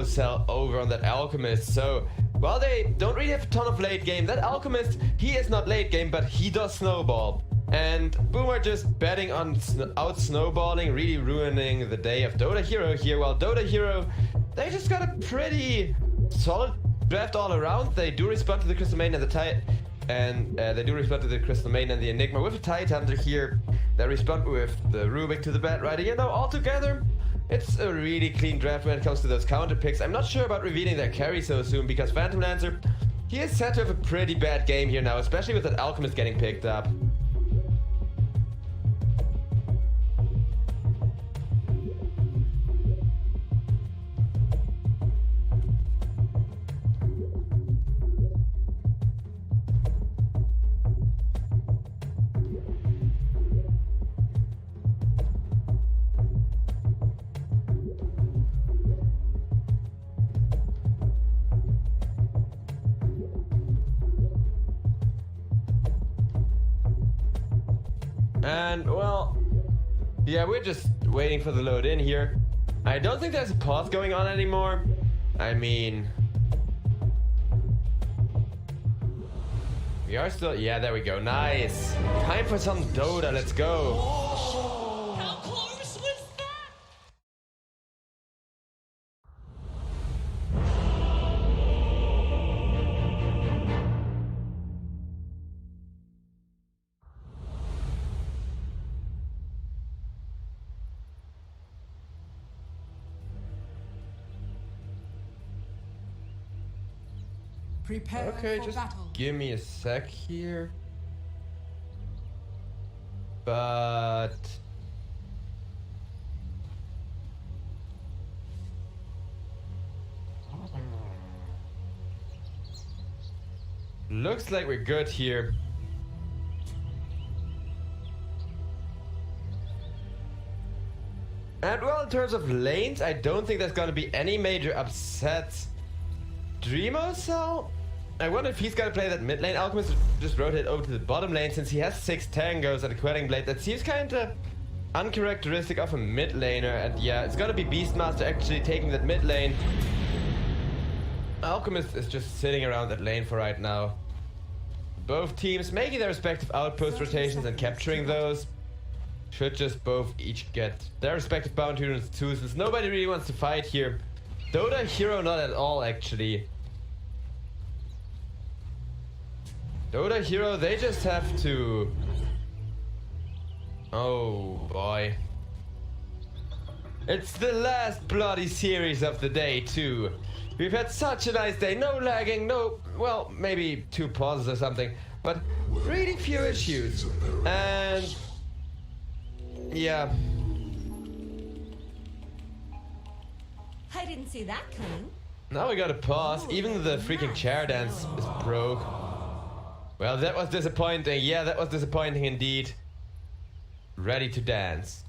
cell over on that Alchemist. So while they don't really have a ton of late game, that Alchemist, he is not late game, but he does snowball. And Boom are just betting on out snowballing, really ruining the day of Dota Hero here. While Dota Hero, they just got a pretty solid draft all around. They do respond to the Crystal Maiden and the Tide, and they do respond to the Crystal Maiden and the Enigma with the Tide Hunter here. They respond with the Rubik to the Bat Rider. You know, altogether, it's a really clean draft when it comes to those counter picks. I'm not sure about revealing their carry so soon because Phantom Lancer, he is set to have a pretty bad game here now, especially with that Alchemist getting picked up. And, well, yeah, we're just waiting for the load in here. I don't think there's a pause going on anymore. I mean... we are still... yeah, there we go. Nice. Time for some Dota. Let's go. How close was that? Prepare Okay, for just battle. give me a sec here. But... looks like we're good here. And well, in terms of lanes, I don't think there's gonna be any major upsets. Dreamo Cell? I wonder if he's gonna play that mid lane. Alchemist just rotate over to the bottom lane since he has 6 tangos and a Quelling Blade. That seems kinda uncharacteristic of a mid laner. And yeah, it's gonna be Beastmaster actually taking that mid lane. Alchemist is just sitting around that lane for right now. Both teams making their respective outpost rotations and capturing those. Should just both each get their respective bounty units too, since nobody really wants to fight here. Dota Hero not at all actually. Dota Hero, they just have to... oh boy. It's the last bloody series of the day too. We've had such a nice day, no lagging, no... well, maybe 2 pauses or something, but really few issues. And... yeah. I didn't see that coming. Now we got a pause. Even the freaking chair dance is broke. Well, that was disappointing. Yeah, that was disappointing indeed. Ready to dance.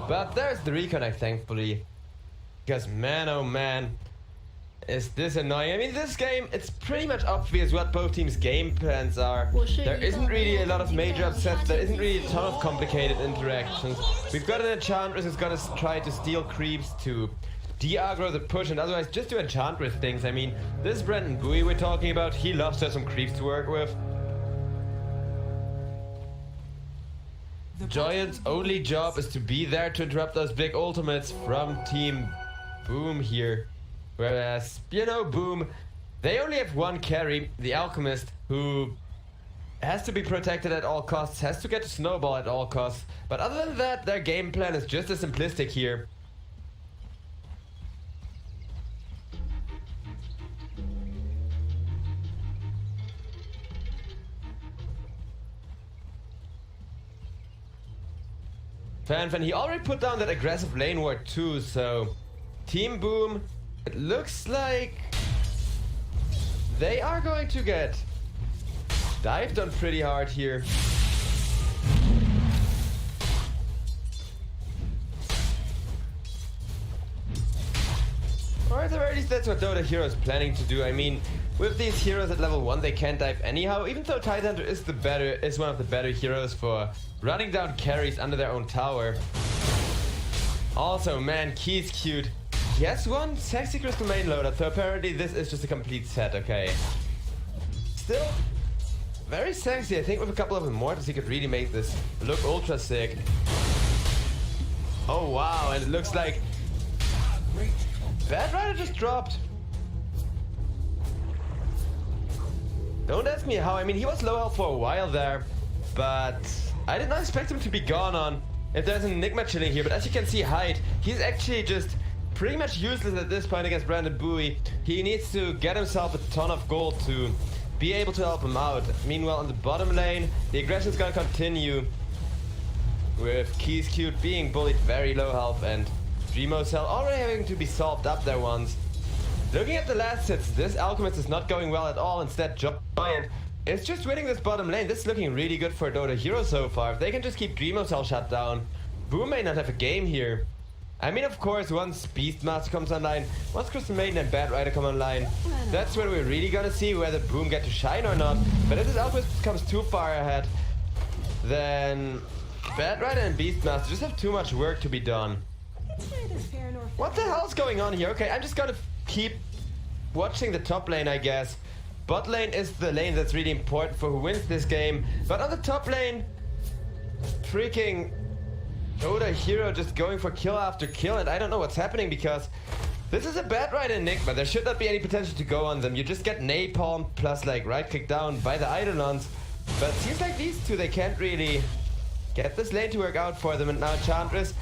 But there's the reconnect, thankfully. Because man, oh man, is this annoying. I mean, this game, it's pretty much obvious what both teams' game plans are. There isn't really a lot of major upsets. There isn't really a ton of complicated interactions. We've got an Enchantress who's gonna try to steal creeps to de-aggro the push and otherwise just to Enchantress things. I mean, this is Brandon Bowie we're talking about. He loves to have some creeps to work with. Giant's only job is to be there to interrupt those big ultimates from Team Boom here. Whereas, you know, Boom, they only have one carry, the Alchemist, who has to be protected at all costs, has to get to snowball at all costs. But other than that, their game plan is just as simplistic here. Fan, he already put down that aggressive lane ward too, so Team Boom, it looks like they are going to get dived on pretty hard here. Or at the very least, that's what Dota Hero is planning to do. I mean, with these heroes at level 1, they can't dive anyhow, even though Tidehunter is one of the better heroes for running down carries under their own tower. Also, man, Key's cute. He has one sexy crystal main loader, so apparently this is just a complete set, okay. Still, very sexy. I think with a couple of immortals he could really make this look ultra sick. Oh wow, and it looks like Bad Rider just dropped. Don't ask me how. I mean, he was low health for a while there, but I did not expect him to be gone on if there's an Enigma chilling here. But as you can see, Hyde, he's actually just pretty much useless at this point against Brandon Bowie. He needs to get himself a ton of gold to be able to help him out. Meanwhile, on the bottom lane, the aggression's gonna continue with Keys Cute being bullied very low health and Dreamo Cell already having to be solved up there once. Looking at the last hits, this Alchemist is not going well at all. Instead, Giant is just winning this bottom lane. This is looking really good for Dota Hero so far. If they can just keep Dreamo Cell shut down, Boom may not have a game here. I mean, of course, once Beastmaster comes online, once Crystal Maiden and Bad Rider come online, that's when we're really gonna see whether Boom get to shine or not. But if this Alchemist comes too far ahead, then Bad Rider and Beastmaster just have too much work to be done. It's neither fair nor What the hell's going on here? Okay, I'm just gonna keep watching the top lane, I guess. Bot lane is the lane that's really important for who wins this game. But on the top lane, freaking Dota Hero just going for kill after kill, and I don't know what's happening because this is a Bad Rider Enigma. There should not be any potential to go on them. You just get napalm plus like right click down by the Eidolons. But it seems like these two, they can't really get this lane to work out for them. And now Enchantress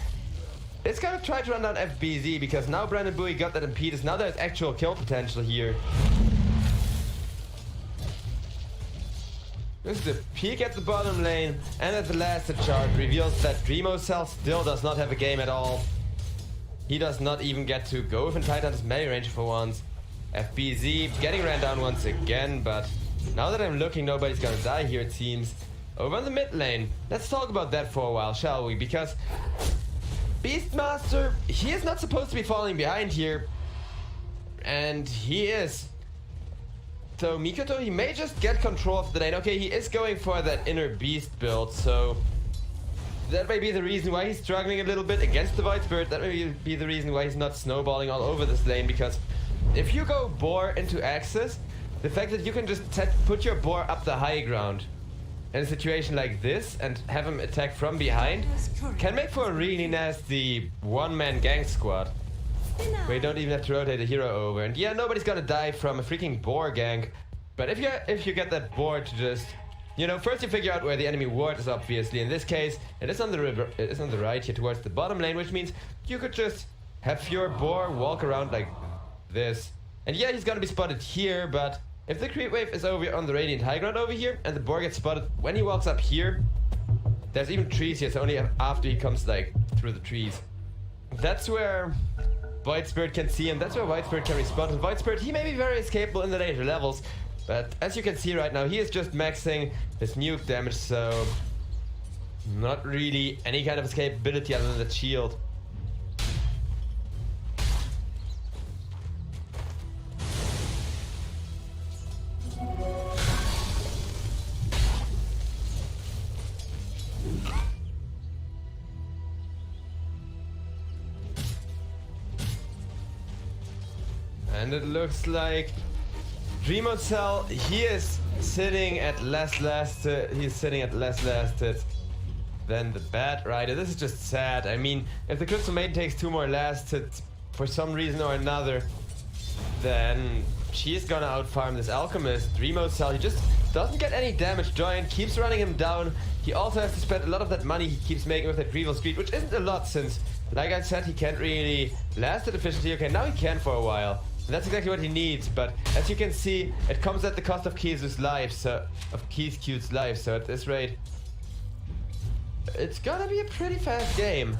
is gonna try to run down FBZ because now Brandon Bowie got that impetus. Now there's actual kill potential here. This is the peek at the bottom lane, and at the last the chart reveals that Dreamo Cell still does not have a game at all. He does not even get to go within Titan's melee range for once. FBZ getting ran down once again, but now that I'm looking, nobody's gonna die here, it seems. Over on the mid lane, let's talk about that for a while, shall we? Because Beastmaster, he is not supposed to be falling behind here, and he is. So Mikoto, he may just get control of the lane. Okay, he is going for that inner beast build, so that may be the reason why he's struggling a little bit against the Void Spirit. That may be the reason why he's not snowballing all over this lane, because if you go boar into Axis, the fact that you can just put your boar up the high ground in a situation like this and have him attack from behind can make for a really nasty one-man gang squad. Where you don't even have to rotate a hero over. And yeah, nobody's gonna die from a freaking boar gank. But if you get that boar to just, you know, first you figure out where the enemy ward is, obviously. In this case, it is on the river, it is on the right here towards the bottom lane, which means you could just have your boar walk around like this. And yeah, he's gonna be spotted here, but if the creep wave is over on the Radiant High Ground over here, and the boar gets spotted when he walks up here, there's even trees here, so only after he comes like through the trees. That's where Void Spirit can see him, that's where Void Spirit can respond. And Void Spirit, he may be very escapable in the later levels, but as you can see right now, he is just maxing his nuke damage, so not really any kind of escapability other than the shield. And it looks like Dreamo Cell, he is sitting at less lasted than the Bad Rider. This is just sad. I mean, if the Crystal Maiden takes 2 more last hits for some reason or another, then she's gonna outfarm this Alchemist. Dreamo Cell, he just doesn't get any damage. Giant keeps running him down. He also has to spend a lot of that money he keeps making with that Grievous Greed, which isn't a lot since, like I said, he can't really last it efficiently. Okay, now he can for a while. And that's exactly what he needs, but as you can see, it comes at the cost of Keys' life, so Cute's life, so at this rate, it's gonna be a pretty fast game.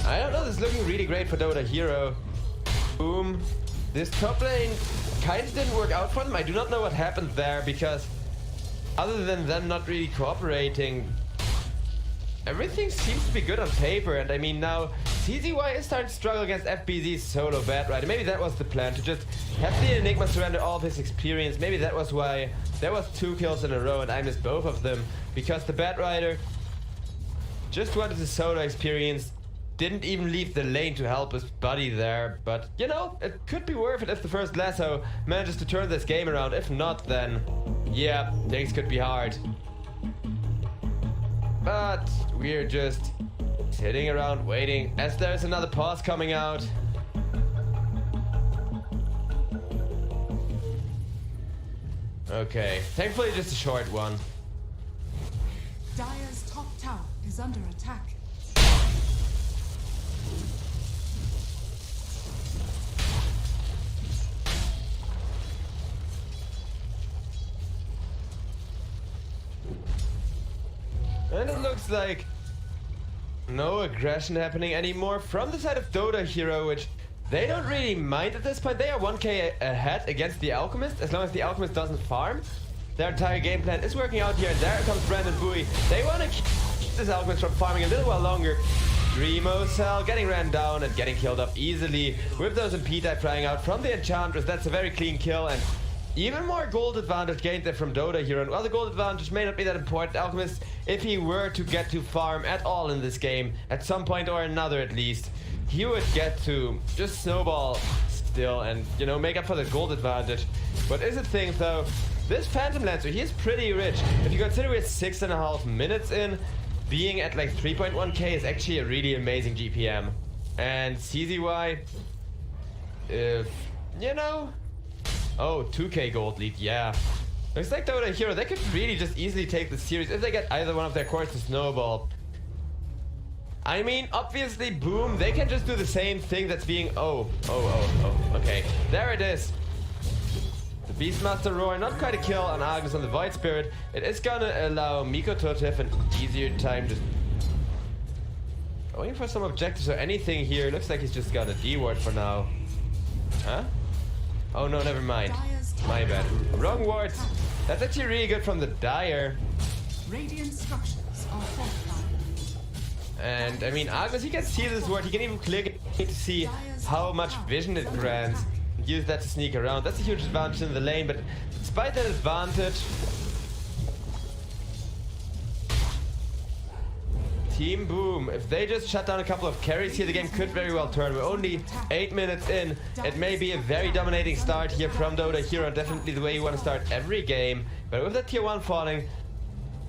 I don't know, this is looking really great for Dota Hero. Boom. This top lane kinda didn't work out for them. I do not know what happened there, because other than them not really cooperating, everything seems to be good on paper, and I mean now CZY is starting to struggle against FBZ's solo Bat Rider. Maybe that was the plan, to just have the Enigma surrender all of his experience. Maybe that was why there was 2 kills in a row and I missed both of them, because the Bat Rider just wanted the solo experience, didn't even leave the lane to help his buddy there. But you know, it could be worth it if the first lasso manages to turn this game around. If not, then yeah, things could be hard. But we're just sitting around waiting as there's another pause coming out. Okay, thankfully just a short one. Dire's top tower is under attack. And it looks like no aggression happening anymore from the side of Dota Hero, which they don't really mind at this point. They are 1k ahead against the Alchemist, as long as the Alchemist doesn't farm. Their entire game plan is working out here, and there comes Brandon Bowie. They want to keep this Alchemist from farming a little while longer. Grimo Cell getting ran down and getting killed off easily with those Impede flying out from the Enchantress. That's a very clean kill, and even more gold advantage gained there from Dota Hero. And while the gold advantage may not be that important, Alchemist, if he were to get to farm at all in this game, at some point or another at least, he would get to just snowball still and, you know, make up for the gold advantage. What is the thing though? This Phantom Lancer, he is pretty rich. If you consider we're 6.5 minutes in, being at like 3.1k is actually a really amazing GPM. And CZY, if, you know, oh, 2k gold lead, yeah. Looks like Dota Hero, they could really just easily take the series if they get either one of their cores to snowball. I mean, obviously, boom, they can just do the same thing that's being... Oh, okay. There it is. The Beastmaster Roar, not quite a kill on Agnes on the Void Spirit. It is gonna allow Mikoto to have an easier time just going for some objectives or anything here. Looks like he's just got a D-ward for now. Huh? Oh no, never mind. My bad. Wrong wards. That's actually really good from the Dire. Radiant structures are fortified. And I mean, Agnes, he can see this ward. He can even click it to see how much vision it grants. Use that to sneak around. That's a huge advantage in the lane, but despite that advantage, Team Boom, if they just shut down a couple of carries here, the game could very well turn. We're only 8 minutes in. It may be a very dominating start here from Dota Hero, definitely the way you want to start every game. But with that tier 1 falling,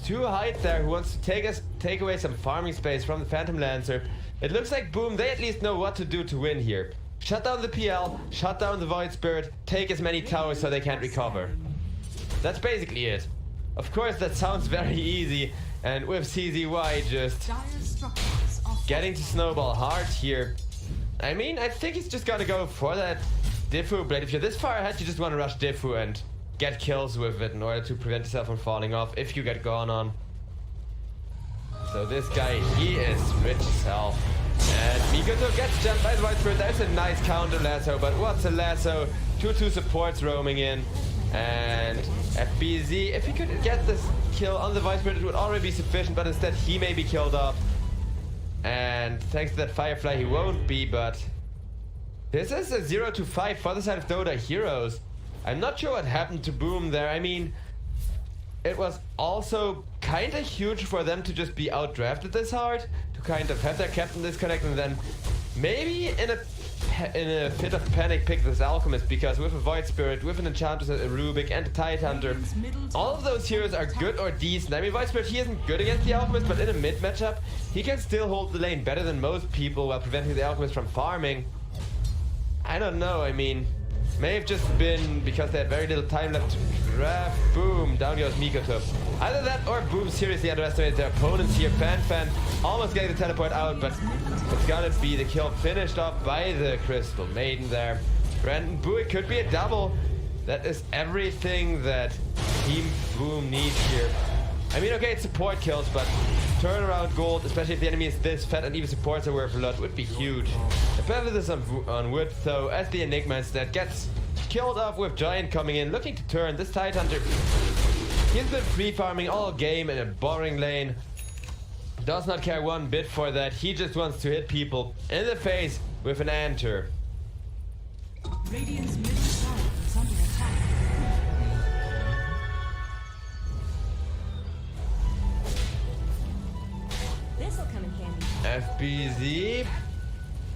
2 Hyde there who wants to take away some farming space from the Phantom Lancer. It looks like Boom, they at least know what to do to win here. Shut down the PL, shut down the Void Spirit, take as many towers so they can't recover. That's basically it. Of course, that sounds very easy, and with CZY just getting to snowball hard here. I mean, I think he's just gonna go for that Diffu Blade. If you're this far ahead, you just want to rush Diffu and get kills with it in order to prevent yourself from falling off if you get gone on. So this guy, he is rich as hell. And Mikoto gets jumped by the Void Spirit. That's a nice counter lasso, but what's a lasso? 2 supports roaming in. And FBZ, if he could get this kill on the Void Spirit, it would already be sufficient, but instead he may be killed off. And thanks to that Firefly, he won't be, but this is a 0-5 for the side of Dota Heroes. I'm not sure what happened to Boom there. I mean, it was also kind of huge for them to just be outdrafted this hard, to kind of have their captain disconnect and then maybe in a fit of panic pick this Alchemist, because with a Void Spirit, with an Enchantress, a Rubik and a Tidehunter, all of those heroes are good or decent. I mean, Void Spirit, he isn't good against the Alchemist, but in a mid matchup, he can still hold the lane better than most people while preventing the Alchemist from farming. I don't know, I mean, may have just been because they had very little time left to draft. Boom, down goes Mikoto. Either that or Boom seriously underestimated their opponents here. Fan almost getting the teleport out, but it's gonna be the kill finished off by the Crystal Maiden there. Brandon Bowie could be a double. That is everything that Team Boom needs here. I mean, okay, it's support kills, but turnaround gold, especially if the enemy is this fat and even supports are worth a lot, would be huge. If ever this on wood, though, as the Enigma instead gets killed off with Giant coming in, looking to turn. This Tidehunter, he's been free farming all game in a boring lane. does not care one bit for that. He just wants to hit people in the face with an enter. Radiant's middle tower is under attack. This'll come in handy. FBZ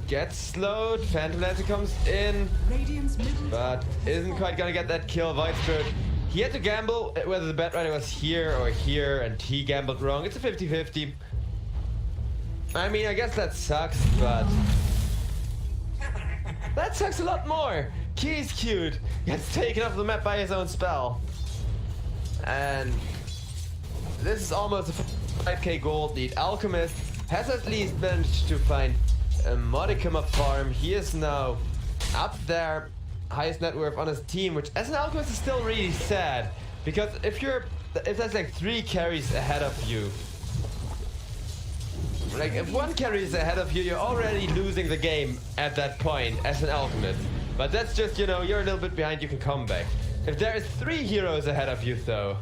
gets slowed. Phantom Lancer comes in, Radiant's middle but tower has isn't fallen. quite gonna get that kill. Void Spirit, he had to gamble whether the Bat Rider was here or here, and he gambled wrong. It's a 50-50. I mean, I guess that sucks, but that sucks a lot more. Key's cute. Gets taken off the map by his own spell. And this is almost a 5k gold lead. Alchemist has at least managed to find a modicum of farm. He is now up there, highest net worth on his team, which as an Alchemist is still really sad. Because if there's like 3 carries ahead of you, like if 1 carry is ahead of you, you're already losing the game at that point as an Alchemist. But that's just, you know, you're a little bit behind, you can come back. If there is 3 heroes ahead of you though,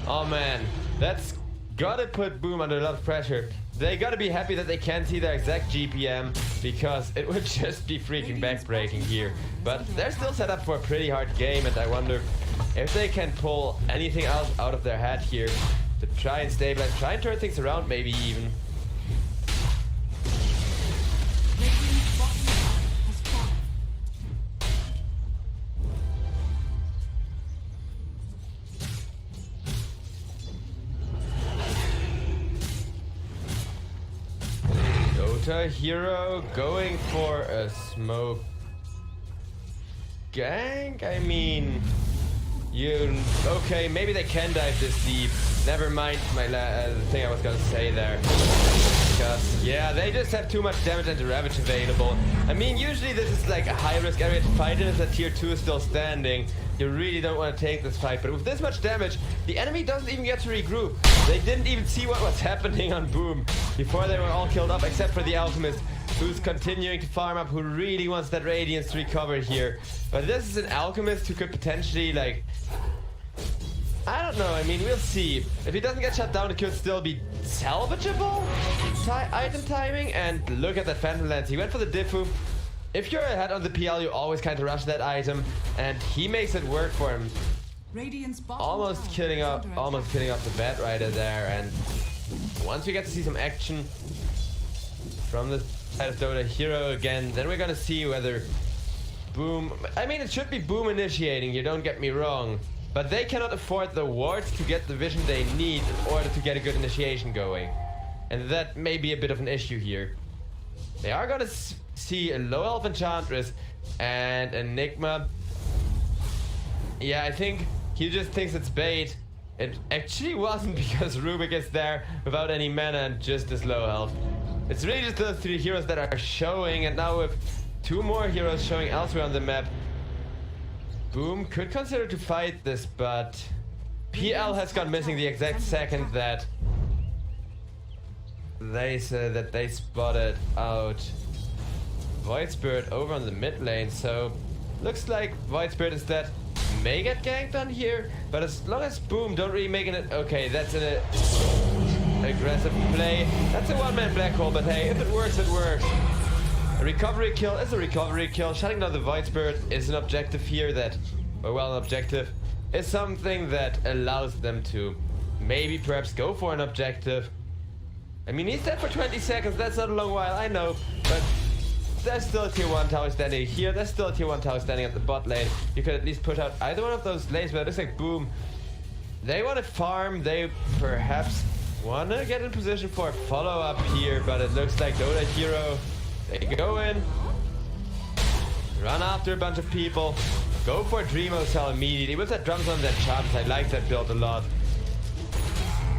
oh man, that's gotta put Boom under a lot of pressure. They gotta be happy that they can't see their exact GPM, because it would just be freaking backbreaking here. But they're still set up for a pretty hard game, and I wonder if they can pull anything else out of their hat here to try and stabilize, try and turn things around maybe even. Radiant's bottom tower has fallen. Dota hero going for a smoke gank? I mean, okay, maybe they can dive this deep. Never mind the thing I was gonna say there. Because, yeah, they just have too much damage and the Ravage available. I mean, usually this is like a high-risk area to fight in if the tier 2 is still standing. You really don't want to take this fight, but with this much damage, the enemy doesn't even get to regroup. They didn't even see what was happening on Boom before they were all killed off, except for the Alchemist, who's continuing to farm up, who really wants that Radiance to recover here. But this is an Alchemist who could potentially, like, I don't know, I mean, we'll see. If he doesn't get shut down, it could still be salvageable item timing. And look at that Phantom Lance. He went for the Diffu. If you're ahead on the PL, you always kind of rush that item, and he makes it work for him. Radiant's bottom Almost tower killing is off the Bat Rider there. And once we get to see some action from the side of Dota hero again, then we're gonna see whether Boom, I mean, it should be Boom initiating, you don't get me wrong, but they cannot afford the wards to get the vision they need in order to get a good initiation going. And that may be a bit of an issue here. They are gonna see a low elf enchantress and Enigma. Yeah, I think he just thinks it's bait. It actually wasn't, because Rubik is there without any mana and just this low health. It's really just those 3 heroes that are showing, and now with 2 more heroes showing elsewhere on the map, Boom could consider to fight this, but PL has gone missing the exact second that they said that they spotted out Void Spirit over on the mid lane. So looks like Void Spirit instead may get ganked on here, but as long as Boom don't really make it, okay, that's an aggressive play. That's a one-man black hole, but hey, if it works, it works. A recovery kill is a recovery kill. Shutting down the Void Spirit is an objective here that, or well, an objective is something that allows them to maybe perhaps go for an objective. I mean, he's dead for 20 seconds, that's not a long while, I know, but there's still a tier 1 tower standing here, there's still a tier 1 tower standing at the bot lane. You could at least push out either one of those lanes, but it looks like Boom, they want to farm, they perhaps want to get in position for a follow-up here, but it looks like Dota hero, they go in, run after a bunch of people, go for a Dreamo cell immediately with that drums on that charms. I like that build a lot.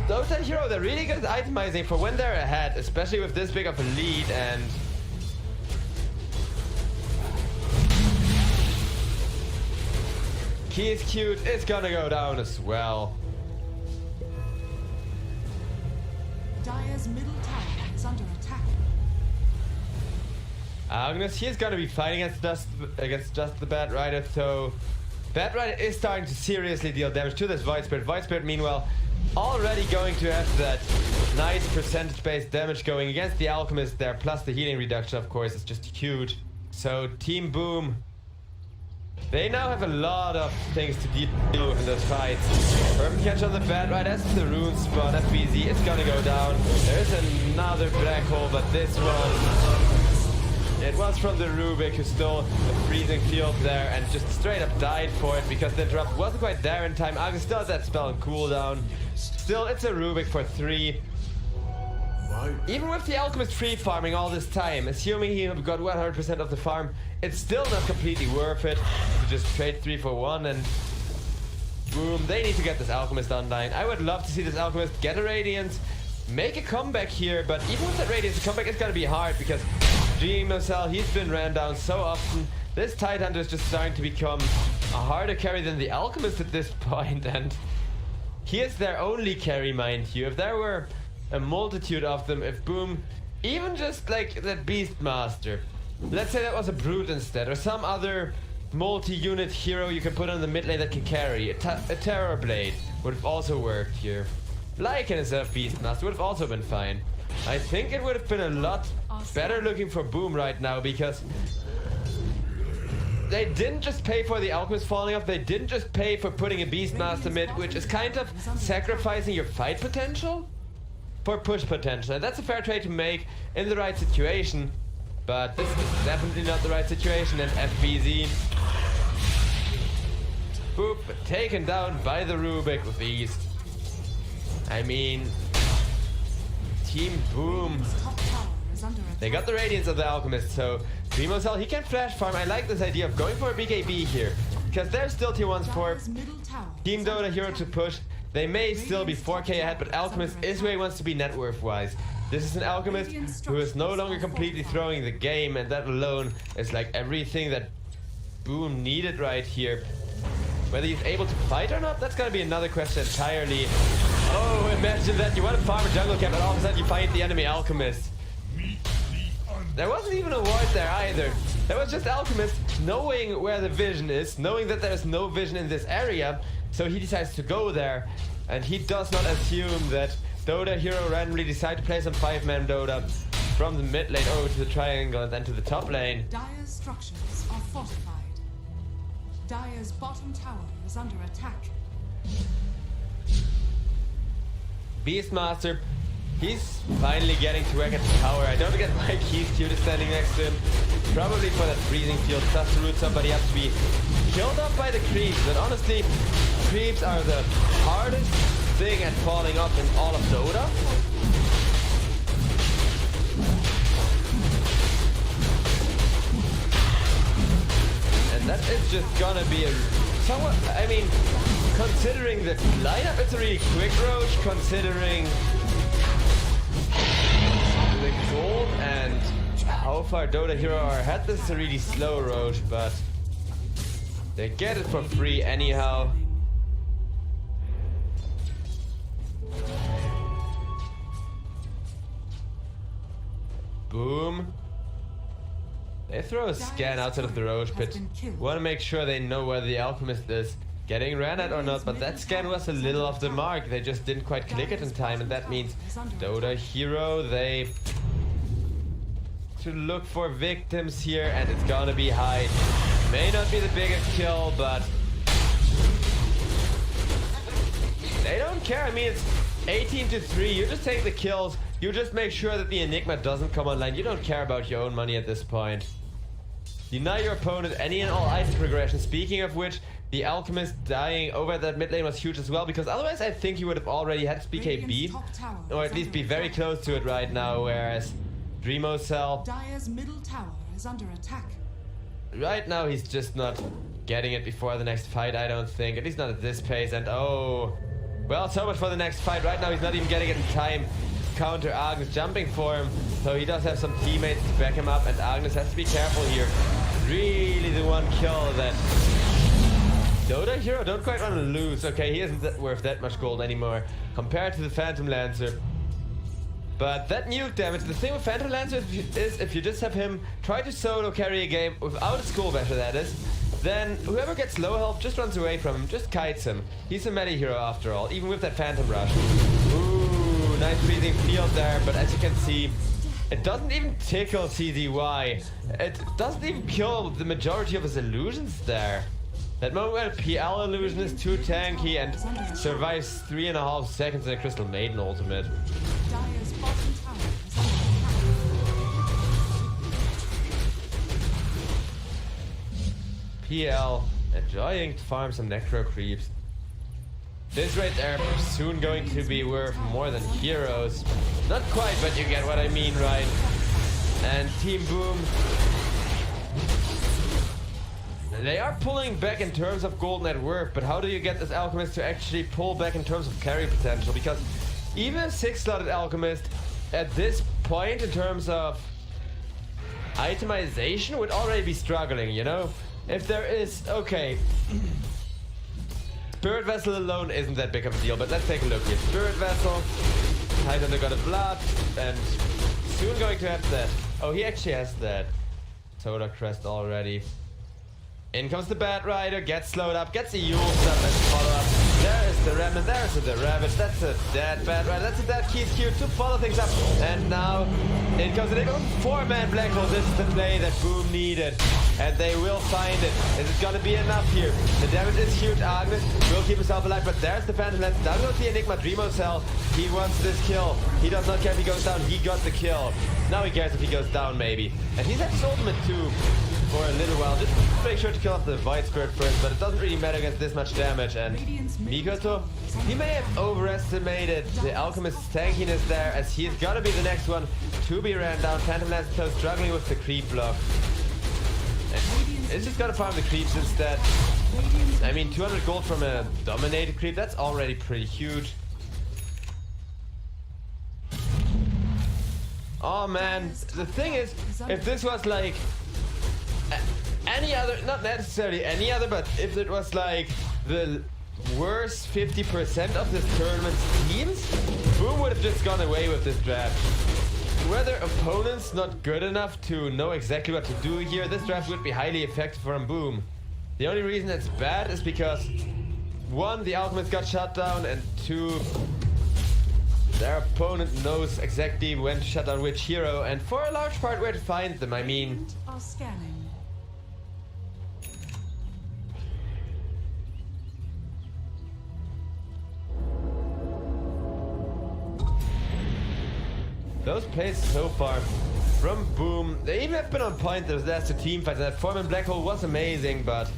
Dota hero, they're really good at itemizing for when they're ahead, especially with this big of a lead. And Key is cute, it's gonna go down as well. Dire's middle tower is under attack. Agnes, he's gonna be fighting against just the Bat Rider, so Bat Rider is starting to seriously deal damage to this Void Spirit. Void Spirit, meanwhile, already going to have that nice percentage-based damage going against the Alchemist there, plus the healing reduction, of course, is just huge. So Team Boom, they now have a lot of things to deal with in those fights. Urban catch on the bat, right as the rune spot, FBZ, it's gonna go down. There's another black hole, but this one, it was from the Rubik who stole the freezing field there and just straight up died for it because the drop wasn't quite there in time. Agnes still has that spell on cooldown. Still, it's a Rubik for 3. Even with the Alchemist free farming all this time, assuming he got 100% of the farm, it's still not completely worth it to just trade 3 for 1 and boom, they need to get this Alchemist online. I would love to see this Alchemist get a Radiance, make a comeback here, but even with that Radiance, the comeback is gonna be hard because Dreamcell, he's been ran down so often. This Tidehunter is just starting to become a harder carry than the Alchemist at this point, and he is their only carry, mind you. If there were a multitude of them, if Boom, even just like that Beastmaster, let's say that was a Brute instead, or some other multi-unit hero you can put on the mid lane that can carry, a Terror Blade would have also worked here. Lycan instead of Beastmaster would have also been fine. I think it would have been a lot better looking for Boom right now because they didn't just pay for the Alchemist falling off, they didn't just pay for putting a Beastmaster mid, which is kind of sacrificing your fight potential for push potential. And that's a fair trade to make in the right situation, but this is definitely not the right situation. And FBZ, boop, taken down by the Rubik with ease. I mean, Team Boom, they got the Radiance of the Alchemist, so Dreamcell, he can flash farm. I like this idea of going for a BKB here, because there's still tier 1s for Team Dota Hero to push. They may still be 4k ahead, but Alchemist is where he wants to be net worth wise. This is an Alchemist who is no longer completely throwing the game, and that alone is like everything that Boom needed right here. Whether he's able to fight or not, that's gonna be another question entirely. Oh, imagine that you want to farm a jungle camp and all of a sudden you fight the enemy Alchemist. There wasn't even a ward there either. There was just Alchemist knowing where the vision is, knowing that there's no vision in this area, so he decides to go there, and he does not assume that Dota Hero randomly decide to play some 5-man Dota from the mid lane over to the triangle and then to the top lane. Dire's structures are fortified. Dire's bottom tower is under attack. Beastmaster, he's finally getting to work at the tower. I don't get why Keith Cute is standing next to him. Probably for that freezing field, plus to root somebody up to be killed up by the creeps. But honestly, creeps are the hardest thing at falling off in all of Dota. And that is just gonna be a somewhat, I mean, considering the lineup, it's a really quick roach, considering the gold and how far Dota Hero are ahead. This is a really slow roach, but they get it for free anyhow. Boom. They throw a scan outside of the Roche pit. Want to make sure they know where the Alchemist is getting ran at or not, but that scan was a little off the mark. They just didn't quite click it in time, and that means Dota Hero, they should look for victims here, and it's gonna be Hyde. May not be the biggest kill, but they don't care. I mean, it's 18-3. You just take the kills. You just make sure that the Enigma doesn't come online. You don't care about your own money at this point. Deny your opponent any and all item progression. Speaking of which, the Alchemist dying over that mid lane was huge as well, because otherwise I think he would have already had BKB, or at least be very close to it right now, whereas Dreamcell, Dire's middle tower is under attack. right now he's just not getting it before the next fight, I don't think. At least not at this pace, and oh, well, so much for the next fight. Right now he's not even getting it in time to counter Agnes jumping for him, so he does have some teammates to back him up, and Agnes has to be careful here. Really the one kill that Dota Hero don't quite want to lose. Okay, he isn't worth that much gold anymore compared to the Phantom Lancer. But that nuke damage, the thing with Phantom Lancer is if you just have him try to solo carry a game without a school basher, that is, then whoever gets low health just runs away from him, just kites him. He's a melee hero after all, even with that Phantom Rush. Ooh, nice freezing field there, but as you can see, it doesn't even tickle CZY. It doesn't even kill the majority of his illusions there. That moment where PL illusion is too tanky and survives 3.5 seconds in a Crystal Maiden ultimate. Dire's bottom tower is under attack. PL enjoying to farm some necro creeps. This right there soon going to be worth more than heroes. Not quite, but you get what I mean, right? And Team Boom, they are pulling back in terms of gold net worth, but how do you get this Alchemist to actually pull back in terms of carry potential? Because even a 6-slotted Alchemist at this point in terms of itemization would already be struggling, you know? If there is, okay, Spirit Vessel alone isn't that big of a deal, but let's take a look here. Spirit Vessel, Titan got a blood, and soon going to have that. Oh, he actually has that. Soda Crest already. In comes the Bat Rider, gets slowed up, gets a Yule stuff and follow up. There is the Remnant, there's the Ravage, that's a dead Bat Rider, that's a dead Keith Q to follow things up. And now, in comes the 4-man Black Hole. This is the play that Boom needed. And they will find it. Is it gonna be enough here? The damage is huge. Agnes will keep himself alive, but there's the Phantom Lance. Down goes the Enigma Dreamo Cell. He wants this kill. He does not care if he goes down. He got the kill. Now he cares if he goes down, maybe. And he's at his ultimate too for a little while. Just make sure to kill off the Void Spirit first, but it doesn't really matter against this much damage. And Mikoto, he may have overestimated the Alchemist's tankiness there, as he's gonna be the next one to be ran down. Phantom Lance is still struggling with the creep block. It's just gotta farm the creeps instead. I mean, 200 gold from a dominated creep, that's already pretty huge. Oh man, the thing is, if this was like any other, not necessarily any other, but if it was like the worst 50% of this tournament's teams, Boom would have just gone away with this draft. Were their opponents not good enough to know exactly what to do here, this draft would be highly effective from Boom. The only reason it's bad is because 1, the Alchemist got shut down, and 2, their opponent knows exactly when to shut down which hero, and for a large part where to find them. I mean, Are scanning. those plays so far from Boom, they even have been on point those last 2 team fights. That Foreman Black Hole was amazing, but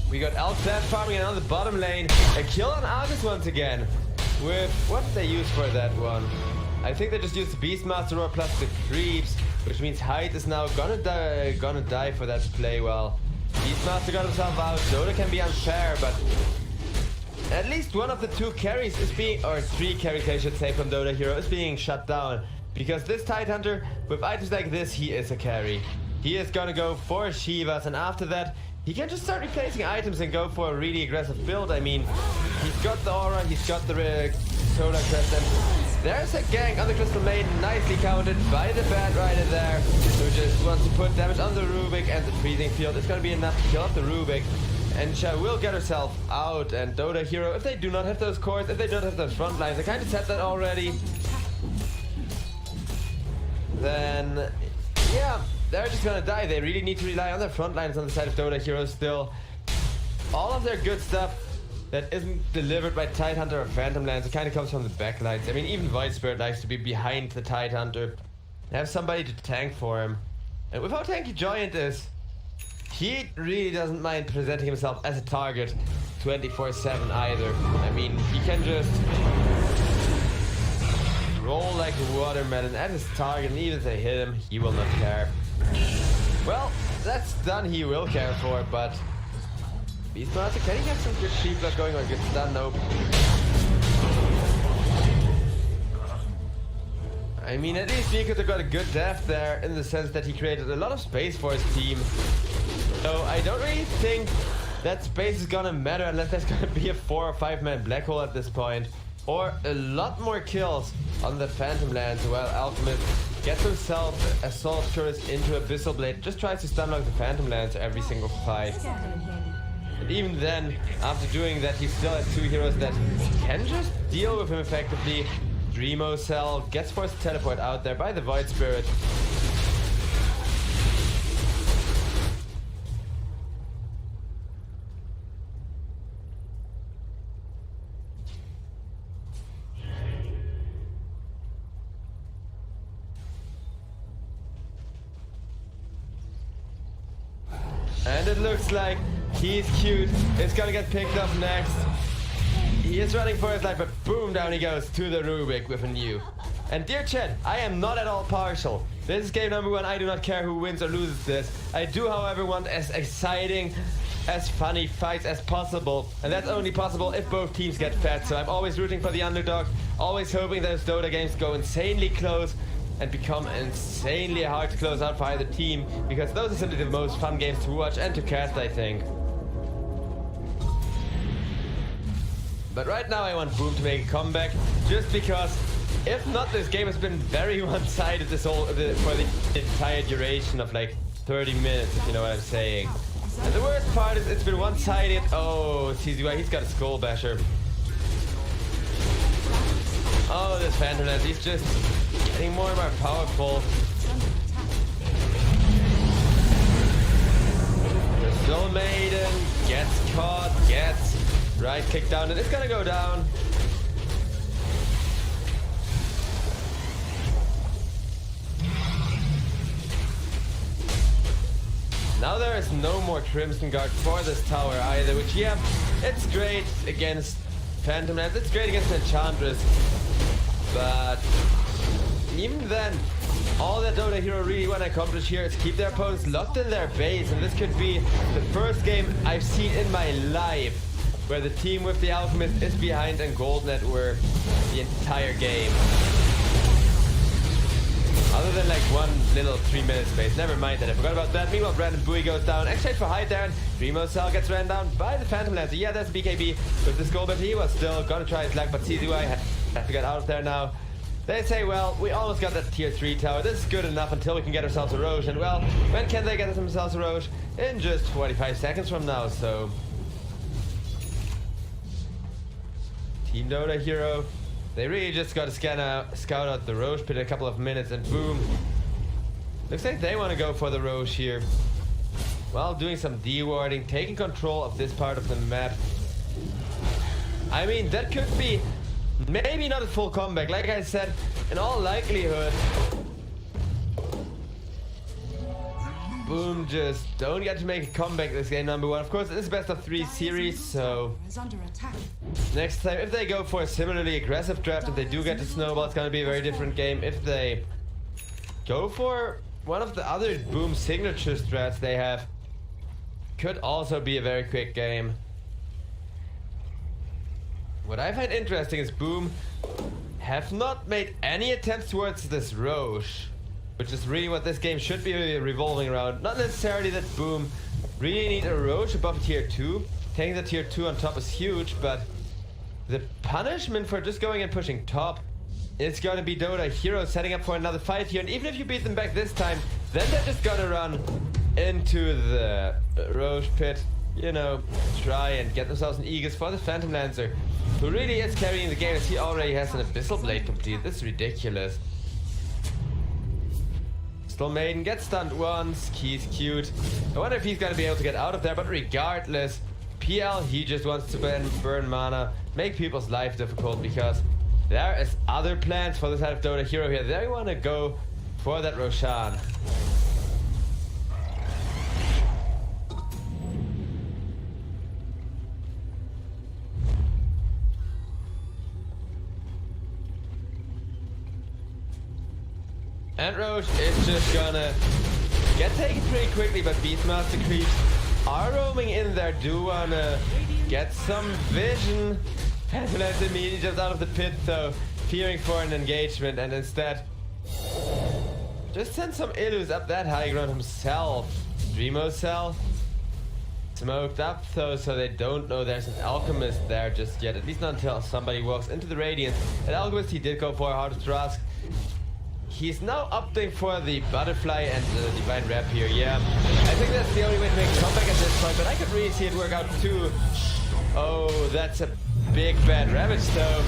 we got Alclad farming on the bottom lane. A kill on Argus once again. With what did they use for that one? I think they just used the Beastmaster Roar plus the creeps, which means Hyde is now gonna die for that play. Well, Beastmaster got himself out. Dota can be unfair, but at least one of the 2 carries is being, or 3 carries I should say, from Dota Hero is being shut down. Because this Tidehunter, with items like this, he is a carry. He is gonna go for Shivas, and after that, he can just start replacing items and go for a really aggressive build. I mean, he's got the aura, he's got the Solar Crest, and there's a gank on the Crystal Maiden, nicely counted by the Bat Rider there, who just wants to put damage on the Rubik, and the freezing field is going to be enough to kill off the Rubik. And Sha will get herself out, and Dota Hero, if they do not have those cores, if they don't have those front lines, I kind of said that already, then yeah, they're just gonna die. They really need to rely on their front lines on the side of Dota Hero still. All of their good stuff that isn't delivered by Tidehunter or Phantom Lance, it kind of comes from the back lines. I mean, even Void Spirit likes to be behind the Tidehunter. Have somebody to tank for him. And with how tanky Giant is, he really doesn't mind presenting himself as a target 24/7 either. I mean, he can just roll like a watermelon at his target, and even if they hit him, he will not care. Well, that's done, he will care for, but Beastmaster, can he have some good sheep block going on? Good stun? Nope. I mean, at least Mikoto got a good death there, in the sense that he created a lot of space for his team. So I don't really think that space is gonna matter unless there's gonna be a 4 or 5 man black hole at this point. Or a lot more kills on the Phantom Lands while Alchemist gets himself Assault Tourist into Abyssal Blade, just tries to stunlock the Phantom Lands every single fight. And even then, after doing that, he still has 2 heroes that can just deal with him effectively. Dreamo Cell gets forced to teleport out there by the Void Spirit. And it looks like he's cute. It's gonna get picked up next. He is running for his life, but boom, down he goes to the Rubik with a new. And dear chat, I am not at all partial. This is game number 1. I do not care who wins or loses this. I do, however, want as exciting, as funny fights as possible. And that's only possible if both teams get fed. So I'm always rooting for the underdog, always hoping those Dota games go insanely close and become insanely hard to close out for either team, because those are simply the most fun games to watch and to cast, I think. But right now I want Boom to make a comeback, just because if not, this game has been very one-sided for the entire duration of like 30 minutes, if you know what I'm saying. And the worst part is it's been one-sided. Oh, TZY, he's got a Skull Basher. Oh, this Phantom Lance, he's just getting more and more powerful. The Soul Maiden gets caught, gets right click down, and it's gonna go down. Now there is no more Crimson Guard for this tower either, which, yeah, it's great against Phantom Lance, it's great against Enchantress, but even then, all that Dota hero really want to accomplish here is keep their opponents locked in their base, and this could be the first game I've seen in my life where the team with the Alchemist is behind and Gold Network the entire game. Other than like one little 3-minute space. Never mind that, I forgot about that. Meanwhile, Brandon Bowie goes down. Exchange for high down. Dreamo Cell gets ran down by the Phantom Lancer. Yeah, that's BKB with the skull, but he was still gonna try his luck, but CZY has to get out of there now. They say, well, we almost got that tier 3 tower. This is good enough until we can get ourselves a Roche. And well, when can they get themselves a Roche? In just 45 seconds from now, so... Team Dota hero, they really just got to scout out the Roche pit in a couple of minutes, and boom. Looks like they want to go for the Roche here. While doing some dewarding, taking control of this part of the map. I mean, that could be maybe not a full comeback. Like I said, in all likelihood, Boom just don't get to make a comeback this game number 1. Of course, it is best of 3 series, so next time, if they go for a similarly aggressive draft and they do get to snowball, it's gonna be a very different game. If they go for one of the other Boom signature strats they have, could also be a very quick game. What I find interesting is Boom have not made any attempts towards this Roche, which is really what this game should be revolving around. Not necessarily that Boom really need a Roche above tier 2. Taking the tier 2 on top is huge, but the punishment for just going and pushing top is gonna be Dota hero setting up for another fight here. And even if you beat them back this time, then they're just gonna run into the Roche pit, you know, try and get themselves an Aegis for the Phantom Lancer, who really is carrying the game as he already has an Abyssal Blade complete. This is ridiculous. Still Maiden gets stunned once. He's cute. I wonder if he's gonna be able to get out of there, but regardless, PL, he just wants to burn mana, make people's life difficult, because there is other plans for the side of Dota hero here. They want to go for that Roshan. And Roche is just gonna get taken pretty quickly, but Beastmaster creeps are roaming in there, do wanna get some vision. Phantom Lance immediately jumps out of the pit though, fearing for an engagement, and instead just sends some Illus up that high ground himself. Dreamo Cell smoked up though, so they don't know there's an alchemist there just yet. At least not until somebody walks into the Radiance. An alchemist he did go for a hard thrust. He's now opting for the butterfly and the divine rapier. Yeah, I think that's the only way to make a comeback at this point, but I could really see it work out too. Oh, that's a big bad ravage though.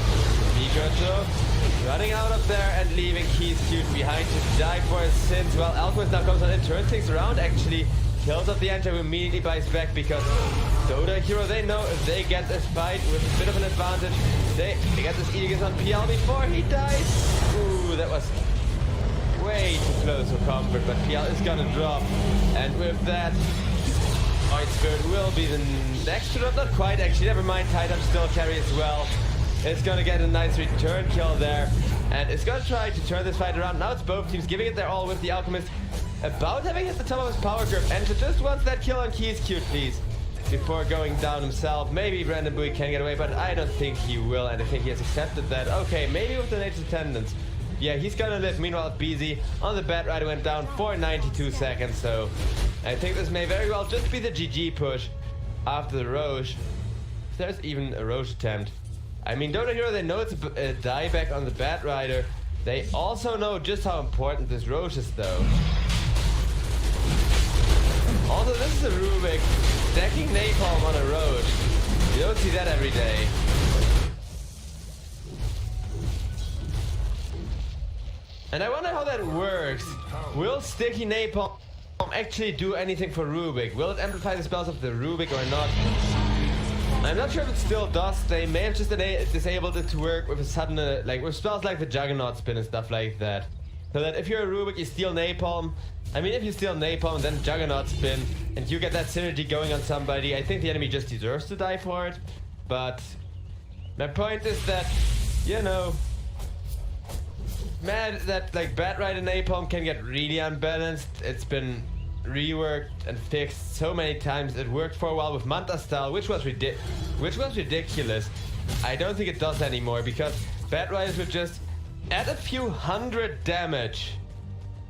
Pikachu running out of there and leaving Keystute behind to die for his sins. Well, Alchemist now comes on in, turns things around actually. Kills off the Enter, who immediately buys back because Dota Hero, they know if they get this fight with a bit of an advantage, they get this Aegis on PL before he dies. Ooh, that was way too close for comfort, but PL is gonna drop. And with that, Void Spirit will be the next to drop. Not quite actually, never mind, Titan still carry as well. It's gonna get a nice return kill there. And it's gonna try to turn this fight around. Now it's both teams giving it their all with the Alchemist. About having hit the top of his power grip, and just wants that kill on Keystute, please, before going down himself. Maybe Brandon Bowie can get away, but I don't think he will, and I think he has accepted that. Okay, maybe with the Nature's Attendance. Yeah, he's gonna live. Meanwhile, BZ on the Bat Rider went down for 92 seconds, so I think this may very well just be the GG push after the Roche. If there's even a Roche attempt. I mean, Dota Hero, they know it's a dieback on the Bat Rider. They also know just how important this Roche is, though. Also, this is a Rubik stacking napalm on a Roche. You don't see that every day. And I wonder how that works. Will sticky napalm actually do anything for Rubik? Will it amplify the spells of the Rubik or not? I'm not sure if it still does. They may have just disabled it to work with a sudden, like with spells like the Juggernaut Spin and stuff like that. So that if you're a Rubik, you steal napalm. I mean, if you steal napalm, then Juggernaut Spin, and you get that synergy going on somebody, I think the enemy just deserves to die for it. But my point is that, you know, man, that like Bat Rider napalm can get really unbalanced. It's been reworked and fixed so many times. It worked for a while with Manta style, which was ridiculous. I don't think it does anymore because Bat Riders would just add a few hundred damage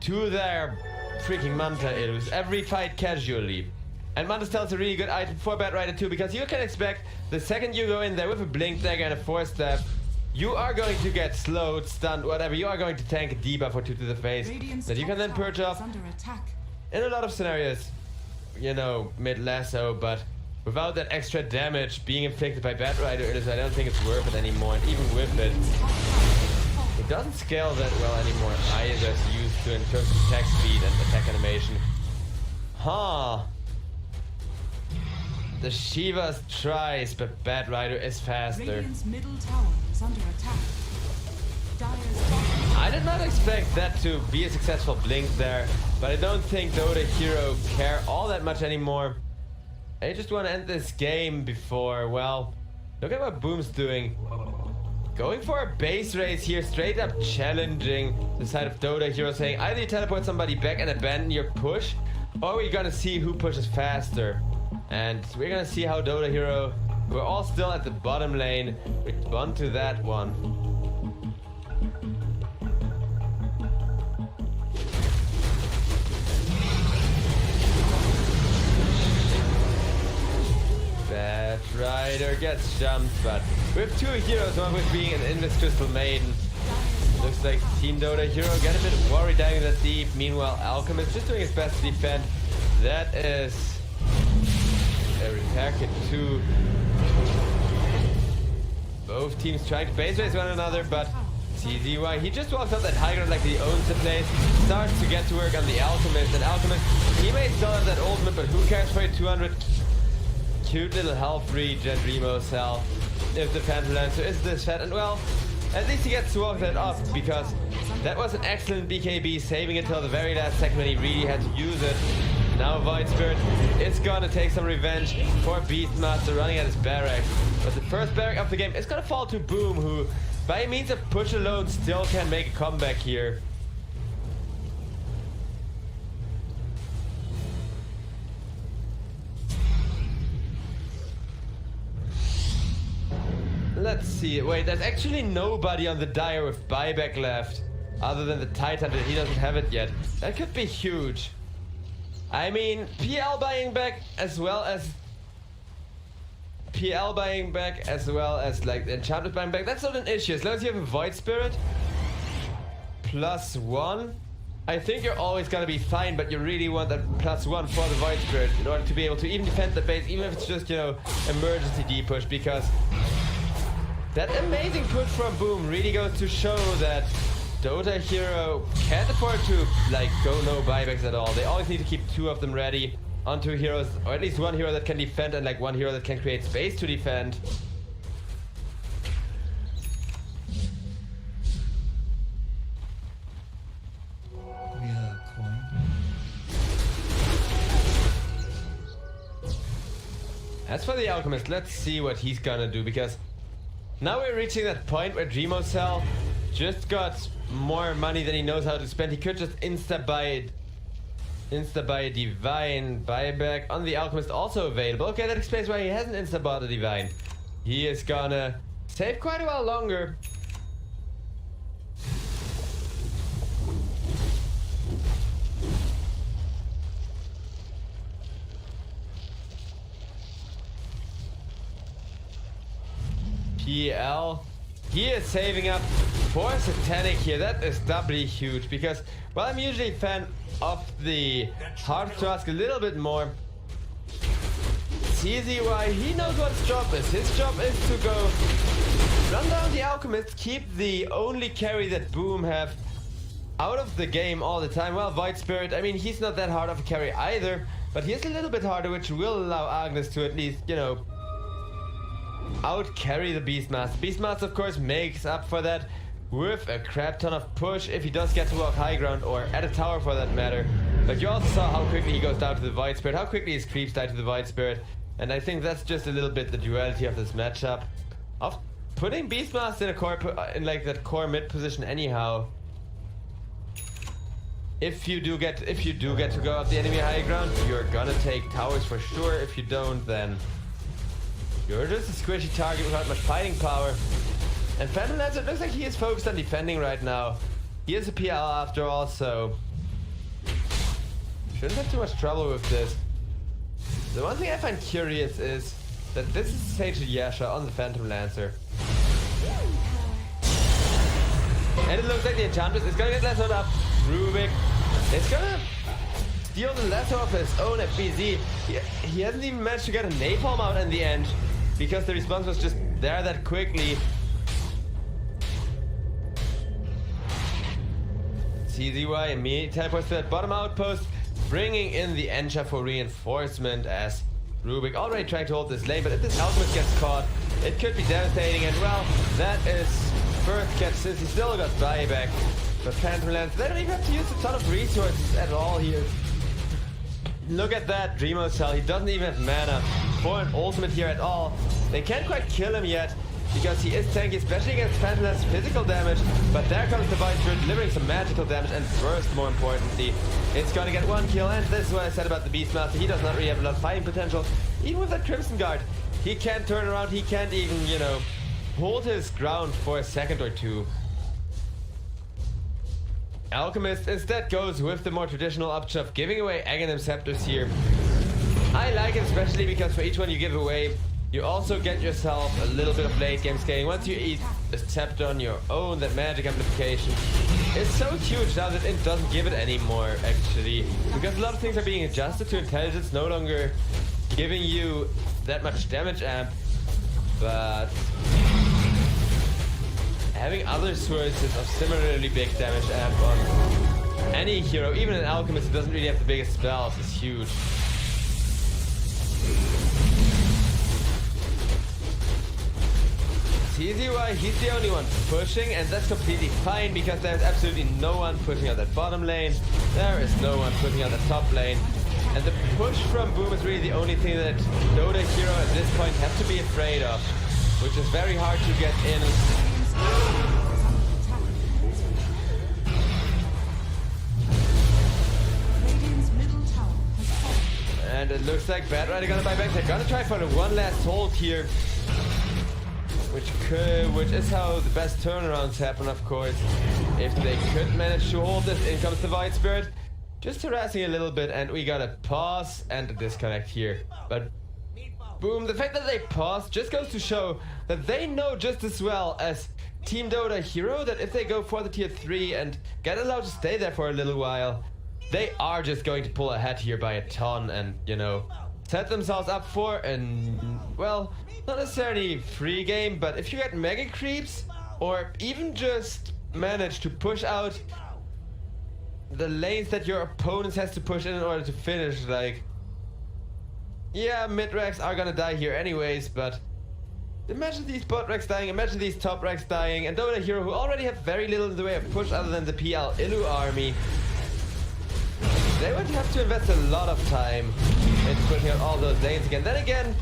to their freaking Manta Illus every fight casually. And Manta style is a really good item for Bat Rider too, because you can expect the second you go in there with a Blink Dagger and a Force Step, you are going to get slowed, stunned, whatever. You are going to tank a debuff or two to the face that you can then purge off in a lot of scenarios, you know, mid lasso, but without that extra damage being inflicted by Bat Rider, I don't think it's worth it anymore. And even with it, it doesn't scale that well anymore either as used to in terms of attack speed and attack animation. Huh. The Shivas tries, but Bat Rider is faster. Radiant's middle tower is under attack. I did not expect that to be a successful blink there, but I don't think Dota Hero care all that much anymore. I just want to end this game before, well, look at what Boom's doing. Going for a base race here, straight up challenging the side of Dota Hero, saying either you teleport somebody back and abandon your push, or we're gonna see who pushes faster. And we're gonna see how Dota Hero, we're all still at the bottom lane, respond to that one. Bat Rider gets jumped, but with two heroes, one with being an Invis Crystal Maiden. Looks like Team Dota Hero get a bit worried diving that deep. Meanwhile, Alchemist just doing his best to defend. That is a repair kit too. Both teams trying to base race one another, but TZY, he just walks up that high ground like he owns the place. Starts to get to work on the Alchemist, and Alchemist, he may still have that ultimate, but who cares for a 200? Cute little health regen, Remo's health. If the Phantom Lancer is this fat, and well, at least he gets to walk that up, because that was an excellent BKB, saving it till the very last second when he really had to use it. Now Void Spirit is gonna take some revenge for Beastmaster running at his barrack. But the first barrack of the game is gonna fall to Boom, who by means of push alone still can make a comeback here. Let's see. Wait, there's actually nobody on the Dire with buyback left, other than the Titan, that he doesn't have it yet. That could be huge. I mean, PL buying back as well as PL buying back as well as like enchantment buying back. That's not an issue as long as you have a Void Spirit +1. I think you're always gonna be fine, but you really want that +1 for the Void Spirit in order to be able to even defend the base, even if it's just, you know, emergency D-push, because that amazing push from Boom really goes to show that Dota hero can't afford to like go no buybacks at all. They always need to keep 2 of them ready on 2 heroes, or at least 1 hero that can defend and like 1 hero that can create space to defend. As for the Alchemist, let's see what he's gonna do, because now we're reaching that point where Dreamocell just got more money than he knows how to spend. He could just insta-buy a Divine buyback on the Alchemist, also available. Okay, that explains why he hasn't insta-bought a Divine. He is gonna save quite a while longer. PL, he is saving up for Satanic here. That is doubly huge because, well, I'm usually a fan of the hard thrust a little bit more. CZY, he knows what his job is. His job is to go run down the Alchemist, keep the only carry that Boom have out of the game all the time. Well, Void Spirit, I mean, he's not that hard of a carry either, but he is a little bit harder, which will allow Agnes to at least, you know, out carry the Beastmaster. Beastmaster, of course, makes up for that with a crap ton of push if he does get to walk high ground or at a tower for that matter. But you also saw how quickly he goes down to the Void Spirit, how quickly his creeps die to the Void Spirit, and I think that's just a little bit the duality of this matchup of putting Beastmaster in a core in like that core mid position anyhow. If you do get to go up the enemy high ground, you're gonna take towers for sure. If you don't, then you're just a squishy target without much fighting power. And Phantom Lancer, it looks like he is focused on defending right now. He is a PL after all, so shouldn't have too much trouble with this. The one thing I find curious is that this is Sage Yasha on the Phantom Lancer. And it looks like the enchantment is gonna get lassoed up. Rubik is gonna steal the lasso of his own at BZ. He hasn't even managed to get a napalm out in the end because the response was just there that quickly. CZY immediately teleports to that bottom outpost, bringing in the Encha for reinforcement as Rubik already tried to hold this lane, but if this Alchemist gets caught, it could be devastating, and well, that is first catch since he still got buyback. But Phantom Lancer, they don't even have to use a ton of resources at all here. Look at that Dreamocell, he doesn't even have mana for an ultimate here at all. They can't quite kill him yet because he is tanky, especially against Phantom Lancer's physical damage. But there comes the Void Spirit delivering some magical damage, and first, more importantly, it's gonna get 1 kill. And this is what I said about the Beastmaster. He does not really have a lot of fighting potential. Even with that Crimson Guard, he can't turn around, he can't even, you know, hold his ground for a second or two. Alchemist instead goes with the more traditional option of giving away Aghanim Scepters here. I like it especially because for each one you give away, you also get yourself a little bit of late game scaling. Once you eat a scepter on your own, that magic amplification is so huge now that it doesn't give it anymore actually. Because a lot of things are being adjusted to intelligence, no longer giving you that much damage amp, but having other sources of similarly big damage amp on any hero, even an Alchemist who doesn't really have the biggest spells, is huge. CZY, he's the only one pushing, and that's completely fine because there's absolutely no one pushing out that bottom lane. There is no one pushing out the top lane. And the push from Boom is really the only thing that Dota hero at this point has to be afraid of, which is very hard to get in. And it looks like Bad Rider gonna buy back. They're gonna try for the one last hold here, which is how the best turnarounds happen, of course. If they could manage to hold this, in comes the Void Spirit, just harassing a little bit, and we got a pause and a disconnect here. But Boom, the fact that they paused just goes to show that they know just as well as Team Dota Hero that if they go for the tier 3 and get allowed to stay there for a little while, they are just going to pull ahead here by a ton and, you know, set themselves up for an, well, not necessarily free game, but if you get mega creeps or even just manage to push out the lanes that your opponents has to push in order to finish, like, yeah, mid-racks are gonna die here anyways, but imagine these bot racks dying, imagine these top racks dying, and Dota Hero, who already have very little in the way of push other than the PL Illu army, they would have to invest a lot of time in pushing out all those lanes again. Then again,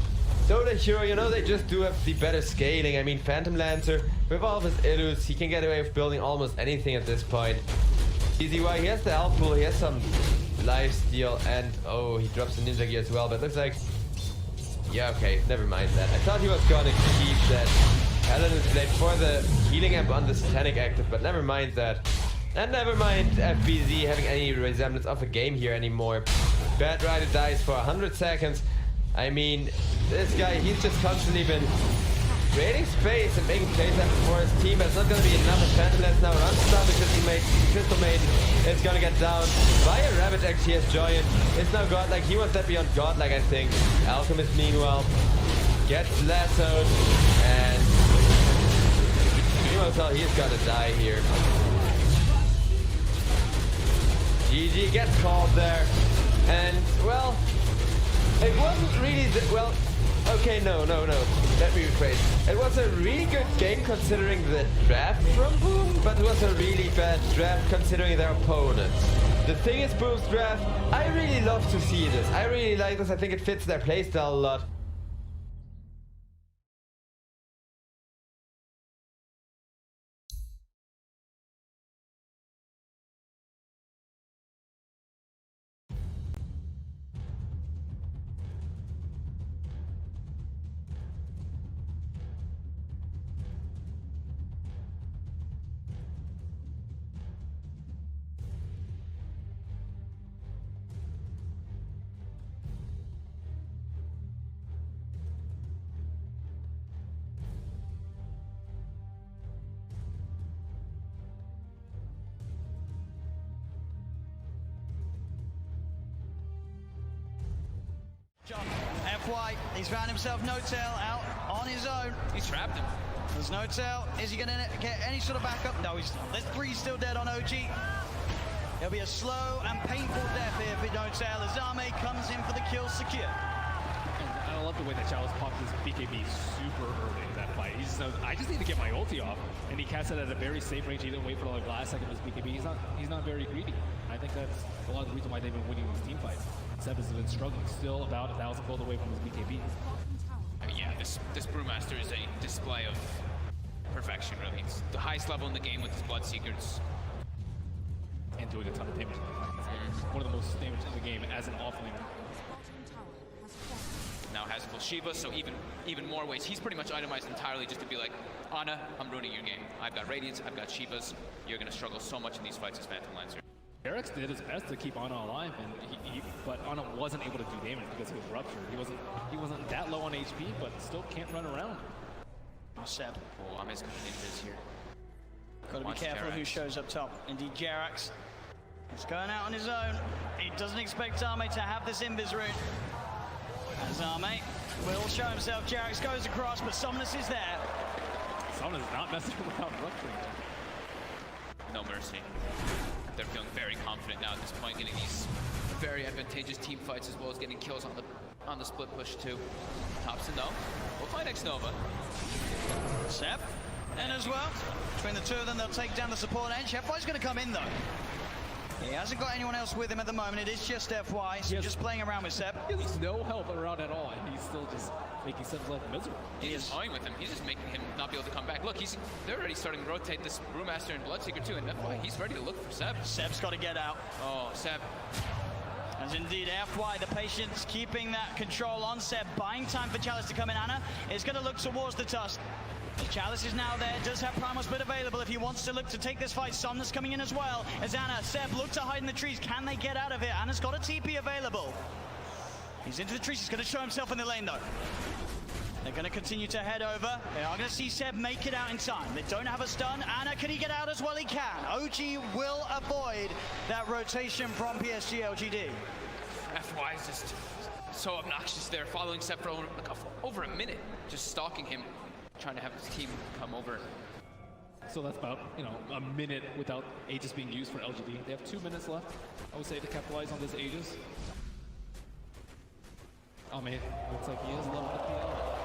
Dota Hero, you know, they just do have the better scaling. I mean, Phantom Lancer, with all of his Illus, he can get away with building almost anything at this point. EZY, he has the health pool, he has some lifesteal, and oh, he drops the ninja gear as well, but looks like, yeah, okay, never mind that. I thought he was gonna keep that Paladin blade for the healing amp on the Satanic active, but never mind that. And never mind FBZ having any resemblance of a game here anymore. Bad Rider dies for 100 seconds. I mean, this guy, he's just constantly been creating space and making plays for his team, but it's not going to be enough. As Phantom Lance now runs down because he made Crystal Maiden is going to get down by a Ravage actually as Giant. It's now Godlike. He wants that beyond Godlike, I think. Alchemist, meanwhile, gets lassoed, and you know, so he's going to die here. GG gets called there, and well, it wasn't really well, okay, no, let me rephrase. It was a really good game considering the draft from Boom, but it was a really bad draft considering their opponents. The thing is, Boom's draft, I really love to see this. I really like this. I think it fits their playstyle a lot. FY, he's found himself No-Tail out on his own. He's trapped him. There's No-Tail. Is he going to get any sort of backup? No, there's 3 still dead on OG. It'll be a slow and painful death here for No-Tail as Zame comes in for the kill secure. And I love the way that Chalice popped his BKB super early in that fight. He just knows, I just need to get my ulti off, and he cast it at a very safe range. He didn't wait for the last second of his BKB. He's not very greedy. I think that's a lot of the reason why they've been winning these team fights. Seb has been struggling, still about 1,000 gold away from his BKB. I mean, yeah, this Brewmaster is a display of perfection, really. It's the highest level in the game with his Bloodseekers. And doing a ton of damage. One of the most damage in the game as an offlaner. Now has full Shiva, so even more ways. He's pretty much itemized entirely just to be like, Ana, I'm ruining your game. I've got Radiance, I've got Shivas. You're going to struggle so much in these fights as Phantom Lancer. Eric's did his best to keep Ana alive, and but Ana wasn't able to do damage because he was ruptured. He wasn't that low on HP, but still can't run around. Seb. Oh, Ame's coming in this here. Got to be careful who shows up top. Indeed, Jerax. He's going out on his own. He doesn't expect Zame to have this invis rune. And Zame will show himself. Jerax goes across, but Somnus is there. Somnus is not messing without rupturing. No mercy. They're feeling very confident now at this point, getting these very advantageous team fights as well as getting kills on the split push too. Thompson though, will find X-Nova. Seb, in as well. Between the two of them, they'll take down the support edge. FY's going to come in though. He hasn't got anyone else with him at the moment. It is just FY, so just playing around with Seb. He has no help around at all, and he's still just making Seb's life miserable. He's toying with him. He's just making him not be able to come back. Look, they're already starting to rotate this Brewmaster and Bloodseeker too, and FY, he's ready to look for Seb. Seb's got to get out. Oh, Seb. As indeed, FY, the patience keeping that control on Seb, buying time for Chalice to come in. Ana is going to look towards the Tusk. The Chalice is now there, does have Primal Split available if he wants to look to take this fight. Somnus coming in as well. As Ana, Seb look to hide in the trees. Can they get out of it? Ana's got a TP available. He's into the trees. He's going to show himself in the lane, though. They're going to continue to head over. They are going to see Seb make it out in time. They don't have a stun. Anna, can he get out as well? He can. OG will avoid that rotation from PSG LGD. FY is just so obnoxious there, following Seb for over a minute, just stalking him, trying to have his team come over. So that's about, a minute without Aegis being used for LGD. They have 2 minutes left, I would say, to capitalize on this Aegis. Oh man, looks like he is level the PL.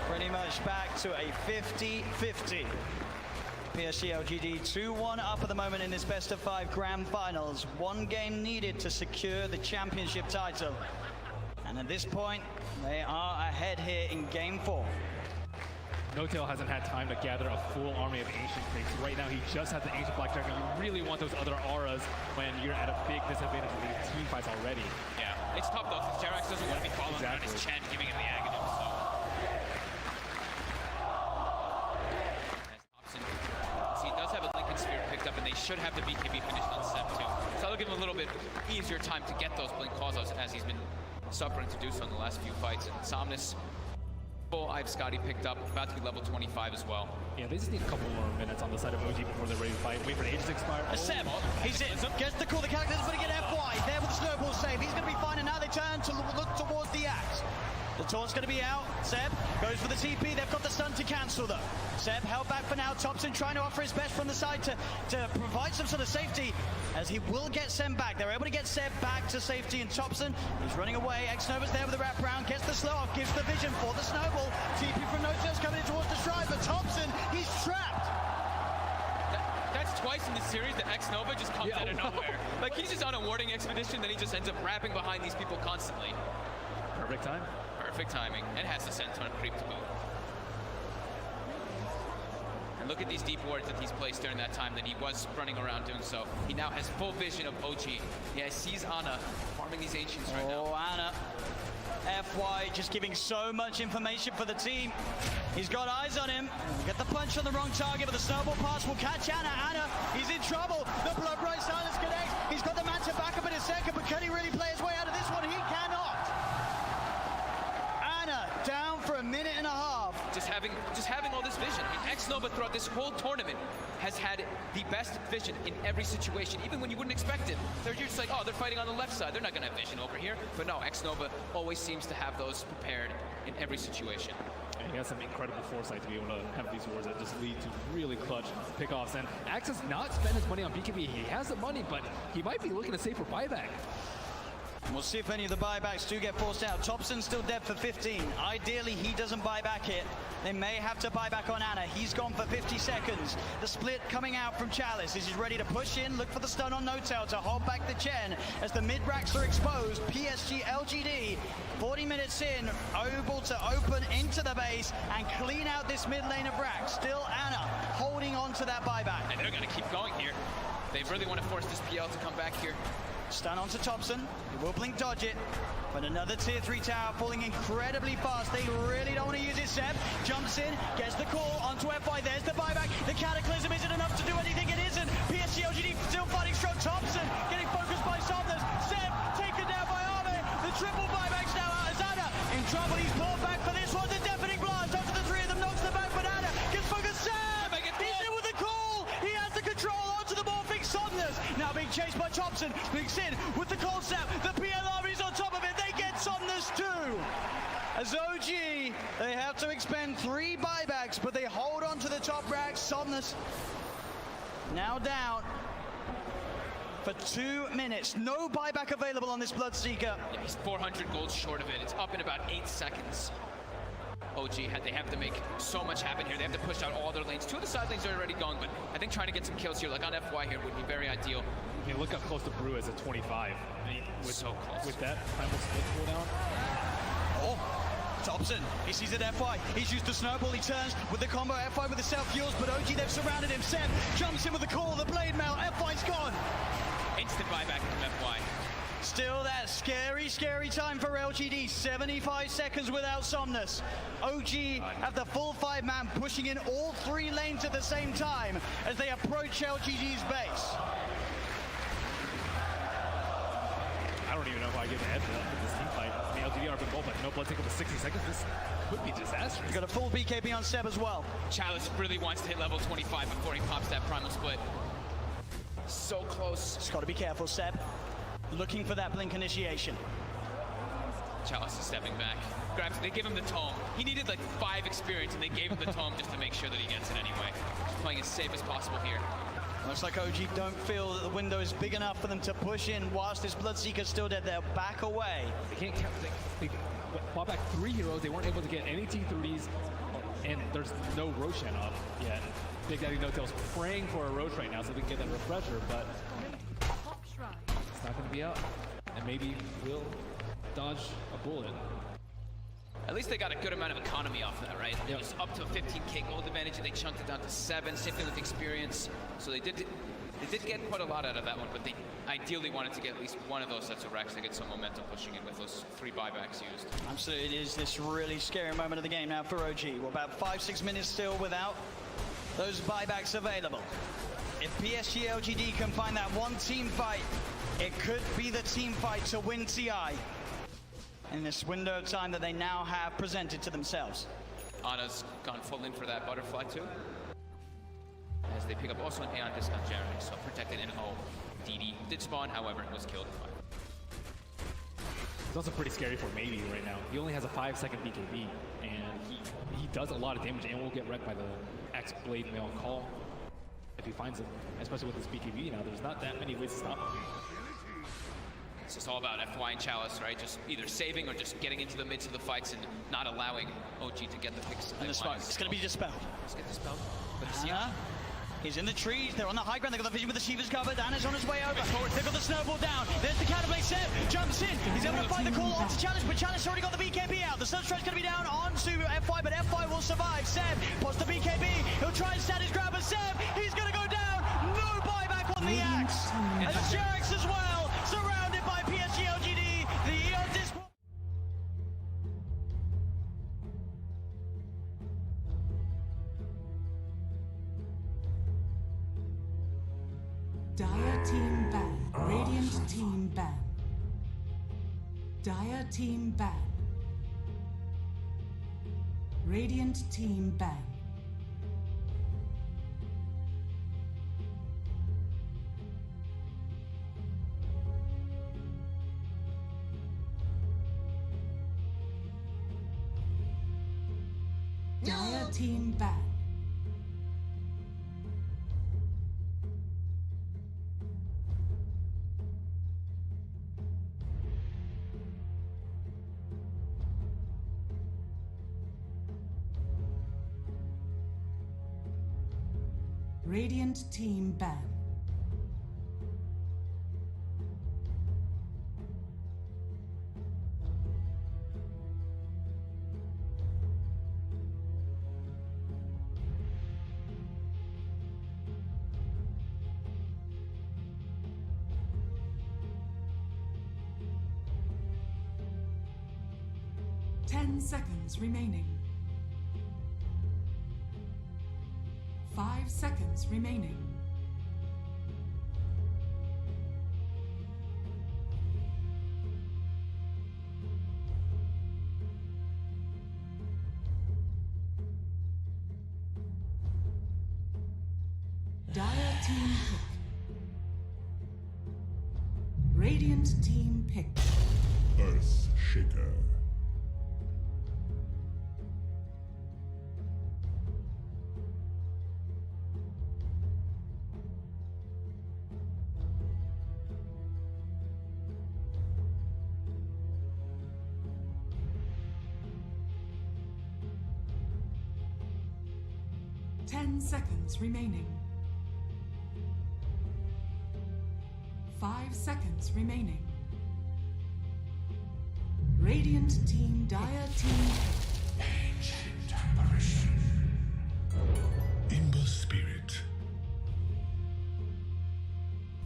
Pretty much back to a 50-50. PSG LGD 2-1 up at the moment in this best of 5 grand finals. 1 game needed to secure the championship title. And at this point, they are ahead here in game 4. No-Tail hasn't had time to gather a full army of Ancient Creeps. Right now, he just has the Ancient Black Dragon. You really want those other auras when you're at a big disadvantage in these team fights already. Yeah, it's tough though, because Jerax doesn't want to be following around his Chen, giving him the Aghanim, so. He does have a Lincoln Sphere picked up, and they should have the BKB finished on Seb too. So that'll give him a little bit easier time to get those Blink Calls as he's been suffering to do so in the last few fights. And Somnus, I've Scotty picked up, about to be level 25 as well. Yeah, they just need a couple more minutes on the side of OG before they're ready to fight. Wait for Aegis to expire. Seb, he's in, gets the call, the character's going to get FY, there with the snowball save. He's going to be fine, and now they turn to look towards the axe. The taunt's going to be out. Seb goes for the TP. They've got the stun to cancel though. Seb held back for now. Thompson trying to offer his best from the side to provide some sort of safety, as he will get Seb back. They're able to get Seb back to safety, and Thompson, he's running away. X-Nova's there with the wraparound, gets the slow off, gives the vision for the snowball. TP from No-Tail's coming in towards the stride, but Thompson, he's trapped. That's twice in the series that X-Nova just comes out of nowhere. Like, he's just on a warding expedition, then he just ends up wrapping behind these people constantly. Perfect time. Perfect timing, and has the Senton creep to boot. And look at these deep wards that he's placed during that time that he was running around doing so. He now has full vision of OG. Yeah, he sees Ana farming these Ancients right now. Oh, Ana. FY just giving so much information for the team. He's got eyes on him. Get the punch on the wrong target, but the snowball pass will catch Ana. Ana, he's in trouble. The blood bright silence connects. He's got the Manta back up in a second, but can he really play his way out of this one? He cannot. Ana down for a minute and a half. Just having all this vision. And X-Nova throughout this whole tournament has had the best vision in every situation, even when you wouldn't expect it. You're just like, oh, they're fighting on the left side. They're not gonna have vision over here. But no, X-Nova always seems to have those prepared in every situation. And he has some incredible foresight to be able to have these wars that just lead to really clutch pickoffs. And Axe has not spent his money on BKB. He has the money, but he might be looking to save for buyback. We'll see if any of the buybacks do get forced out. Thompson's still dead for 15. Ideally, he doesn't buy back here. They may have to buy back on Ana. He's gone for 50 seconds. The split coming out from Chalice. He's ready to push in, look for the stun on No-Tail to hold back the Chen as the mid-racks are exposed. PSG LGD, 40 minutes in, able to open into the base and clean out this mid lane of racks. Still Ana holding on to that buyback. And they're gonna keep going here. They really want to force this PL to come back here. Stun onto Thompson. He will blink dodge it. But another tier 3 tower falling incredibly fast. They really don't want to use it. Seb jumps in, gets the call onto FY. There's the buyback. The Cataclysm isn't enough to do anything. It isn't. PSG LGD still fighting strong. Thompson getting focused by Somnus. Seb taken down by Arme. The triple buybacks now out as Ana in trouble. He's pulled back for this one. The deafening blast onto the 3 of them. Knocks the back, but Ana gets focused. Seb! He's in with the call. He has the control onto the morphing Somnus. Now being chased by Thompson. Blinks in with the cold snap. The PL army's on top of it. They get Somnus too. As OG, they have to expend 3 buybacks, but they hold on to the top rack. Somnus now down for 2 minutes. No buyback available on this Bloodseeker. Yeah, he's 400 gold short of it. It's up in about 8 seconds. OG, they have to make so much happen here. They have to push out all their lanes. 2 of the side lanes are already gone, but I think trying to get some kills here, like on FY here, would be very ideal. I mean, look how close to Brew is at 25. I mean, So close. With that primal split cooldown. Oh, Thompson, he sees it FY. He's used the snowball, he turns with the combo FY with the self-fuels, but OG, they've surrounded him. Seb jumps in with the call, the blade mail. FY's gone. Instant buyback from FY. Still that scary, scary time for LGD. 75 seconds without Somnus. OG have the full 5-man pushing in all 3 lanes at the same time as they approach LGD's base. I don't don't even know if I get the edge with this team fight. I mean, LGD are been but no blood taken for 60 seconds. This could be disastrous. He's got a full BKB on Seb as well. Chalice really wants to hit level 25 before he pops that primal split. So close. Just got to be careful, Seb. Looking for that blink initiation. Chalice is stepping back. Grabs, they give him the tome. He needed like 5 experience and they gave him the tome just to make sure that he gets it anyway. Just playing as safe as possible here. Looks like OG don't feel that the window is big enough for them to push in whilst this Bloodseeker's still dead. They'll back away. They can't count. They bought back 3 heroes. They weren't able to get any T30s, and there's no Roshan up yet. Big Daddy No-Tail's praying for a Roche right now so they can get that refresher, but it's not going to be out. And maybe we'll dodge a bullet. At least they got a good amount of economy off that, right? It was up to a 15k gold advantage, and they chunked it down to 7, same thing with experience. So they did get quite a lot out of that one, but they ideally wanted to get at least one of those sets of racks to get some momentum pushing in with those 3 buybacks used. Absolutely, it is this really scary moment of the game now for OG. We're about 5-6 minutes still without those buybacks available. If PSG LGD can find that one team fight, it could be the team fight to win TI in this window of time that they now have presented to themselves. Ana's gone full in for that butterfly too. As they pick up also an Aeon discount Jeremy, so protected in O. DD did spawn, however, it was killed. It's also pretty scary for Maybe right now. He only has a 5-second BKB, and he does a lot of damage and will get wrecked by the X-Blade Mail Call if he finds him, especially with his BKB now. There's not that many ways to stop him. It's just all about FY and Chalice, right? Just either saving or just getting into the midst of the fights and not allowing OG to get the picks. And the smoke, it's going to be dispelled. Let's get dispelled. But he's in the trees, they're on the high ground, they've got the vision with the Shiva's covered, Anna's on his way over, they've got the snowball down, there's the counterplay, Seb jumps in, he's able to find the call onto Chalice, but Chalice already got the BKB out, the Sunstrike's going to be down onto FY, but FY will survive. Seb pots the BKB, he'll try and stand his ground, but Seb, he's going to go down, no buyback on the axe, and Jerax as well, surrounded by PSG LGD, the Eon disc. Dire team ban. Radiant team ban. Dire team ban. Radiant team ban. Dire team ban. Radiant team ban. Ten seconds remaining. 5 seconds remaining. Dire team pick. Radiant team pick. Earth Shaker. Ten seconds remaining. 5 seconds remaining. Radiant team, Dire team. Ancient apparition. Imber spirit.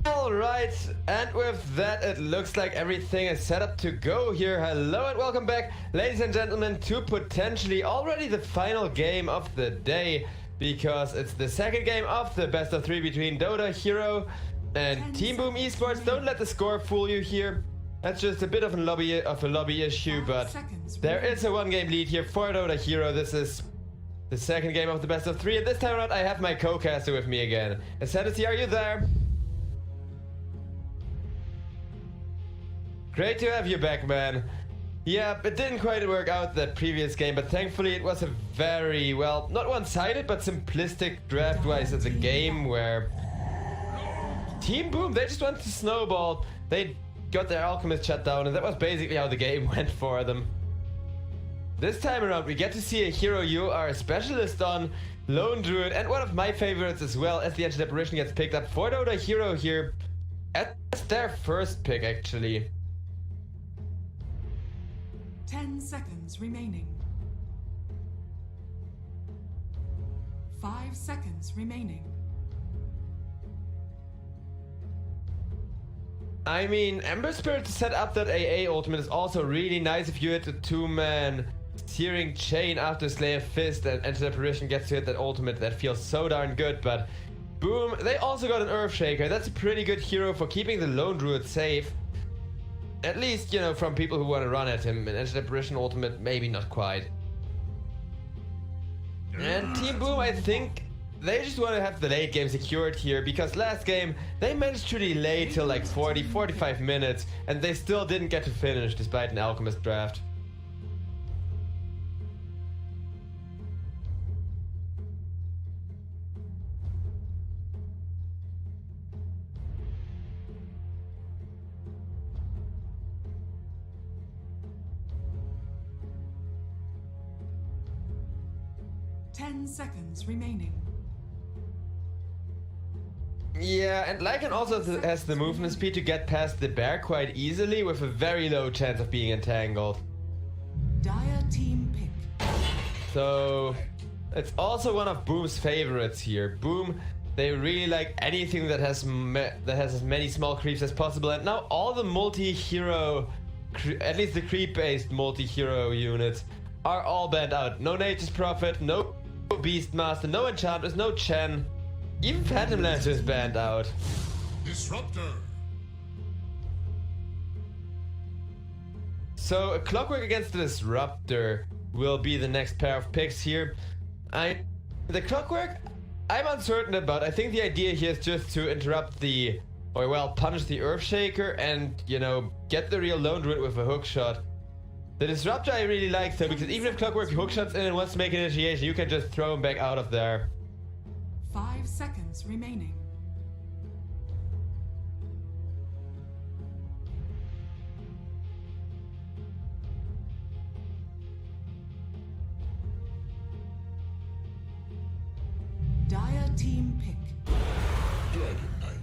Alright, and with that it looks like everything is set up to go here. Hello and welcome back, ladies and gentlemen, to potentially already the final game of the day, because it's the second game of the best of 3 between Dota, Hero and Team Boom Esports. Don't let the score fool you here. That's just a bit of a lobby issue, but there is a 1-game lead here for Dota Hero. This is the second game of the best of 3, and this time around I have my co-caster with me again. Ascendancy, are you there? Great to have you back, man. Yeah, it didn't quite work out that previous game, but thankfully it was a very, well, not one-sided, but simplistic draft-wise as a game where Team Boom, they just wanted to snowball. They got their Alchemist shut down, and that was basically how the game went for them. This time around, we get to see a hero you are a specialist on, Lone Druid, and one of my favorites as well, as the Ancient Apparition gets picked up for Dota Hero here. As their first pick, actually. 10 seconds remaining. 5 seconds remaining. I mean, Ember Spirit to set up that AA ultimate is also really nice if you hit the 2-man Searing Chain after Slayer Fist and Ancient Apparition gets to hit that ultimate. That feels so darn good, but Boom, they also got an Earthshaker. That's a pretty good hero for keeping the Lone Druid safe. At least, you know, from people who want to run at him. An Ancient Apparition ultimate, maybe not quite. And Team Boom, I think they just want to have the late game secured here, because last game they managed to delay till like 40-45 minutes and they still didn't get to finish despite an Alchemist draft. Seconds remaining. Yeah, and Lycan also has the movement speed to get past the bear quite easily with a very low chance of being entangled. Dire team pick. So it's also one of Boom's favorites here. Boom, they really like anything that has as many small creeps as possible, and now all the multi-hero, at least the creep-based multi-hero units, are all banned out. No Nature's Prophet, no Beastmaster, no Enchantress, no Chen. Even Phantom Lancer is banned out. Disruptor. So a Clockwork against the Disruptor will be the next pair of picks here. The Clockwork, I'm uncertain about. I think the idea here is just to interrupt the, or well, punish the Earthshaker and, you know, get the real Lone Druid with a hookshot. The Disruptor I really like though, because even if Clockwork hookshots in and wants to make an initiation, you can just throw him back out of there. 5 seconds remaining. Dire team pick. Dragon Knight.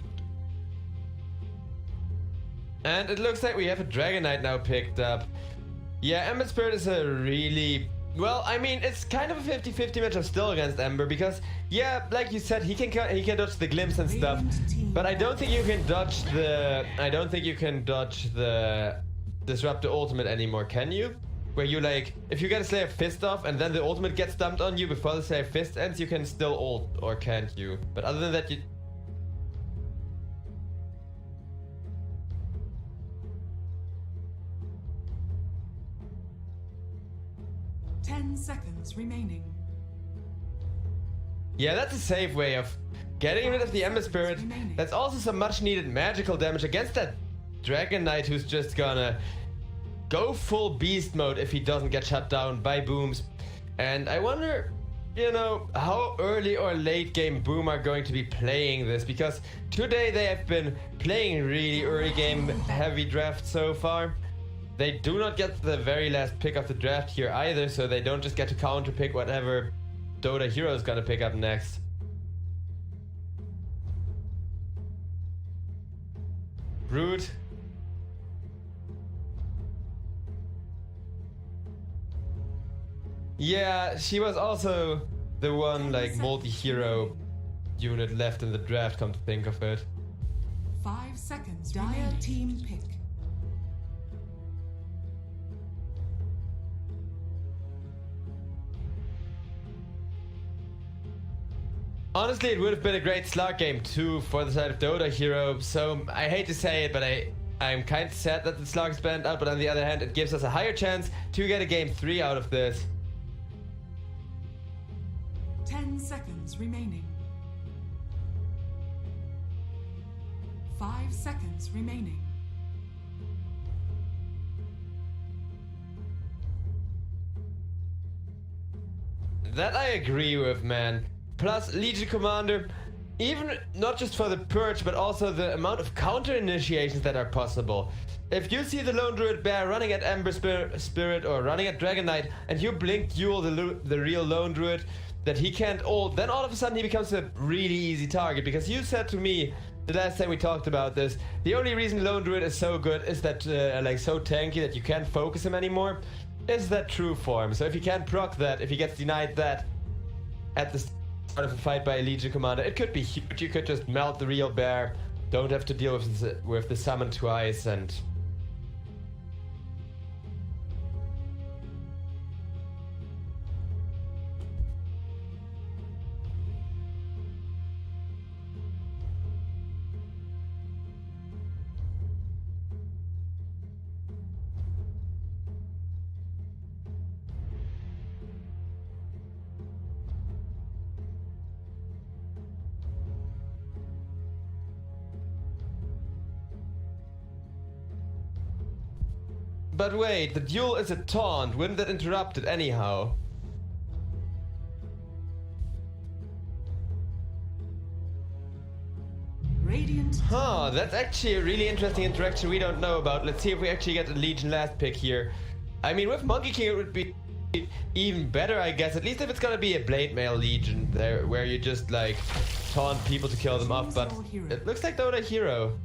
And it looks like we have a Dragon Knight now picked up. Yeah, Ember Spirit is a really... Well, I mean, it's kind of a 50-50 matchup still against Ember, because, yeah, like you said, he can dodge the glimpse and stuff, but I don't think you can dodge the... Disruptor ultimate anymore, can you? Where you, like, if you get a Slayer Fist off and then the ultimate gets dumped on you before the Slayer Fist ends, you can still ult, or can't you? But other than that, you... 10 seconds remaining. Yeah, that's a safe way of getting rid of the Ember Spirit. That's also some much needed magical damage against that Dragon Knight who's just gonna go full beast mode if he doesn't get shut down by Booms. And I wonder, you know, how early or late game Boom are going to be playing this, because today they have been playing really early game heavy draft so far. They do not get the very last pick of the draft here either, so they don't just get to counter pick whatever Dota Hero is gonna pick up next. Rude. Yeah, she was also the one like multi-hero unit left in the draft, come to think of it. 5 seconds. Dire team pick. Honestly, it would have been a great slot game too for the side of Dota Hero, so I hate to say it, but I'm kind of sad that the slog is banned out, but on the other hand, it gives us a higher chance to get a game 3 out of this. 10 seconds remaining. 5 seconds remaining. That I agree with, man. Plus, Legion Commander, even not just for the purge, but also the amount of counter initiations that are possible. If you see the Lone Druid Bear running at Ember Spirit or running at Dragon Knight, and you blink duel the real Lone Druid that he can't ult, then all of a sudden he becomes a really easy target. Because you said to me the last time we talked about this, the only reason Lone Druid is so good is that like so tanky that you can't focus him anymore. Is that true form? So if he can't proc that, if he gets denied that at the start of a fight by a Legion Commander, it could be huge. You could just melt the real bear, don't have to deal with the summon twice, and but wait, the duel is a taunt. Wouldn't that interrupt it anyhow? Radiant. Huh, that's actually a really interesting interaction we don't know about. Let's see if we actually get a Legion last pick here. I mean, with Monkey King it would be even better, I guess. At least if it's gonna be a Blade Mail Legion there, where you just like taunt people to kill them off. But it looks like Dota Hero.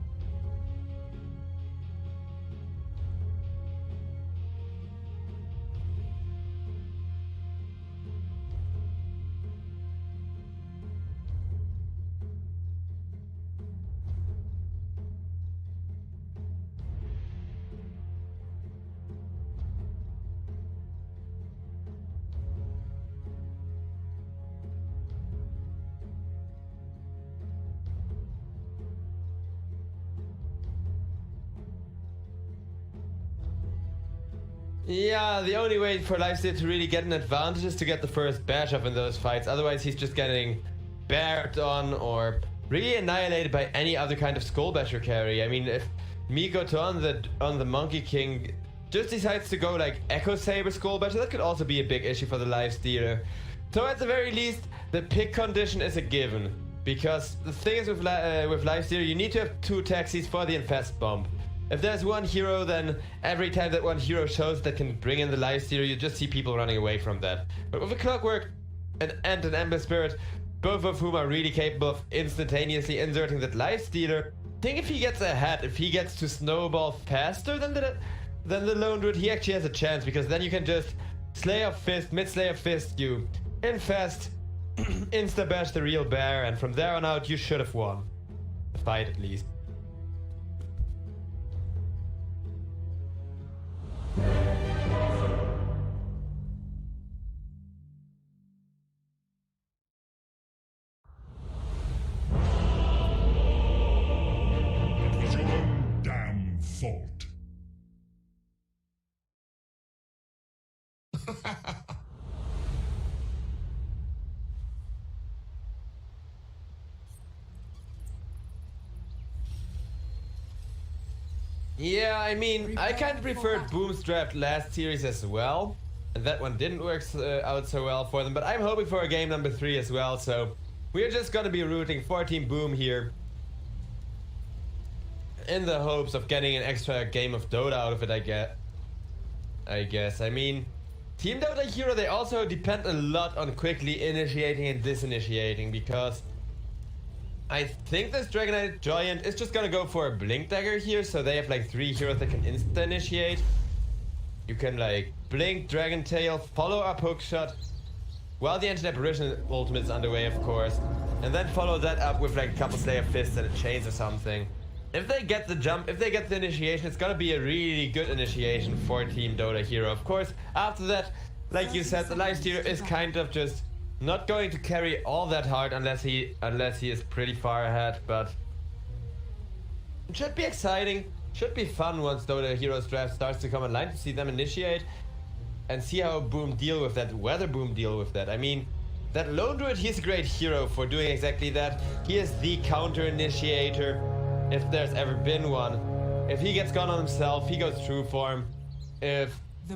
Yeah, the only way for Lifesteal to really get an advantage is to get the first bash up in those fights. Otherwise, he's just getting bared on or really annihilated by any other kind of Skull Basher carry. I mean, if Mikoto on the Monkey King just decides to go like Echo Saber Skull Basher, that could also be a big issue for the Lifestealer. So at the very least, the pick condition is a given. Because the thing is with Lifestealer, you need to have 2 taxis for the Infest Bomb. If there's one hero, then every time that one hero shows that can bring in the Lifestealer, you just see people running away from that. But with a Clockwork and an Ember Spirit, both of whom are really capable of instantaneously inserting that Lifestealer, I think if he gets ahead, if he gets to snowball faster than the Lone Druid, he actually has a chance, because then you can just Slay of Fist, mid Slay of Fist, you infest, insta-bash the real bear, and from there on out you should have won. The fight at least. Fault. Yeah, I mean, I kind of preferred Boom's draft last series as well, and that one didn't work out so well for them, but I'm hoping for a game number 3 as well, so we're just gonna be rooting for Team Boom here, in the hopes of getting an extra game of Dota out of it, I guess. I mean, Team Dota Hero, they also depend a lot on quickly initiating and disinitiating, because I think this Dragon Knight Giant is just gonna go for a Blink Dagger here, so they have like 3 heroes that can insta-initiate. You can like Blink, Dragon Tail, follow up Hookshot, while the Ancient Apparition ultimate is underway, of course, and then follow that up with like a couple Slayer Fists and a Chains or something. If they get the jump, if they get the initiation, it's gonna be a really good initiation for Team Dota Hero. Of course, after that, like you said, the Lifestealer is kind of just not going to carry all that hard unless he is pretty far ahead, but it should be exciting. Should be fun once Dota Heroes draft starts to come online to see them initiate and see how Boom deal with that, whether Boom deal with that. I mean, that Lone Druid, he's a great hero for doing exactly that. He is the counter initiator, if there's ever been one. If he gets gone on himself, he goes true form. If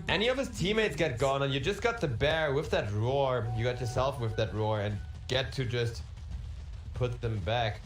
any of his teammates get gone and you just got the bear with that roar, you got yourself with that roar and get to just put them back.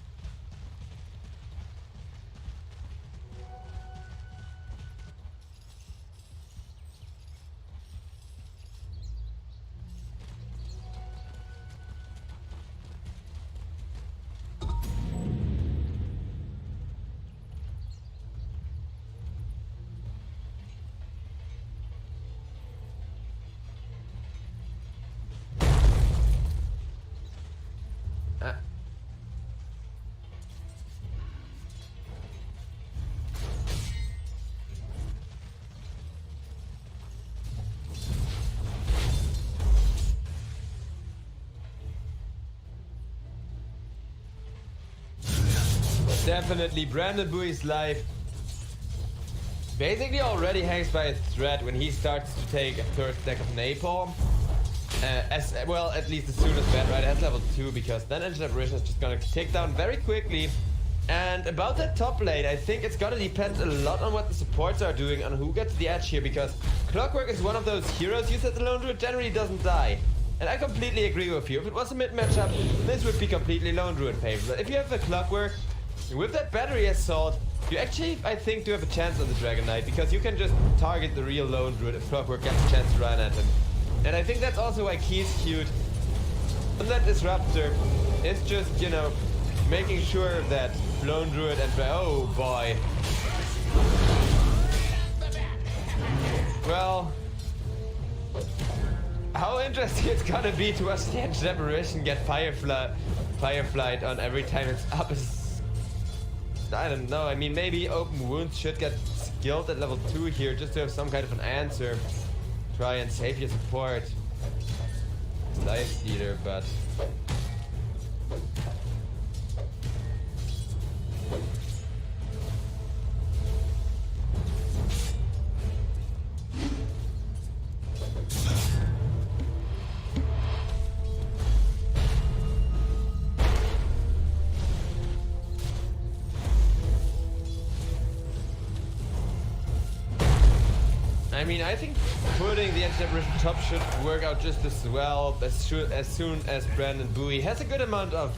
Definitely, Brandon Bowie's life basically already hangs by a thread when he starts to take a third stack of napalm. As well, at least as soon as Bad Rider has level 2, because then Engine Apparition is just gonna take down very quickly. And about that top lane, I think it's gonna depend a lot on what the supports are doing, on who gets the edge here, because Clockwork is one of those heroes you said the Lone Druid generally doesn't die. And I completely agree with you. If it was a mid matchup, this would be completely Lone Druid favor. But if you have the Clockwork with that battery assault, you actually, I think, do have a chance on the Dragon Knight, because you can just target the real Lone Druid if Clockwork gets a chance to run at him. And I think that's also why Key's cute. And that Disruptor is just, you know, making sure that Lone Druid and... oh boy. Well, how interesting it's gonna be to watch the Engine Apparition get Fireflight on every time it's up is... I don't know, I mean, maybe Open Wounds should get skilled at level 2 here just to have some kind of an answer. Try and save your support. Life Leader, but... I mean, I think putting the Engine Apparition top should work out just as well as soon as Brandon Bowie has a good amount of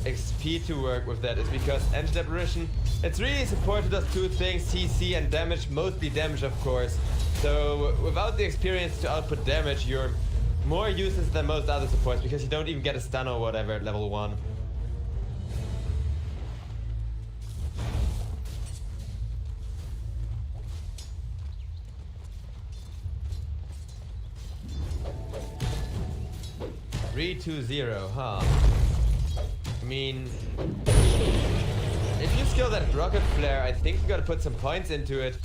XP to work with. That is because Engine Apparition, it's really support who does two things, CC and damage, mostly damage of course. So without the experience to output damage, you're more useless than most other supports because you don't even get a stun or whatever at level 1. Three, 2-0, huh? I mean, if you skill that rocket flare, I think you gotta put some points into it,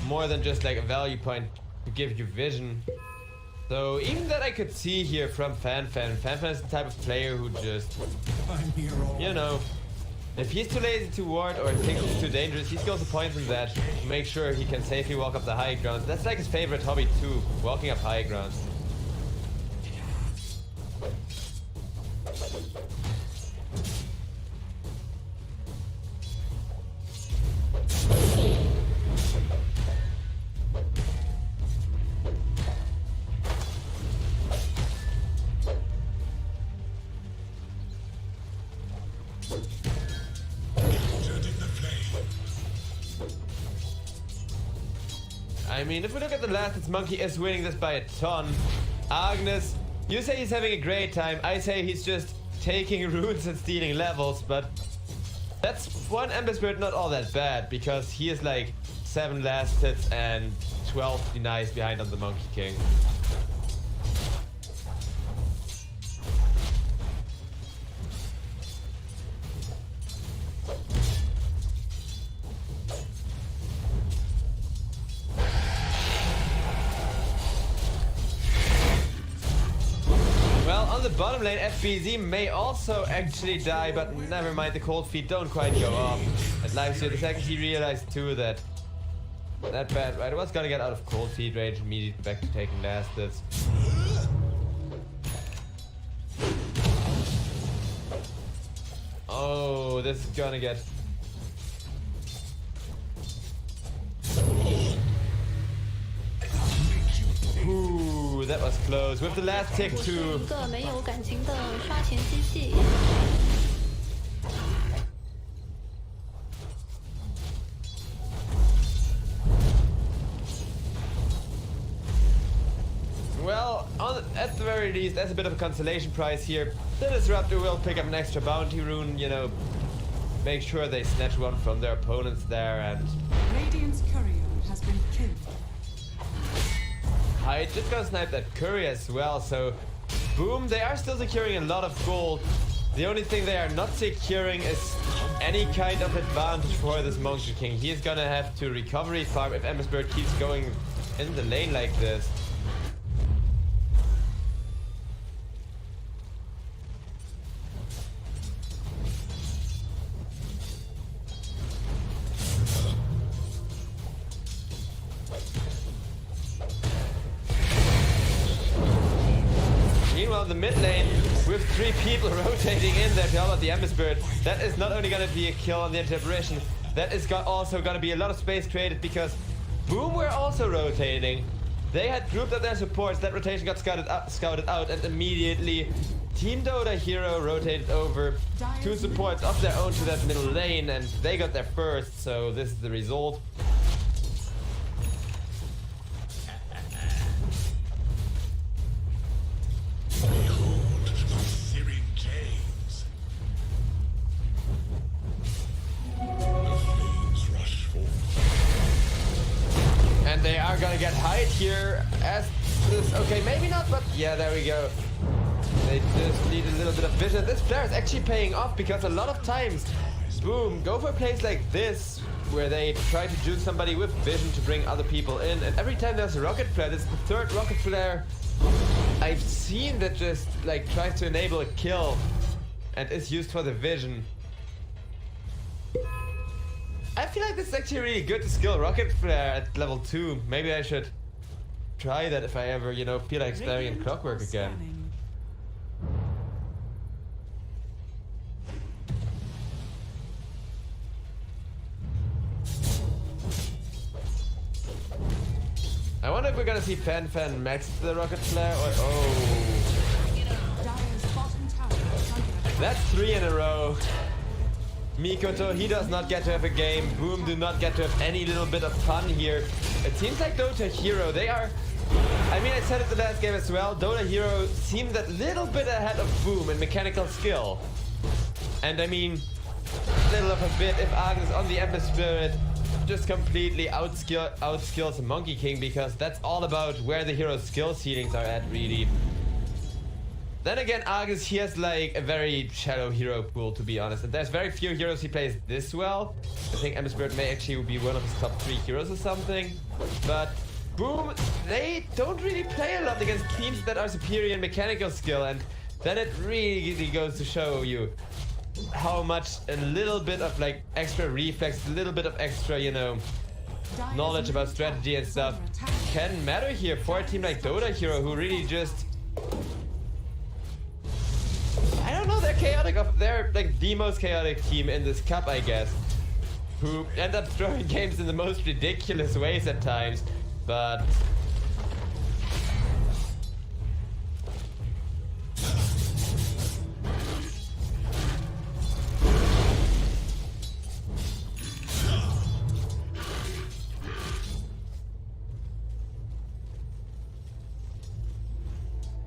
more than just like a value point to give you vision. So even that I could see here from Fanfan. Fanfan is the type of player who just, you know, if he's too lazy to ward or thinks it's too dangerous, he skills the points in that to make sure he can safely walk up the high grounds. That's like his favorite hobby too, walking up high grounds. I mean, if we look at the last, it's Monkey is winning this by a ton. Agnes, you say he's having a great time. I say he's just taking runes and stealing levels, but that's one Ember Spirit not all that bad, because he is like 7 last hits and 12 denies behind on the Monkey King. the bottom lane, FBZ may also actually die, but never mind, the cold feet don't quite go off. At Livesteal, the second he realized too that bad right was gonna get out of cold feet range, immediately back to taking lasters. Oh, this is gonna get... Ooh, that was close. With the last tick too. 一个没有感情的刷钱机器。 Well, at the very least, that's a bit of a consolation prize here. The Disruptor will pick up an extra bounty rune, you know, make sure they snatch one from their opponents there, and... Radiant's courier has been killed. I just got sniped that courier as well, so... Boom, they are still securing a lot of gold. The only thing they are not securing is any kind of advantage for this Monkey King. He is gonna have to recovery farm if Embersbird keeps going in the lane like this. Meanwhile, the mid lane, with 3 people rotating in there to help out the Embersbird, that is not only going to be a kill on the anti-apparition, that is also going to be a lot of space created because Boom were also rotating. They had grouped up their supports, that rotation got scouted out, and immediately Team Dota Hero rotated over 2 supports of their own to that middle lane, and they got there first, so this is the result. And they are gonna get height here as this, okay, maybe not, but yeah, there we go. They just need a little bit of vision. This player is actually paying off because a lot of times, Boom, go for plays like this where they try to juke somebody with vision to bring other people in, and every time there's a rocket flare, this is the 3rd rocket flare I've seen that just like tries to enable a kill and is used for the vision. I feel like this is actually really good to skill rocket flare at level 2. Maybe I should try that if I ever, you know, feel like exploring in Clockwork again. I wonder if we're gonna see Fan max the rocket flare or That's 3 in a row. Mikoto, he does not get to have a game. Boom do not get to have any little bit of fun here. It seems like Dota Hero, they are... I mean, I said it the last game as well. Dota Hero seems that little bit ahead of Boom in mechanical skill. And I mean, little of a bit if Argus on the Ember Spirit just completely outskills the Monkey King, because that's all about where the hero's skill ceilings are at, really. Then again, Argus, he has like a very shallow hero pool, to be honest. And there's very few heroes he plays this well. I think Embersbird may actually be one of his top 3 heroes or something. But Boom, they don't really play a lot against teams that are superior in mechanical skill. And then it really goes to show you how much a little bit of like extra reflex, a little bit of extra, you know, knowledge about strategy and stuff can matter here for a team like Dota Hero, who really just... I don't know, they're chaotic. They're like the most chaotic team in this cup, I guess, who end up throwing games in the most ridiculous ways at times, but...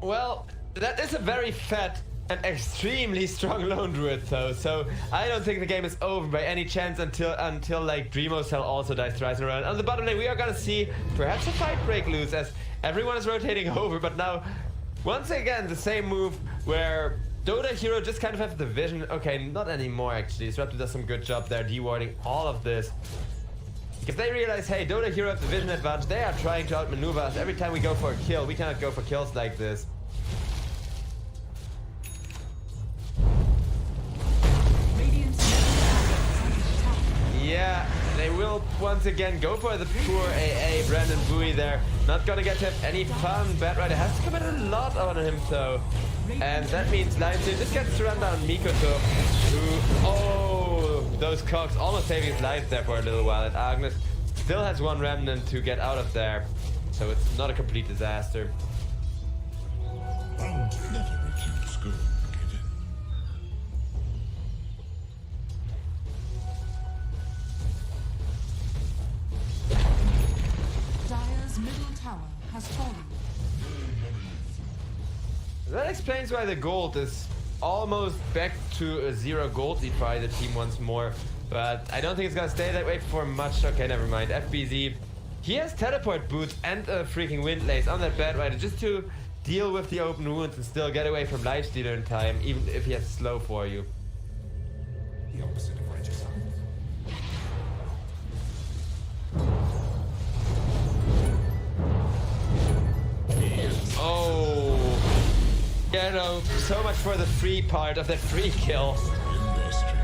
Well, that is a very fat and extremely strong lone druid though, so I don't think the game is over by any chance until like Dreamocell also dies thrice in a row. On the bottom lane we are gonna see perhaps a fight break loose as everyone is rotating over, but now once again the same move where Dota Hero just kind of have the vision. Okay, not anymore actually. Disruptor does some good job there dewarding all of this. If they realize, hey, Dota Hero has the vision advantage, they are trying to outmaneuver us every time we go for a kill. We cannot go for kills like this. Yeah, they will once again go for the poor AA Brandon Bowie there. Not gonna get to have any fun. Bad Rider has to commit a lot on him though. And that means Lionsy just gets to run down Mikoto, who, oh, those cogs almost saving his life there for a little while. And Agnes still has one remnant to get out of there. So it's not a complete disaster. Bounty. Never refuse good given. Dire's middle tower has fallen. That explains why the gold is almost back to a 0 gold lead for the team once more. But I don't think it's gonna stay that way for much. Okay, never mind. FBZ, he has teleport boots and a freaking wind lace on that Bad Rider just to deal with the open wounds and still get away from Lifestealer in time, even if he has slow for you. The opposite of righteous. Oh, yeah, no, so much for the free part of that free kill. In their strength.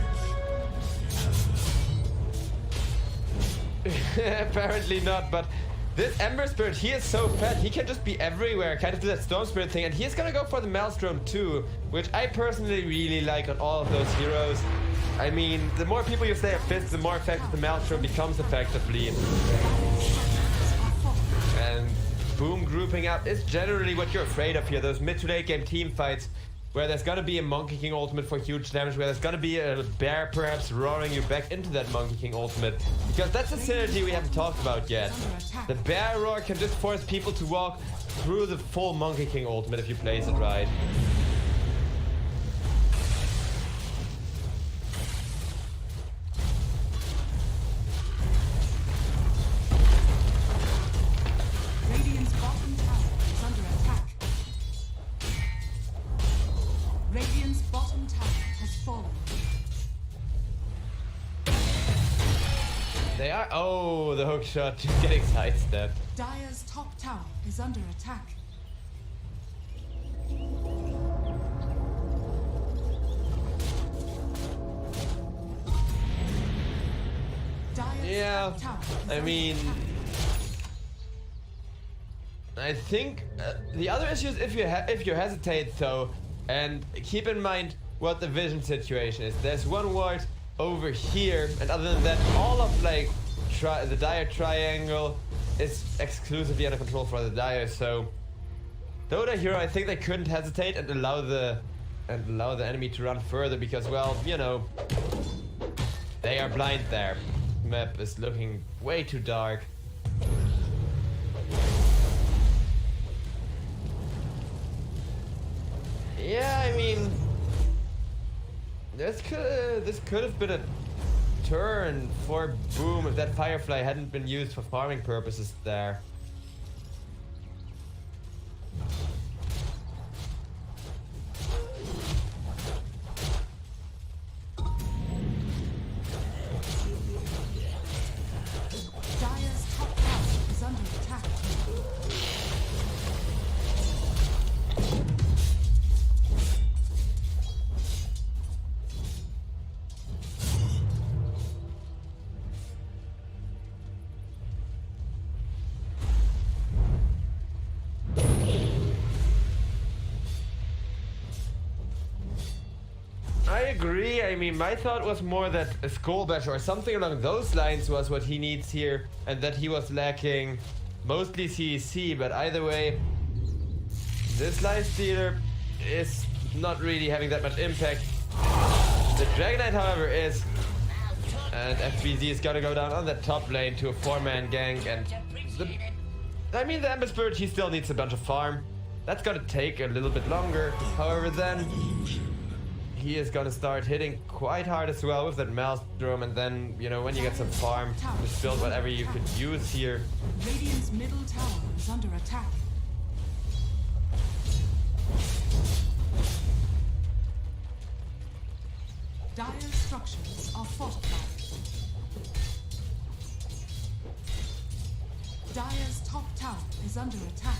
Apparently not, but this Ember Spirit, he is so fat, he can just be everywhere, kind of do that Storm Spirit thing, and he's gonna go for the Maelstrom too, which I personally really like on all of those heroes. I mean, the more people you stay at Fist, the more effective the Maelstrom becomes effectively. And boom, grouping up is generally what you're afraid of here, those mid to late game team fights, where there's gonna be a Monkey King ultimate for huge damage, where there's gonna be a bear perhaps roaring you back into that Monkey King ultimate. Because that's a synergy we haven't talked about yet. The bear roar can just force people to walk through the full Monkey King ultimate if you place it right. Radiant's bottom tower is under attack. Radiant's bottom tower has fallen. They are, oh, the hook shot just getting sidestepped. Dire's top tower is under attack. Dire's Yeah, top tower is I under mean, attack. I think the other issue is if you hesitate though, and keep in mind what the vision situation is. There's one ward over here, and other than that, all of like the Dire triangle is exclusively under control for the Dire. So Dota hero, I think they couldn't hesitate and allow the enemy to run further because, well, you know, they are blind there. Map is looking way too dark. Yeah, I mean, this could have been a turn for Boom if that Firefly hadn't been used for farming purposes there. Dire's top tower is under attack. I agree. I mean, my thought was more that a Skull Bash or something along those lines was what he needs here, and that he was lacking mostly CEC, but either way, this Lifestealer is not really having that much impact. The Dragon Knight, however, is, and FBZ is gonna go down on the top lane to a 4-man gank, and the Ember Spirit, he still needs a bunch of farm. That's gonna take a little bit longer. However, then he is gonna start hitting quite hard as well with that Maelstrom, and then, you know, when you get some farm, just build whatever you could use here. Radiant's middle tower is under attack. Dire's structures are fortified. Dire's top tower is under attack.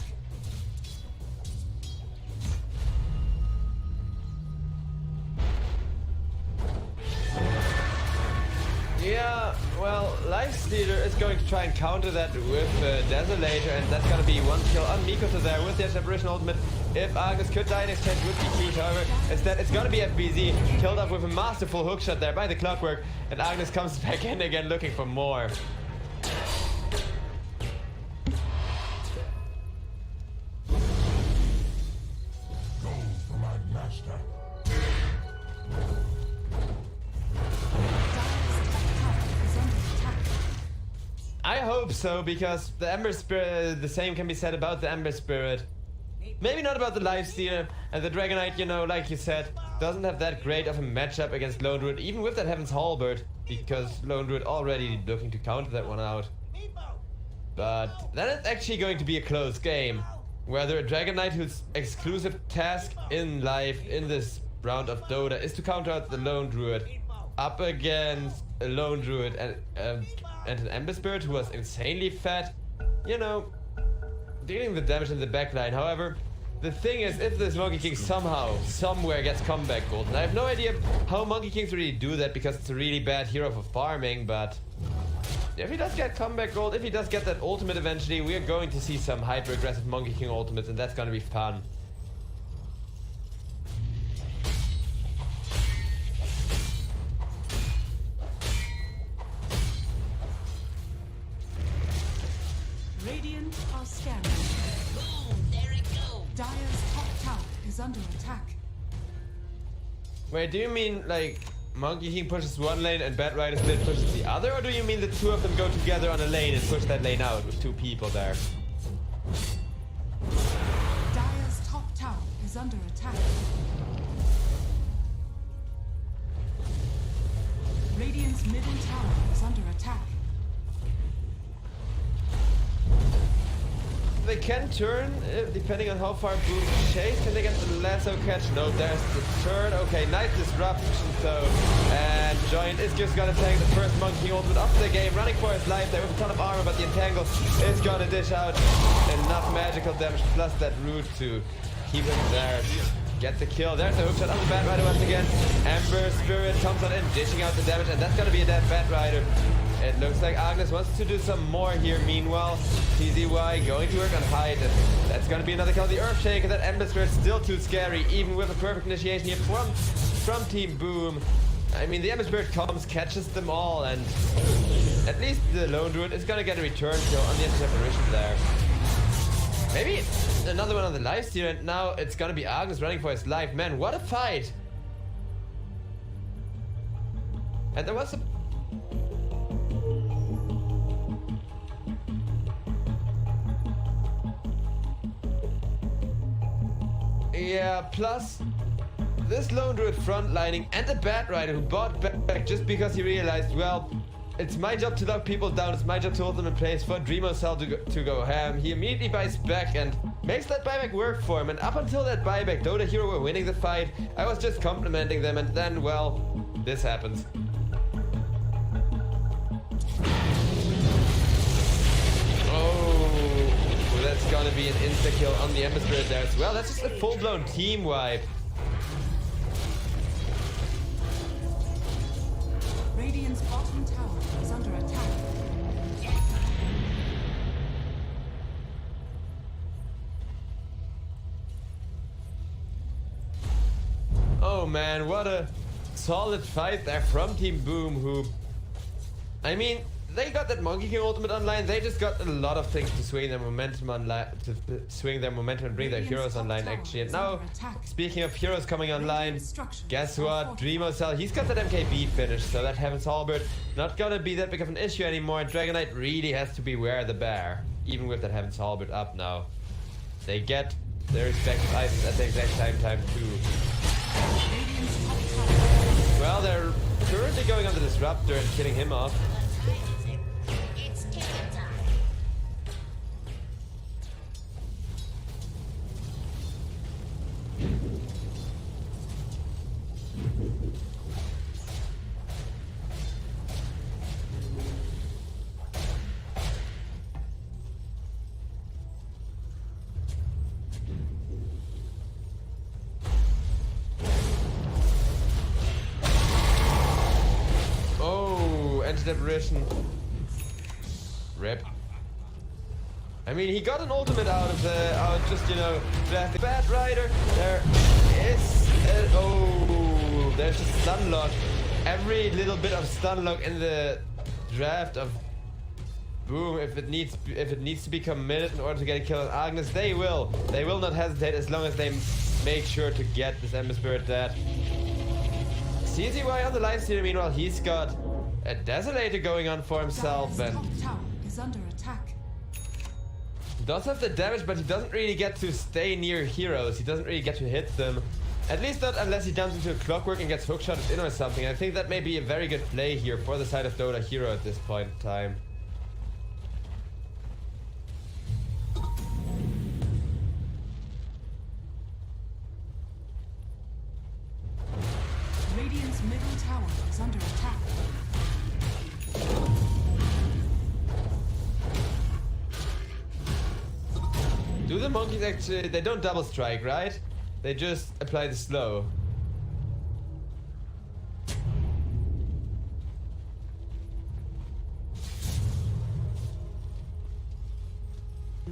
Yeah, well, Lifestealer is going to try and counter that with Desolator, and that's going to be one kill on Mikoto there with the Apparition ultimate. If Agnes could die in exchange, would be huge. However, instead it's going to be FBZ killed off with a masterful hookshot there by the Clockwork, and Agnes comes back in again looking for more. Go for my master. I hope so, because the Ember Spirit, the same can be said about the Ember Spirit. Maybe not about the Lifestealer, and the Dragonite, you know, like you said, doesn't have that great of a matchup against Lone Druid, even with that Heaven's Halberd, because Lone Druid already looking to counter that one out. But then it's actually going to be a close game, whether a Dragonite whose exclusive task in life in this round of Dota is to counter out the Lone Druid up against a Lone Druid and an Ember Spirit who was insanely fat, you know, dealing the damage in the backline. However, the thing is, if this Monkey King somehow, somewhere gets comeback gold, and I have no idea how Monkey Kings really do that because it's a really bad hero for farming, but if he does get comeback gold, if he does get that ultimate eventually, we are going to see some hyper aggressive Monkey King ultimates, and that's gonna be fun. Radiant are scanning. Boom, there it goes. Dire's top tower is under attack. Wait, do you mean like Monkey King pushes one lane and Bat Rider Split pushes the other, or do you mean the two of them go together on a lane and push that lane out with two people there? Dire's top tower is under attack. Radiant's middle tower is under attack. They can turn, depending on how far Boom chase. Can they get the lasso catch? No, there's the turn. Okay, nice disruption though. And Giant is just gonna take the first Monkey King ultimate of the game, running for his life there with a ton of armor, but the Entangle is gonna dish out enough magical damage plus that root to keep him there. Get the kill. There's the hookshot on the Bat Rider once again. Ember Spirit comes on in, dishing out the damage, and that's gonna be a dead Bat Rider. It looks like Agnes wants to do some more here. Meanwhile, TZY going to work on Hyde. That's going to be another kill. The Earthshaker. That Ember Spirit still too scary, even with a perfect initiation here from Team Boom. I mean, the Ember Spirit comes, catches them all, and at least the Lone Druid is going to get a return kill on the Anti-Separation there. Maybe another one on the Lifestealer, and now it's going to be Agnes running for his life. Man, what a fight! And there was a... Yeah, plus this Lone Druid frontlining and the Bat Rider who bought back just because he realized, well, it's my job to lock people down, it's my job to hold them in place for Dreamocell to go ham. He immediately buys back and makes that buyback work for him, and up until that buyback, Dota Hero were winning the fight. I was just complimenting them, and then, well, this happens. That's gonna be an insta-kill on the Ember Spirit there as well. That's just a full-blown team wipe. Radiant's bottom tower is under attack. Oh man, what a solid fight there from Team Boom, who... I mean, they got that Monkey King ultimate online. They just got a lot of things to swing their momentum online, and bring their heroes online actually. And now, speaking of heroes coming online, guess what? Dreamocell, he's got that MKB finish, so that Heaven's Halberd not gonna be that big of an issue anymore. And Dragonite really has to beware the bear, even with that Heaven's Halberd up now. They get their respective items at the exact time too. Well, they're currently going on the Disruptor and killing him off. Ancient Apparition. Rip. I mean, he got an ultimate out of just, you know, drafting. Bad Rider. There is... oh, there's a stun lock. Every little bit of stun lock in the draft of Boom, if it needs to be committed in order to get a kill on Agnes, they will. They will not hesitate as long as they make sure to get this Ember Spirit dead. CZY on the lifestealer, meanwhile, he's got a Desolator going on for himself and Top tower is under attack. does have the damage, but he doesn't really get to stay near heroes. He doesn't really get to hit them. At least not unless he jumps into a clockwork and gets hookshotted in or something. I think that may be a very good play here for the side of Dota Hero at this point in time. Radiant's middle tower is under attack. Do the monkeys actually... they don't double strike, right? They just apply the slow.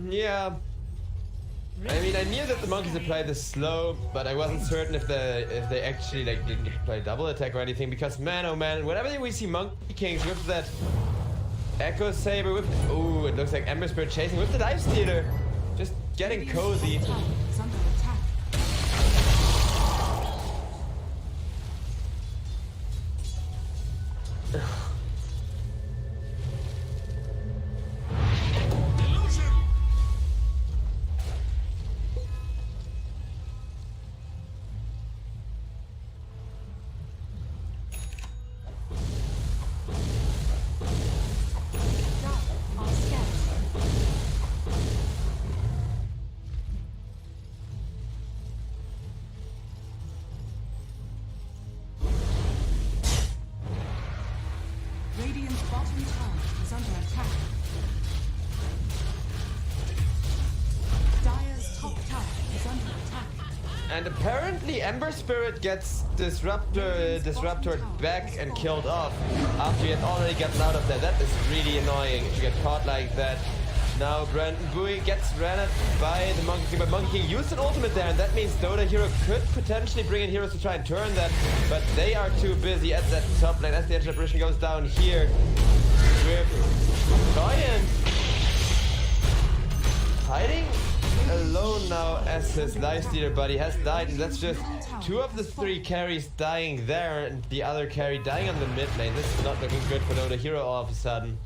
Yeah. I mean, I knew that the monkeys applied the slow, but I wasn't certain if they actually like didn't apply double attack or anything. Because man, oh man, whenever we see Monkey Kings with that Echo Saber, with ooh, it looks like Ember Spirit chasing with the Dive Stealer, just getting cozy. Radiant's top tower is under attack. Radiant's bottom tower is under attack. Dire's top tower is under attack. And apparently Ember Spirit gets disrupted back and killed off after he had already gotten out of there. That is really annoying if you get caught like that. Now Brandon Bowie gets ran at by the Monkey King, but Monkey King used an ultimate there, and that means Dota Hero could potentially bring in heroes to try and turn that, but they are too busy at that top lane as the Ancient Apparition goes down here with Giant hiding alone now as his lifestealer buddy has died, and that's just two of the three carries dying there and the other carry dying on the mid lane. This is not looking good for Dota Hero all of a sudden.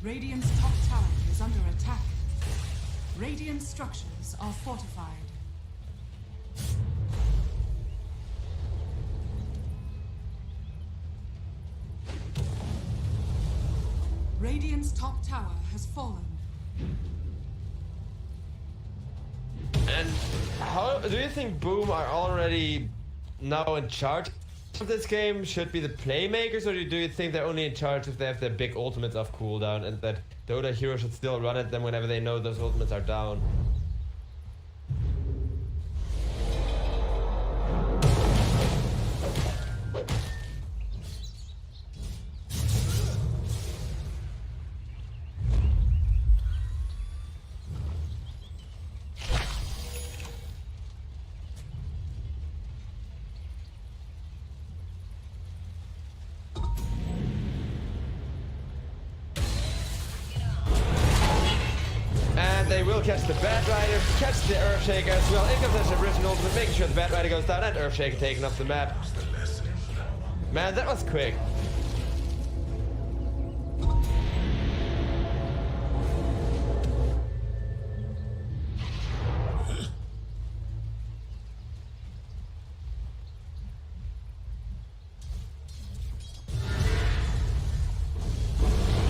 Radiant's top tower is under attack. Radiant structures are fortified. Radiant's top tower has fallen. And how do you think Boom are already now in charge of this game? Should be the playmakers, or do you think they're only in charge if they have their big ultimates off cooldown, and that Dota Hero should still run at them whenever they know those ultimates are down? They will catch the Bat Rider, catch the Earthshaker as well. In comes the original ultimate, making sure the Bat Rider goes down and Earthshaker taken off the map. Man, that was quick.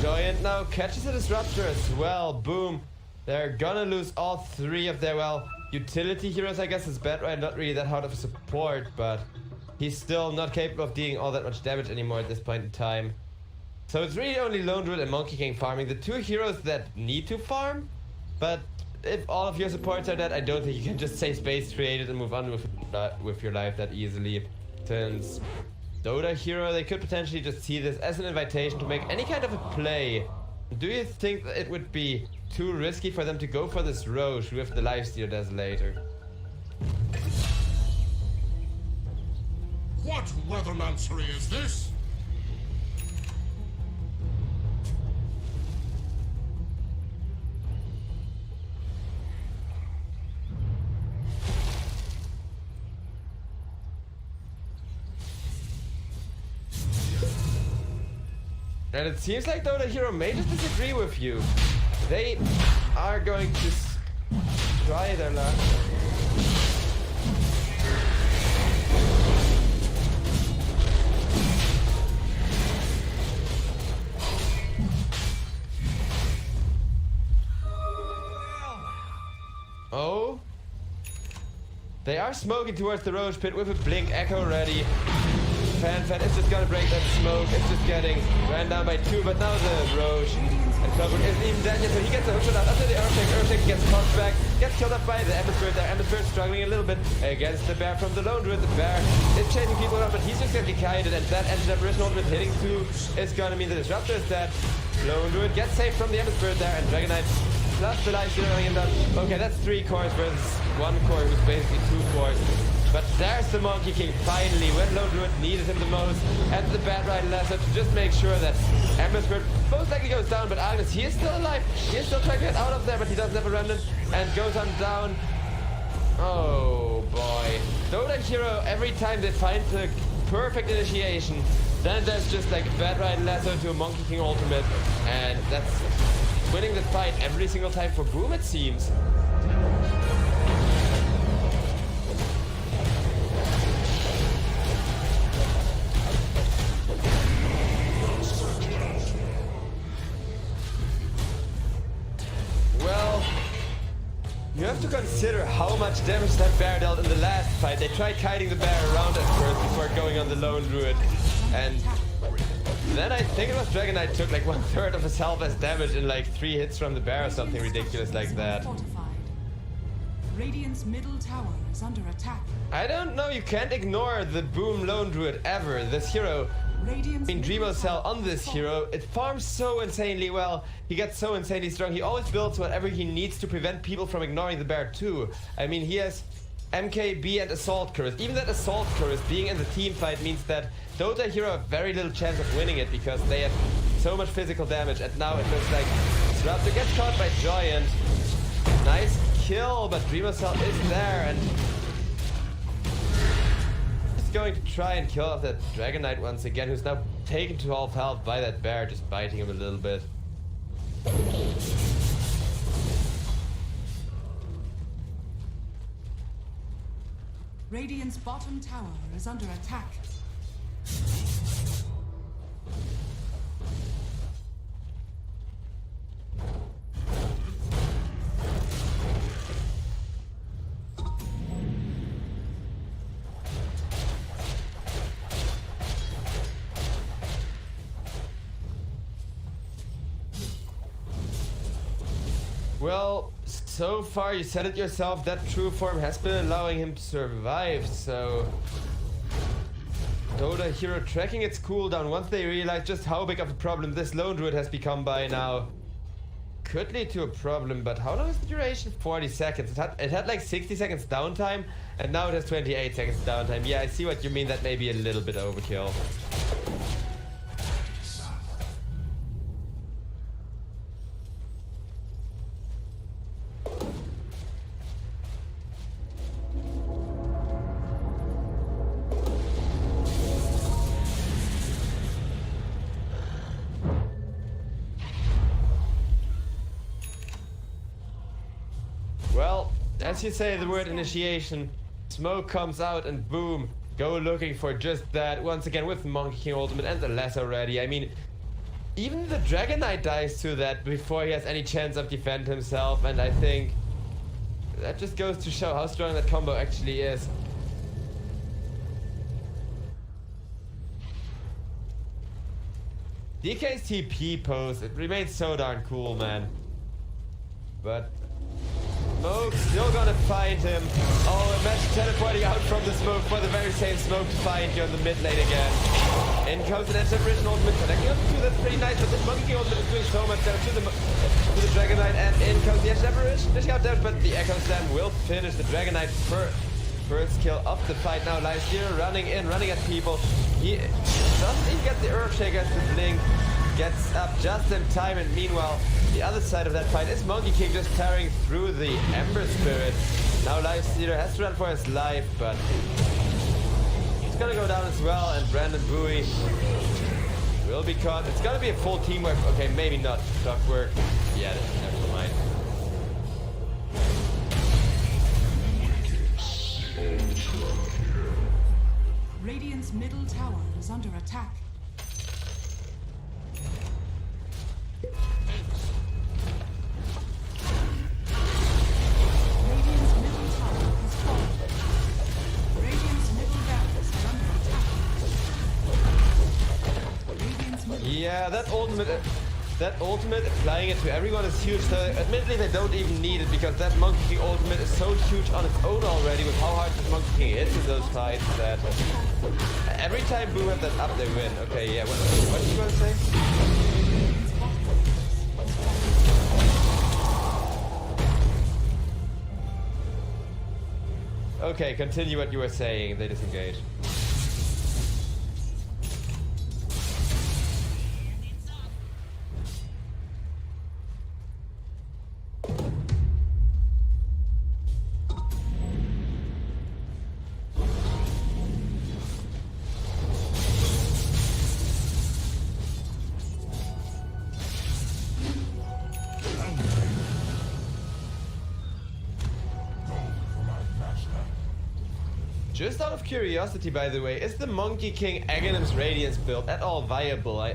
Giant now catches a Disruptor as well. Boom. They're gonna lose all three of their, well, utility heroes, I guess. His Bat Rider not really that hard of a support, but he's still not capable of dealing all that much damage anymore at this point in time. So it's really only Lone Druid and Monkey King farming, the two heroes that need to farm. But if all of your supports are dead, I don't think you can just say space created and move on with your life that easily. Since Dota hero, they could potentially just see this as an invitation to make any kind of a play. Do you think that it would be too risky for them to go for this Roche with the Lifesteal Desolator? What weathermancery is this? And it seems like Dota Hero may just disagree with you. They are going to try their luck. Oh. They are smoking towards the Roche pit with a Blink Echo ready. FanFan is just gonna break that smoke. It's just getting ran down by 2, but now the Roche and Clockwork isn't even dead yet, so he gets a hookshot out after the Earthshake. Earthshake gets caught back, gets killed up by the Ember Spirit there. Ember Spirit struggling a little bit against the bear from the Lone Druid. The bear is chasing people around, but he's just getting kited, and that ends up original with hitting 2 is gonna mean the Disruptor is dead. Lone Druid gets saved from the Ember Spirit there, and Dragon Knight plus the life stealing him down. Okay, that's 3 cores versus 1 core, who's basically 2 cores. But there's the Monkey King finally, when Lone Druid needed him the most, and the Bad Ride Lesser to just make sure that Ember Spirit most likely goes down, but Agnes, he is still alive. He is still trying to get out of there, but he doesn't have a remnant, and goes on down. Oh boy. Dota Hero, every time they find the perfect initiation, then there's just like a Bad Ride Lesser to a Monkey King ultimate, and that's winning the fight every single time for Boom, it seems. Well, you have to consider how much damage that bear dealt in the last fight. They tried kiting the bear around at first before going on the Lone Druid, and then I think it was Dragon Knight took like 1/3 of his health as damage in like 3 hits from the bear or something ridiculous like that. Radiant's middle tower is under attack. I don't know, you can't ignore the Boom Lone Druid ever. This hero, I mean, Dreamo Cell on this hero, it farms so insanely well. He gets so insanely strong. He always builds whatever he needs to prevent people from ignoring the bear too. I mean, he has MKB and Assault Chorus. Even that Assault Chorus being in the team fight means that Dota Hero have very little chance of winning it because they have so much physical damage. And now it looks like Disruptor gets caught by Giant. Nice kill, but Dreamo Cell is there, and going to try and kill off that Dragon Knight once again, who's now taken to half health by that bear, just biting him a little bit. Radiant's bottom tower is under attack. Well, so far you said it yourself, that true form has been allowing him to survive, so Dota Hero tracking its cooldown once they realize just how big of a problem this Lone Druid has become by now. Could lead to a problem, but how long is the duration? 40 seconds. It had like 60 seconds downtime, and now it has 28 seconds downtime. Yeah, I see what you mean, that may be a little bit overkill. Well, as you say the word initiation, smoke comes out and boom, go looking for just that. Once again with Monkey King ultimate and the Lesser ready. I mean, even the Dragon Knight dies to that before he has any chance of defend himself, and I think that just goes to show how strong that combo actually is. DK's TP pose, it remains so darn cool, man. But Smoke's still gonna find him. Oh, imagine teleporting out from the smoke for the very same smoke to find you in the mid lane again. In comes an Edge ultimate, connecting up to two, that's pretty nice, but this Monkey King ultimate is doing so much damage to the Dragon Knight, and in comes the Edge Apparition, dishing out damage, but the Echo Slam will finish the Dragon Knight first kill of the fight. Now Lifesteal running in, running at people. He doesn't even get the Earthshaker to blink. Gets up just in time, and meanwhile, the other side of that fight is Monkey King just tearing through the Ember Spirit. Now Lifestealer has to run for his life, but he's gonna go down as well, and Brandon Bowie will be caught. It's gonna be a full teamwork. Okay, maybe not Clockwork. Yeah, never mind. Radiant's middle tower is under attack. Radiant's middle tower has fallen. Radiant's middle barracks are under attack. Radiant's middle Yeah, that ultimate, applying it to everyone is huge. So admittedly, they don't even need it because that Monkey King ultimate is so huge on its own already with how hard this Monkey King is in those fights that every time Boo have that up, they win. Okay, yeah. What did you want to say? Okay, continue what you were saying. They disengage. Just out of curiosity, by the way, is the Monkey King Aghanim's Radiance build at all viable? I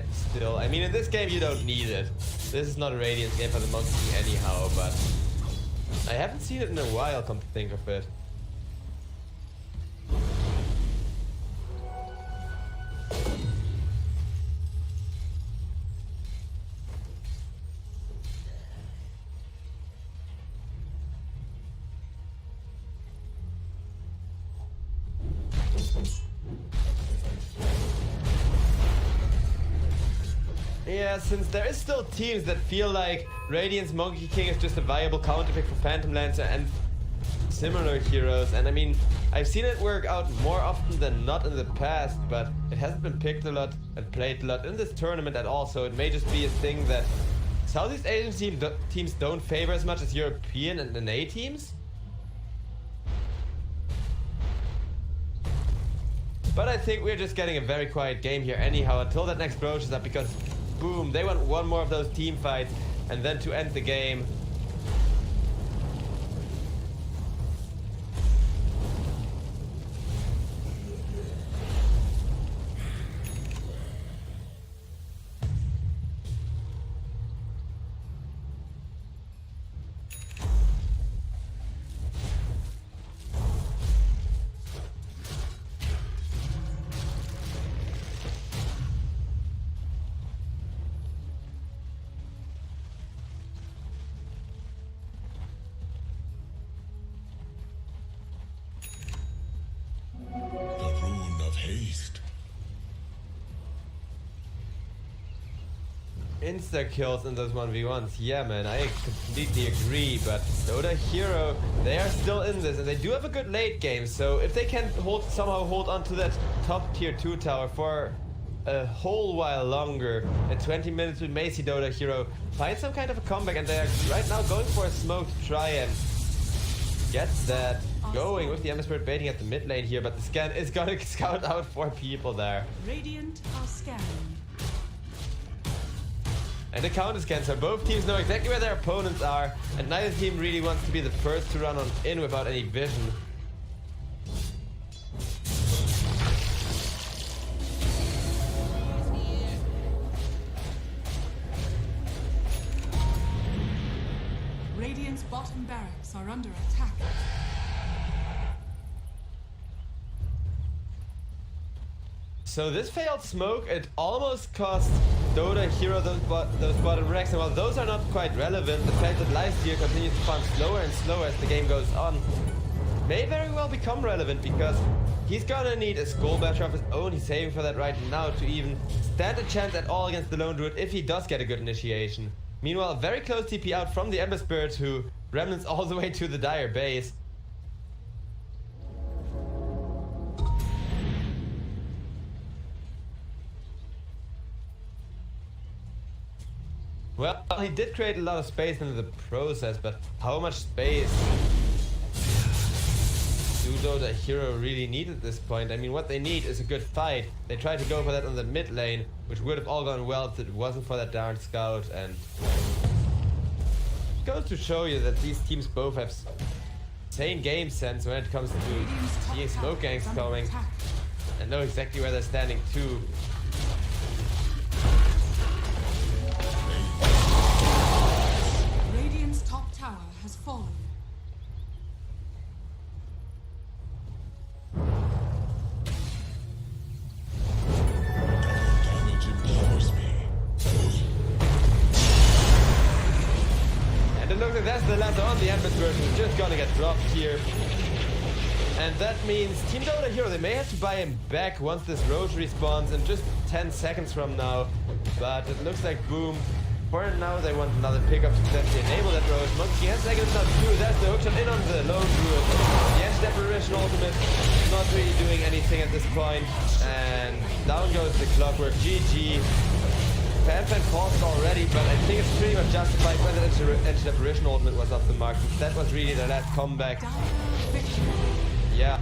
mean, in this game you don't need it. This is not a Radiance game for the Monkey King anyhow, but I haven't seen it in a while, come to think of it. Yeah, since there is still teams that feel like Radiant's Monkey King is just a viable counterpick for Phantom Lancer and similar heroes, and I mean, I've seen it work out more often than not in the past, but it hasn't been picked a lot and played a lot in this tournament at all, so it may just be a thing that Southeast Asian teams don't favor as much as European and NA teams. But I think we're just getting a very quiet game here anyhow until that next Broach is up, because boom, they want one more of those team fights and then to end the game. Insta kills in those 1v1s. Yeah, man, I completely agree. But Dota Hero, they are still in this, and they do have a good late game. So if they can somehow hold on to that top tier 2 tower for a whole while longer, at 20 minutes, we may see Dota Hero find some kind of a comeback, and they're right now going for a smoke to try and get that going with the Ember Spirit baiting at the mid lane here. But the scan is gonna scout out 4 people there. Radiant are scanning. And the counter scan, so both teams know exactly where their opponents are, and neither team really wants to be the first to run on in without any vision. Radiant's bottom barracks are under attack. So this failed smoke, it almost cost Dota, Hero, those bottom ranks, and while those are not quite relevant, the fact that Lifesteal continues to farm slower and slower as the game goes on may very well become relevant, because he's gonna need a Skull Basher of his own. He's saving for that right now to even stand a chance at all against the Lone Druid if he does get a good initiation. Meanwhile, very close TP out from the Ember Spirit, who remnants all the way to the Dire base. Well, he did create a lot of space in the process, but how much space do Dota Hero really need at this point? I mean, what they need is a good fight. They tried to go for that on the mid lane, which would have all gone well if it wasn't for that darn scout, and it goes to show you that these teams both have same game sense when it comes to seeing smoke gangs coming and know exactly where they're standing too. Radiant's top tower has fallen. Damage empowers me. And it looks like that's the last on the Empress version. Is just gonna get dropped here. And that means Team Dota Hero, they may have to buy him back once this Roche respawns in just 10 seconds from now. But it looks like Boom, for now they want another pickup to potentially enable that Roche. Monkey has seconds now too. That's the hookshot in on the Lone Druid. The anti-deprivation ultimate not really doing anything at this point. And down goes the Clockwork. GG. Fan caused it already, but I think it's pretty much justified when the anti-deprivation ultimate was off the mark. That was really the last comeback. Yeah.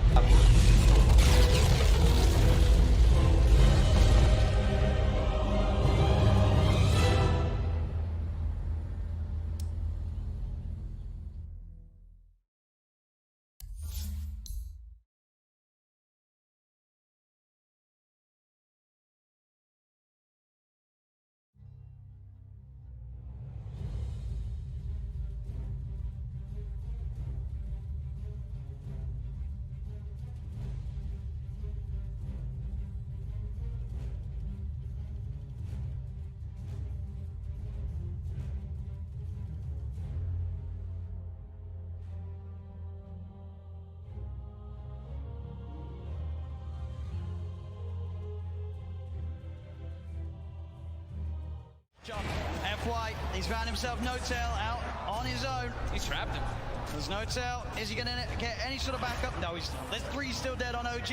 FY, he's found himself No Tail out on his own. He's trapped him. There's No Tail. Is he going to get any sort of backup? No, he's not. There's 3 still dead on OG.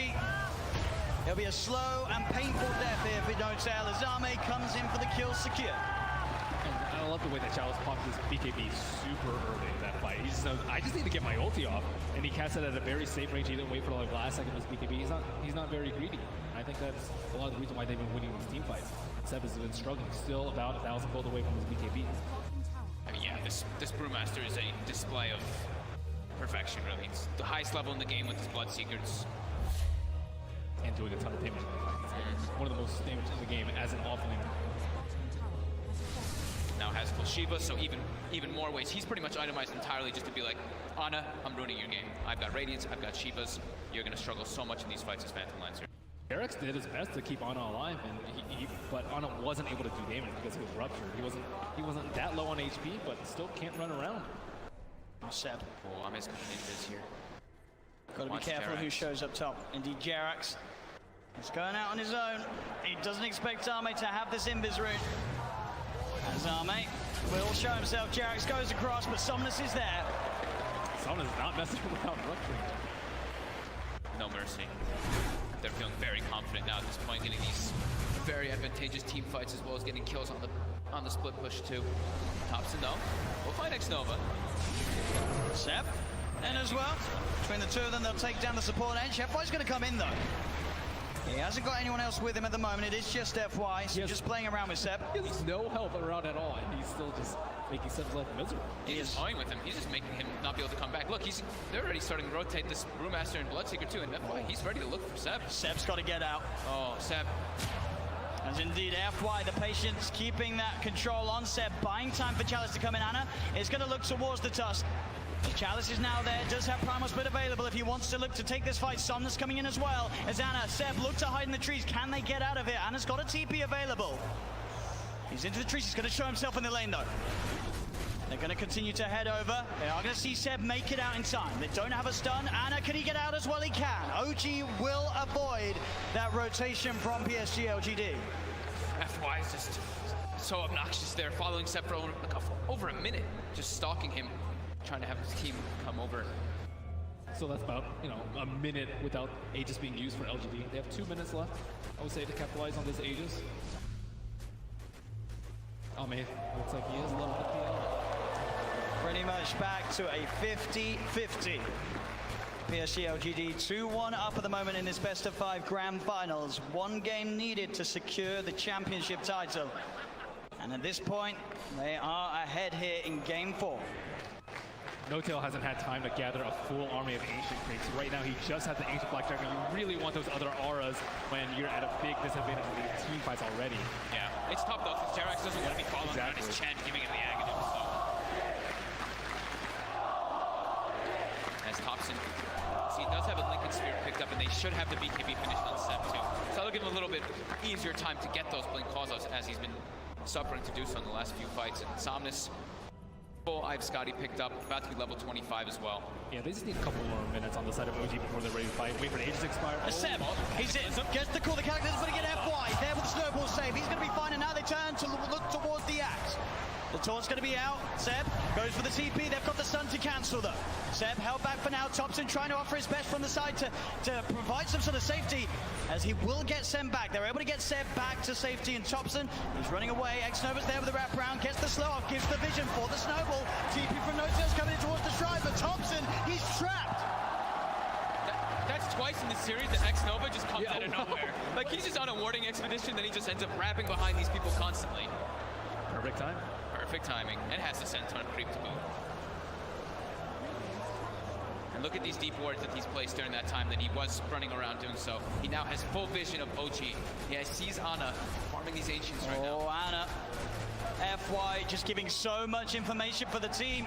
It'll be a slow and painful death here for No Tail as Zame comes in for the kill secure. And I love the way that Chalice popped his BKB super early in that fight. He just knows, I just need to get my ulti off, and he cast it at a very safe range. He didn't wait for the last second of his BKB. He's not very greedy. I think that's a lot of the reason why they've been winning these team fights. Seb has been struggling, still about 1,000 gold away from his BKB. I mean, yeah, this Brewmaster is a display of perfection, really. It's the highest level in the game with his Bloodseekers. And doing a ton of damage. One of the most damage in the game as an offlane. Now has full Shiva, so even more ways. He's pretty much itemized entirely just to be like, Ana, I'm ruining your game. I've got Radiance, I've got Shivas. You're going to struggle so much in these fights as Phantom Lancer. Eric's did his best to keep Ana alive, and but Ana wasn't able to do damage because he was ruptured. He wasn't that low on HP, but still can't run around. Seb. Oh, I'm coming in this here. Got to be careful who shows up top. Indeed, Jerax. He's going out on his own. He doesn't expect Zame to have this invis rune. And Zame will show himself. Jerax goes across, but Somnus is there. Somnus is not messing without rupturing. No mercy. They're feeling very confident now at this point, getting these very advantageous team fights as well as getting kills on the split push too. Thompson though, we'll find X-Nova. Seb, and as well, between the two of them, they'll take down the support edge. FY's going to come in though. He hasn't got anyone else with him at the moment. It is just FY, so just playing around with Seb. He has no help around at all, and he's still just making Seb's life miserable. He's toying with him. He's just making him not be able to come back. Look, they're already starting to rotate this Brewmaster and Bloodseeker too, and FY, he's ready to look for Seb. Seb's got to get out. Oh, Seb. As indeed, FY, the patience, keeping that control on Seb, buying time for Chalice to come in. Ana is going to look towards the Tusk. Chalice is now there, does have Primal Split available if he wants to look to take this fight. Somnus coming in as well. As Ana, Seb look to hide in the trees. Can they get out of it? Ana's got a TP available. He's into the trees. He's going to show himself in the lane, though. They're going to continue to head over. They are going to see Seb make it out in time. They don't have a stun. Anna, can he get out as well? He can. OG will avoid that rotation from PSG LGD. FY is just so obnoxious there, following Seb for over a minute, just stalking him, trying to have his team come over. So that's about, a minute without Aegis being used for LGD. They have 2 minutes left, I would say, to capitalize on this Aegis. Oh man, looks like he is level up the Pretty much back to a 50-50. PSG LGD 2-1 up at the moment in this best of 5 grand finals. 1 game needed to secure the championship title. And at this point, they are ahead here in game 4. No-Tail hasn't had time to gather a full army of Ancient Creeks. Right now, he just has the Ancient Black Dragon. You really want those other auras when you're at a big disadvantage in the team fights already. Yeah, it's tough though, because Jerax doesn't want to be following around his Chen, giving him the Aghanim. So. As Thompson, he does have a Lincoln Sphere picked up, and they should have the BKB finished on Seb too. So that'll give him a little bit easier time to get those Blink calls as he's been suffering to do so in the last few fights. And Somnus, I've Scotty picked up, about to be level 25 as well. Yeah, they just need a couple more minutes on the side of OG before they're ready to fight. Wait for the Aegis to expire. Seb, he's in, gets the call, the character's going to get FY, there with the snowball save. He's going to be fine, and now they turn to look towards the axe. The taunt's going to be out. Seb goes for the TP. They've got the stun to cancel, though. Seb held back for now. Thompson trying to offer his best from the side to provide some sort of safety, as he will get Seb back. They're able to get Seb back to safety, and Thompson, he's running away. X-Nova's there with the wraparound, gets the slow off, gives the vision for the snowball. TP from No-Tail's coming in towards the shrine, but Thompson, he's trapped. That's twice in the series that X-Nova just comes out of nowhere. Like, he's just on a warding expedition, then he just ends up wrapping behind these people constantly. Perfect time. Perfect timing, and has the Senton creep to boot. And look at these deep wards that he's placed during that time that he was running around doing so. He now has full vision of OG. He sees Ana farming these Ancients right now. Oh, Ana. FY just giving so much information for the team.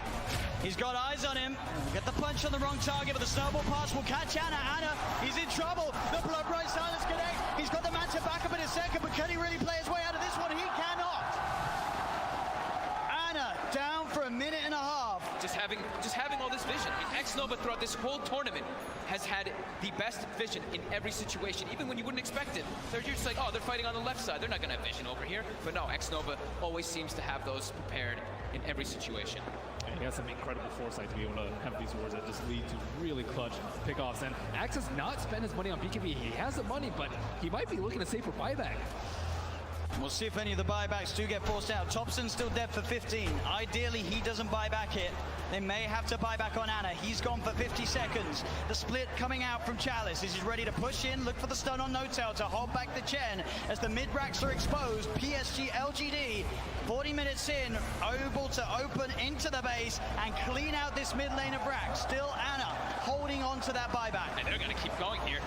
He's got eyes on him. Get the punch on the wrong target, but the snowball pass will catch Ana. Ana, he's in trouble. The blood bright silence connect. He's got the matchup back up in a second, but can he really play his way out of this one? He cannot. Ana down for a minute and a half. Just having all this vision. And X-Nova throughout this whole tournament has had the best vision in every situation, even when you wouldn't expect it. They're just like, oh, they're fighting on the left side. They're not going to have vision over here. But no, X-Nova always seems to have those prepared in every situation. And he has some incredible foresight to be able to have these wards that just lead to really clutch pickoffs. And Axe has not spent his money on BKB. He has the money, but he might be looking to save for buyback. We'll see if any of the buybacks do get forced out. Thompson's still dead for 15. Ideally, he doesn't buy back here. They may have to buy back on Ana. He's gone for 50 seconds. The split coming out from Chalice. He's ready to push in, look for the stun on No-Tail to hold back the Chen as the mid-racks are exposed. PSG LGD, 40 minutes in, able to open into the base and clean out this mid lane of racks. Still Ana holding on to that buyback. And they're going to keep going here.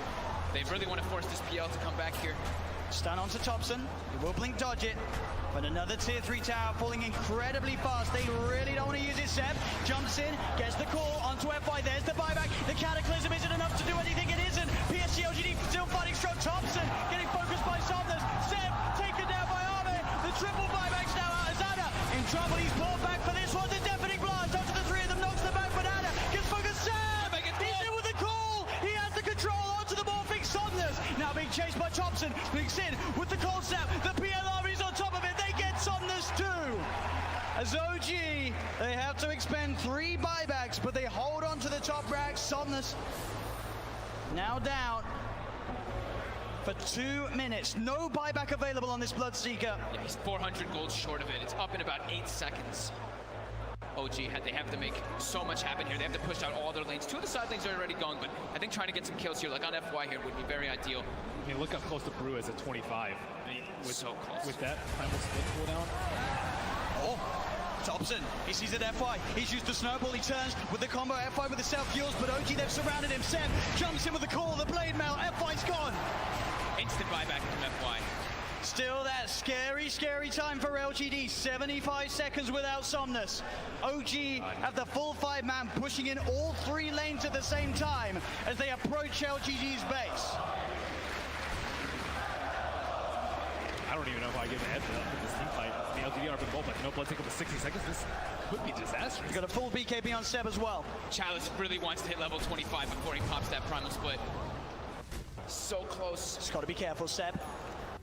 They really want to force this PL to come back here. Stun onto Thompson. He will blink dodge it. But another tier 3 tower falling incredibly fast. They really don't want to use it. Seb jumps in, gets the call onto FY. There's the buyback. The Cataclysm isn't enough to do anything. It isn't. PSG LGD still fighting strong. Thompson getting focused by Somnus. Seb taken down by Arme. The triple buybacks now out as Ana in trouble. He's pulled back for this one. The deafening blast onto the 3 of them. Knocks them back, but Ana gets focused. Seb! He's in with the call. He has the control onto the morphing Somnus. Now being chased by Thompson. Blinks in with the cold snap. The PL army's on top of it. They get Somnus too. As OG, they have to expend 3 buybacks, but they hold on to the top rack. Somnus now down for 2 minutes. No buyback available on this Bloodseeker. Yeah, he's 400 gold short of it. It's up in about 8 seconds. OG, they have to make so much happen here. They have to push out all their lanes. 2 of the side lanes are already gone, but I think trying to get some kills here, like on FY here, would be very ideal. I mean, look how close the Brew is at 25. So close. With that primal split cooldown. Oh, Thompson, he sees it FY. He's used the snowball, he turns with the combo FY with the self-fuels, but OG, they've surrounded him. Seb jumps in with the call, the blade mail, FY's gone. Instant buyback from FY. Still that scary, scary time for LGD. 75 seconds without Somnus. OG have the full 5-man pushing in all 3 lanes at the same time as they approach LGD's base. I don't even know if I get the head up with this team fight. the LGD are both, but no blood take up to 60 seconds. This could be disastrous. He's got a full BKB on Seb as well. Chalice really wants to hit level 25 before he pops that primal split. So close. Just got to be careful, Seb.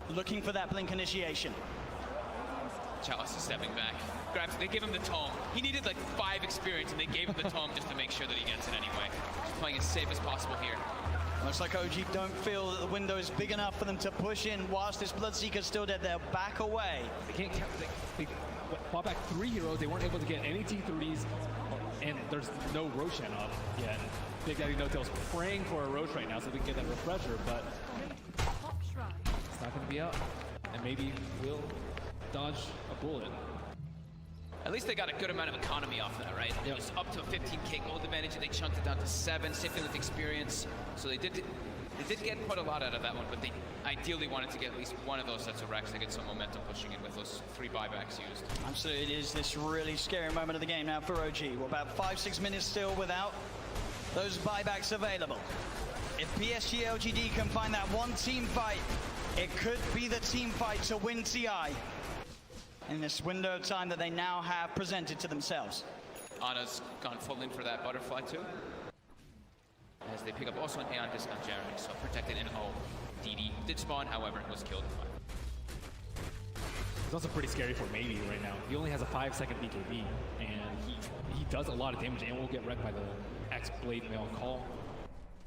Looking for that blink initiation. Chalice is stepping back. Grabs, they give him the tome. He needed like 5 experience and they gave him the tome just to make sure that he gets it anyway. Just playing as safe as possible here. Looks like OG don't feel that the window is big enough for them to push in whilst this Bloodseeker's still dead. They'll back away. They can't count. They fought back 3 heroes. They weren't able to get any T3s, and there's no Roshan up yet. Big Daddy No Tail's praying for a Roche right now so they can get that refresher, but it's not going to be up. And maybe we'll dodge a bullet. At least they got a good amount of economy off that, right? It was up to a 15k gold advantage, and they chunked it down to 7, same thing with experience. So they did get quite a lot out of that one, but they ideally wanted to get at least one of those sets of racks to get some momentum pushing in with those 3 buybacks used. Absolutely, it is this really scary moment of the game now for OG. We're about 5-6 minutes still without those buybacks available. If PSG LGD can find that one team fight, it could be the team fight to win TI in this window of time that they now have presented to themselves. Ana's gone full in for that butterfly too. As they pick up also an Aeon discount Jarek, so protected in O. DD did spawn, however, was killed. It's also pretty scary for Maybe right now. He only has a 5-second BKB, and he does a lot of damage and will get wrecked by the X-Blade Mail Call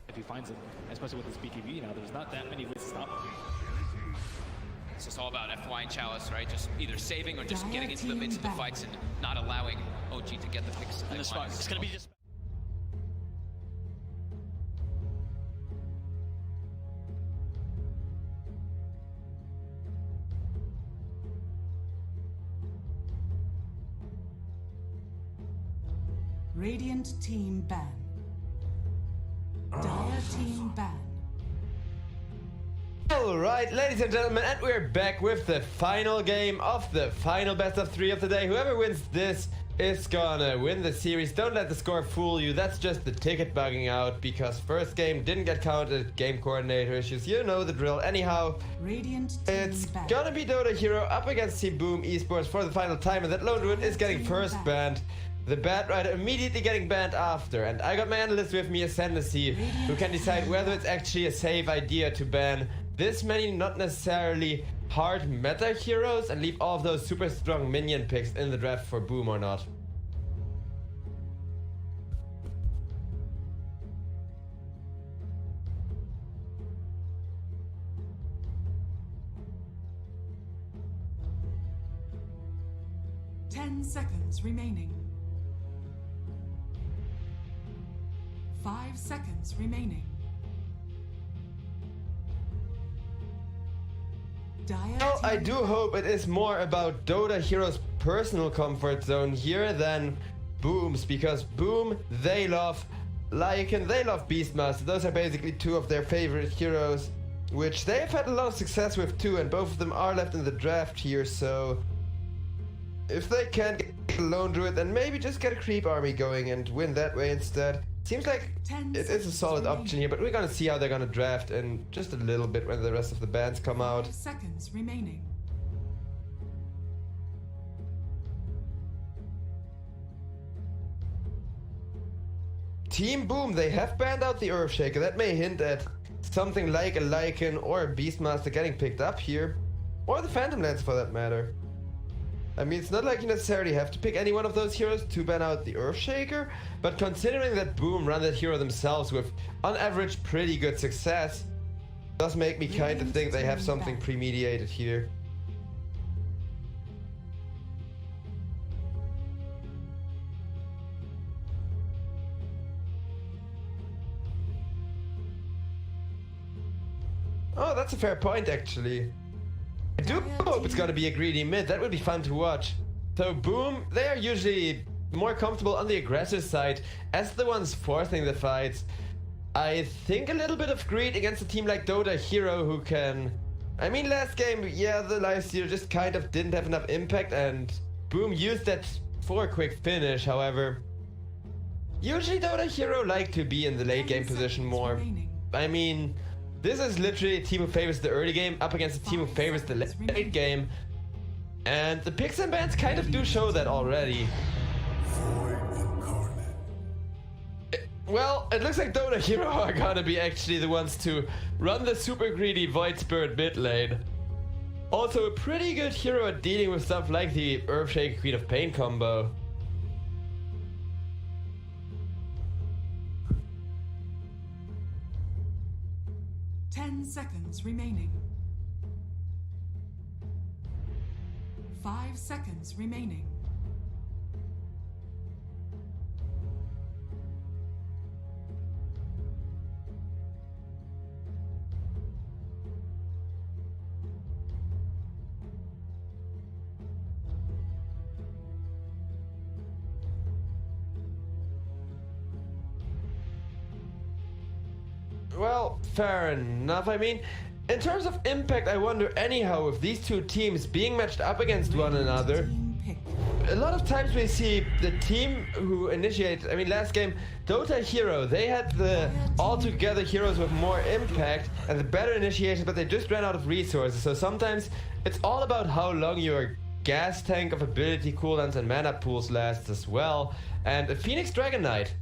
if he finds it, especially with his BKB now. There's not that many ways to stop him. It's just all about FY and Chalice, right? Just either saving or just getting into the midst of the fights and not allowing OG to get the picks. And the spot. It's going to be just... Radiant team ban. Dire team ban. Alright, ladies and gentlemen, and we're back with the final game of the final best of 3 of the day. Whoever wins this is gonna win the series. Don't let the score fool you. That's just the ticket bugging out because first game didn't get counted. Game coordinator issues. You know the drill. Anyhow, Radiant it's team ban. gonna be Dota Hero up against Team Boom Esports for the final time, and that Lone Druid is getting first banned. The Bat Rider immediately getting banned after, and I got my analyst with me, Ascendancy, who can decide whether it's actually a safe idea to ban this many not necessarily hard meta heroes and leave all of those super strong minion picks in the draft for Boom or not. Ten seconds remaining. 5 seconds remaining. Well, I do hope it is more about Dota Hero's personal comfort zone here than Boom's, because Boom, they love Lycan, they love Beastmaster. Those are basically 2 of their favorite heroes, which they've had a lot of success with too, and both of them are left in the draft here, so if they can get a Lone Druid, then maybe just get a creep army going and win that way instead. Seems like it is a solid option here, but we're gonna see how they're gonna draft in just a little bit when the rest of the bans come out. 5 seconds remaining. Team Boom, they have banned out the Earthshaker. That may hint at something like a Lycan or a Beastmaster getting picked up here. Or the Phantom Lance for that matter. I mean, it's not like you necessarily have to pick any one of those heroes to ban out the Earthshaker, but considering that Boom run that hero themselves with, on average, pretty good success, does make me kind of think they have something premeditated here. Oh, that's a fair point, actually. I do hope it's gonna be a greedy mid. That would be fun to watch. So Boom, they are usually more comfortable on the aggressive side as the ones forcing the fights. I think a little bit of greed against a team like Dota Hero who can... I mean, last game, yeah, the lifesteal just kind of didn't have enough impact and Boom used that for a quick finish, however. Usually Dota Hero like to be in the late game position more. I mean, this is literally a team who favors the early game up against a team who favors the late game. And the picks and bans kind of do show that already. Well, it looks like Dota Hero are gonna be actually the ones to run the super greedy Void Spirit mid lane. Also a pretty good hero at dealing with stuff like the Earthshaker Queen of Pain combo. Seconds remaining. 5 seconds remaining. Well, fair enough. I mean, in terms of impact, I wonder anyhow if these two teams being matched up against one another. A lot of times we see the team who initiated, I mean last game, Dota Hero, they had the altogether heroes with more impact and the better initiation, but they just ran out of resources. So sometimes it's all about how long your gas tank of ability cooldowns and mana pools lasts as well. And a Phoenix Dragon Knight,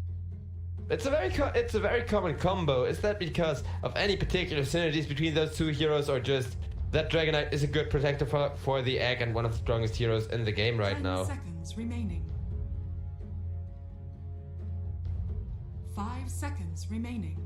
it's a very common combo. Is that because of any particular synergies between those two heroes, or just that Dragon Knight is a good protector for the egg and one of the strongest heroes in the game right 10 now? seconds remaining. 5 seconds remaining.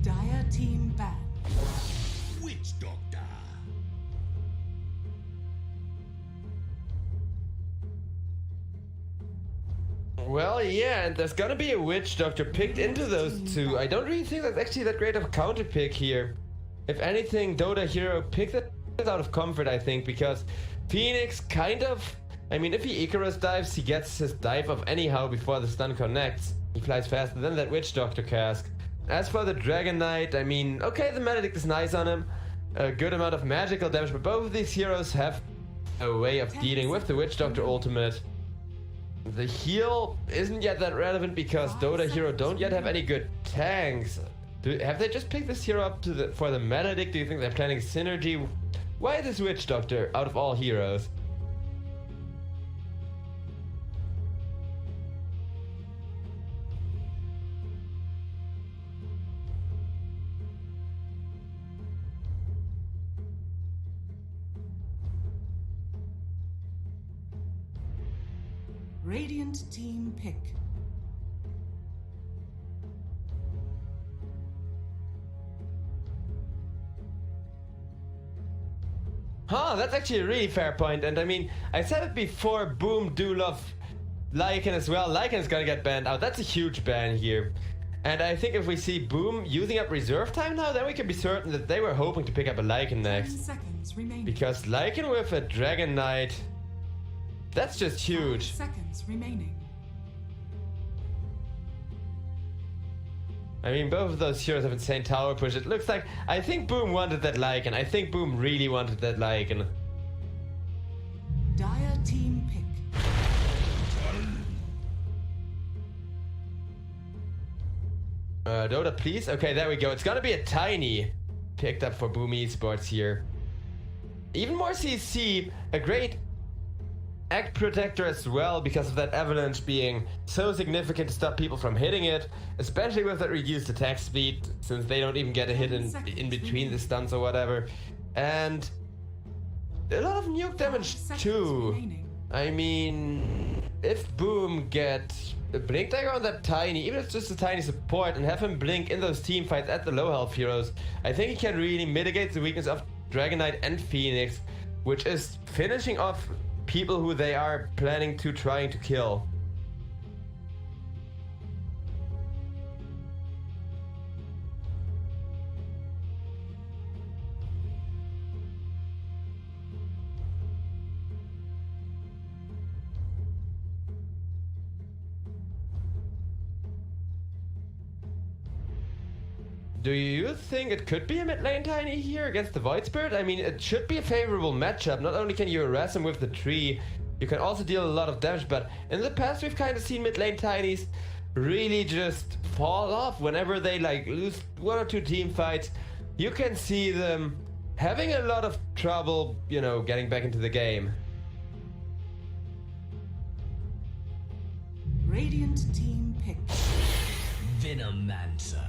Dire team ban. Witch Doctor. Well, yeah, and there's gonna be a Witch Doctor picked into those two. I don't really think that's actually that great of a counter pick here. If anything, Dota Hero picked it out of comfort, I think, because Phoenix kind of... I mean, if he Icarus dives, he gets his dive off anyhow before the stun connects. He flies faster than that Witch Doctor cask. As for the Dragon Knight, I mean, okay, the Maledict is nice on him. A good amount of magical damage, but both of these heroes have a way of dealing with the Witch Doctor ultimate. The heal isn't yet that relevant because Dota Hero don't yet have any good tanks. Have they just picked this hero up for the Maledict? Do you think they're planning synergy? Why this Witch Doctor out of all heroes? Radiant team pick. Huh, that's actually a really fair point. And I mean, I said it before, Boom do love Lycan as well. Lycan's gonna get banned out. That's a huge ban here. And I think if we see Boom using up reserve time now, then we can be certain that they were hoping to pick up a Lycan 10 next. seconds remaining. Because Lycan with a Dragon Knight, that's just 5 huge. seconds remaining. I mean, both of those heroes have insane tower push. It looks like, I think Boom wanted that Lycan. I think Boom really wanted that Lycan. Dire team pick. Dota, please. Okay, there we go. It's gonna be a tiny picked up for Boom Esports here. Even more CC, a great Act Protector as well, because of that avalanche being so significant to stop people from hitting it, especially with that reduced attack speed, since they don't even get a hit in between the stuns or whatever. And a lot of nuke damage too. I mean, if Boom get a Blink Dagger on that tiny, even if it's just a tiny support, and have him blink in those team fights at the low health heroes, I think he can really mitigate the weakness of Dragon Knight and Phoenix, which is finishing off people who they are planning to trying to kill. do you think it could be a mid lane Tiny here against the Void Spirit? I mean, it should be a favorable matchup. Not only can you harass him with the tree, you can also deal a lot of damage, but in the past we've kind of seen mid lane Tinies really just fall off whenever they like lose 1 or 2 team fights. You can see them having a lot of trouble, you know, getting back into the game. Radiant team pick. Venomancer.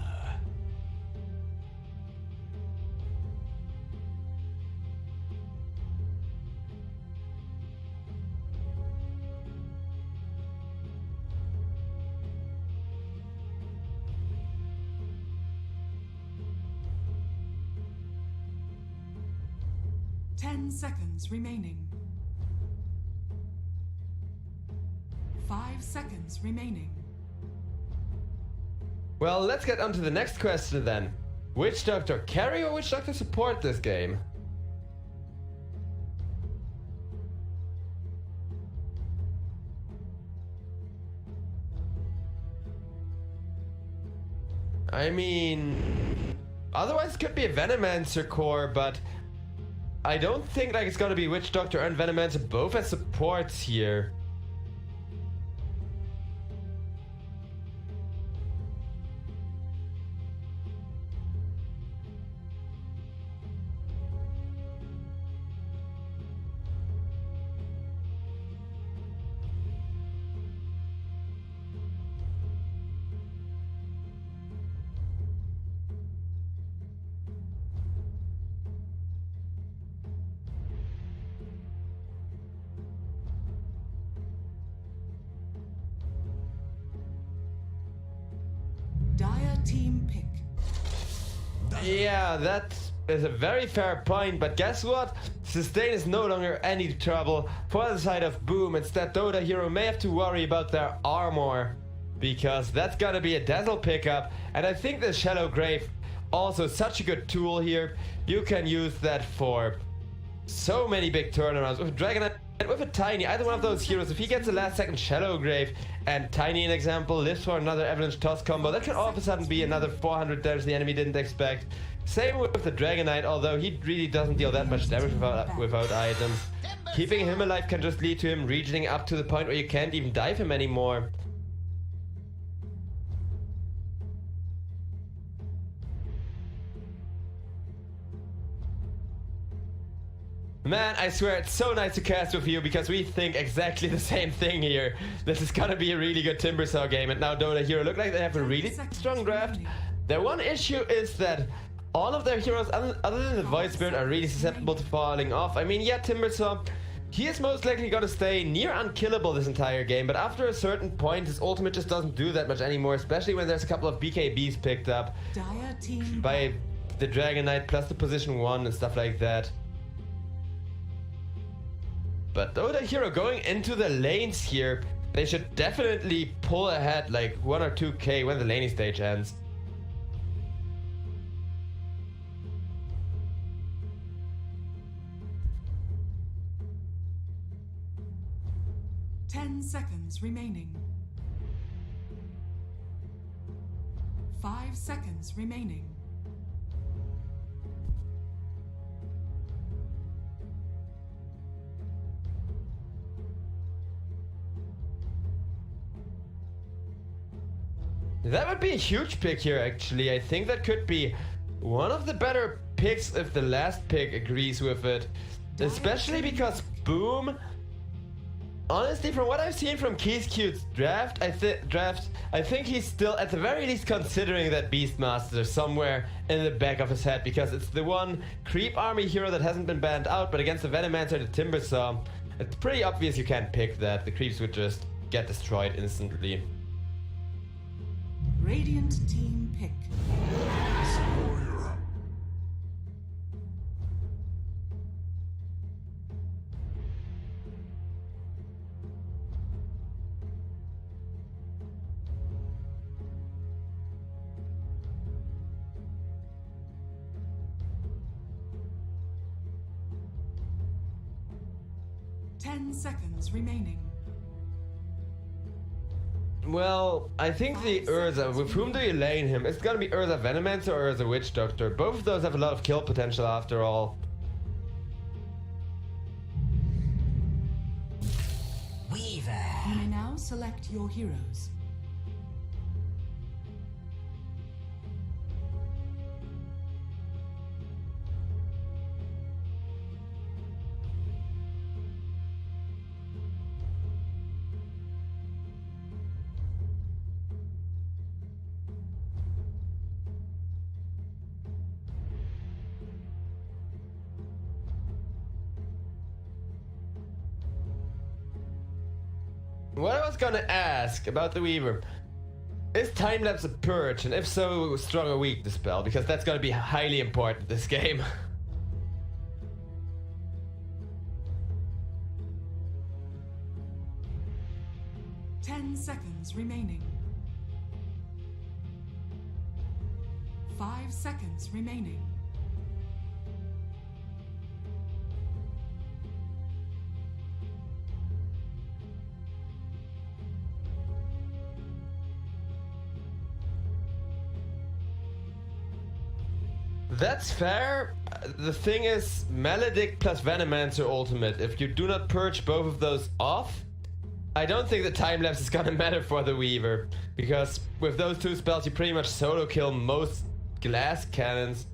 Ten seconds remaining. 5 seconds remaining. Well, let's get on to the next question then. Which Doctor carry or which Doctor support this game? I mean, otherwise it could be a Venomancer core, but I don't think like it's gonna be Witch Doctor and Venomancer both as supports here. Dire team pick. Yeah, that is a very fair point, but guess what? Sustain is no longer any trouble for the side of Boom. Instead, Dota Hero may have to worry about their armor, because that's gonna be a Dazzle pickup, and I think the Shallow Grave also such a good tool here. You can use that for so many big turnarounds. With Dragonite, with a Tiny, either one of those heroes, if he gets a last second Shallow Grave, and Tiny, an example, lives for another Avalanche Toss combo, that can all of a sudden be another 400 damage the enemy didn't expect. Same with the Dragonite, although he really doesn't deal that much damage without items. Keeping him alive can just lead to him regioning up to the point where you can't even dive him anymore. Man, I swear it's so nice to cast with you because we think exactly the same thing here. This is gonna be a really good Timbersaw game, and now Dota Hero look like they have a really strong draft. Their one issue is that all of their heroes, other than the Void Spirit, are really susceptible to falling off. I mean, yeah, Timbersaw, he is most likely gonna stay near unkillable this entire game, but after a certain point, his ultimate just doesn't do that much anymore, especially when there's a couple of BKBs picked up Dire team by the Dragonite plus the position 1 and stuff like that. But Dota Hero going into the lanes here, they should definitely pull ahead like 1 or 2k when the laning stage ends. seconds remaining. 5 seconds remaining. That would be a huge pick here, actually. I think that could be one of the better picks if the last pick agrees with it. Especially because Boom, honestly, from what I've seen from Keyscute's draft, I think he's still at the very least considering that Beastmaster somewhere in the back of his head, because it's the one creep army hero that hasn't been banned out, but against the Venomancer, the Timbersaw, it's pretty obvious you can't pick that. The creeps would just get destroyed instantly. Radiant team pick. Destroyer. 10 seconds remaining. Well, I think the Urza, with whom do you lane him? It's gonna be Urza Venomancer or Urza Witch Doctor. Both of those have a lot of kill potential after all. Weaver. You may now select your heroes. What I was gonna ask about the Weaver, is time-lapse a purge, and if so, strong or weak the spell, because that's gonna be highly important this game. 10 seconds remaining. 5 seconds remaining. That's fair. The thing is, Maledict plus Venomancer ultimate, if you do not purge both of those off, I don't think the time lapse is gonna matter for the Weaver, because with those two spells you pretty much solo kill most glass cannons.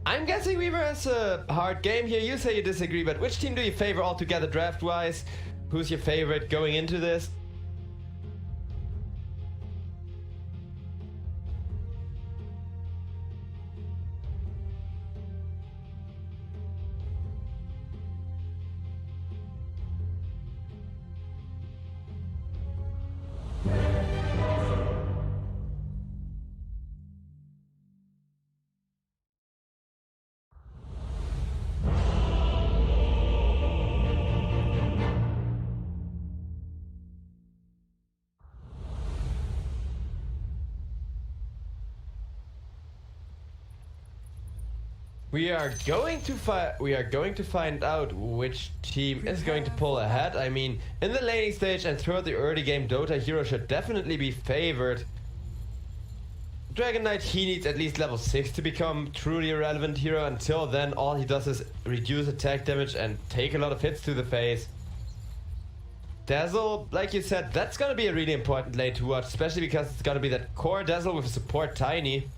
I'm guessing Weaver has a hard game here. You say you disagree, but which team do you favor altogether draft-wise? Who's your favorite going into this? We are going to find out which team is going to pull ahead. I mean, in the laning stage and throughout the early game, Dota hero should definitely be favored. Dragon Knight, he needs at least level 6 to become truly a relevant hero. Until then, all he does is reduce attack damage and take a lot of hits to the face. Dazzle, like you said, that's gonna be a really important lane to watch, especially because it's gonna be that core Dazzle with support Tiny.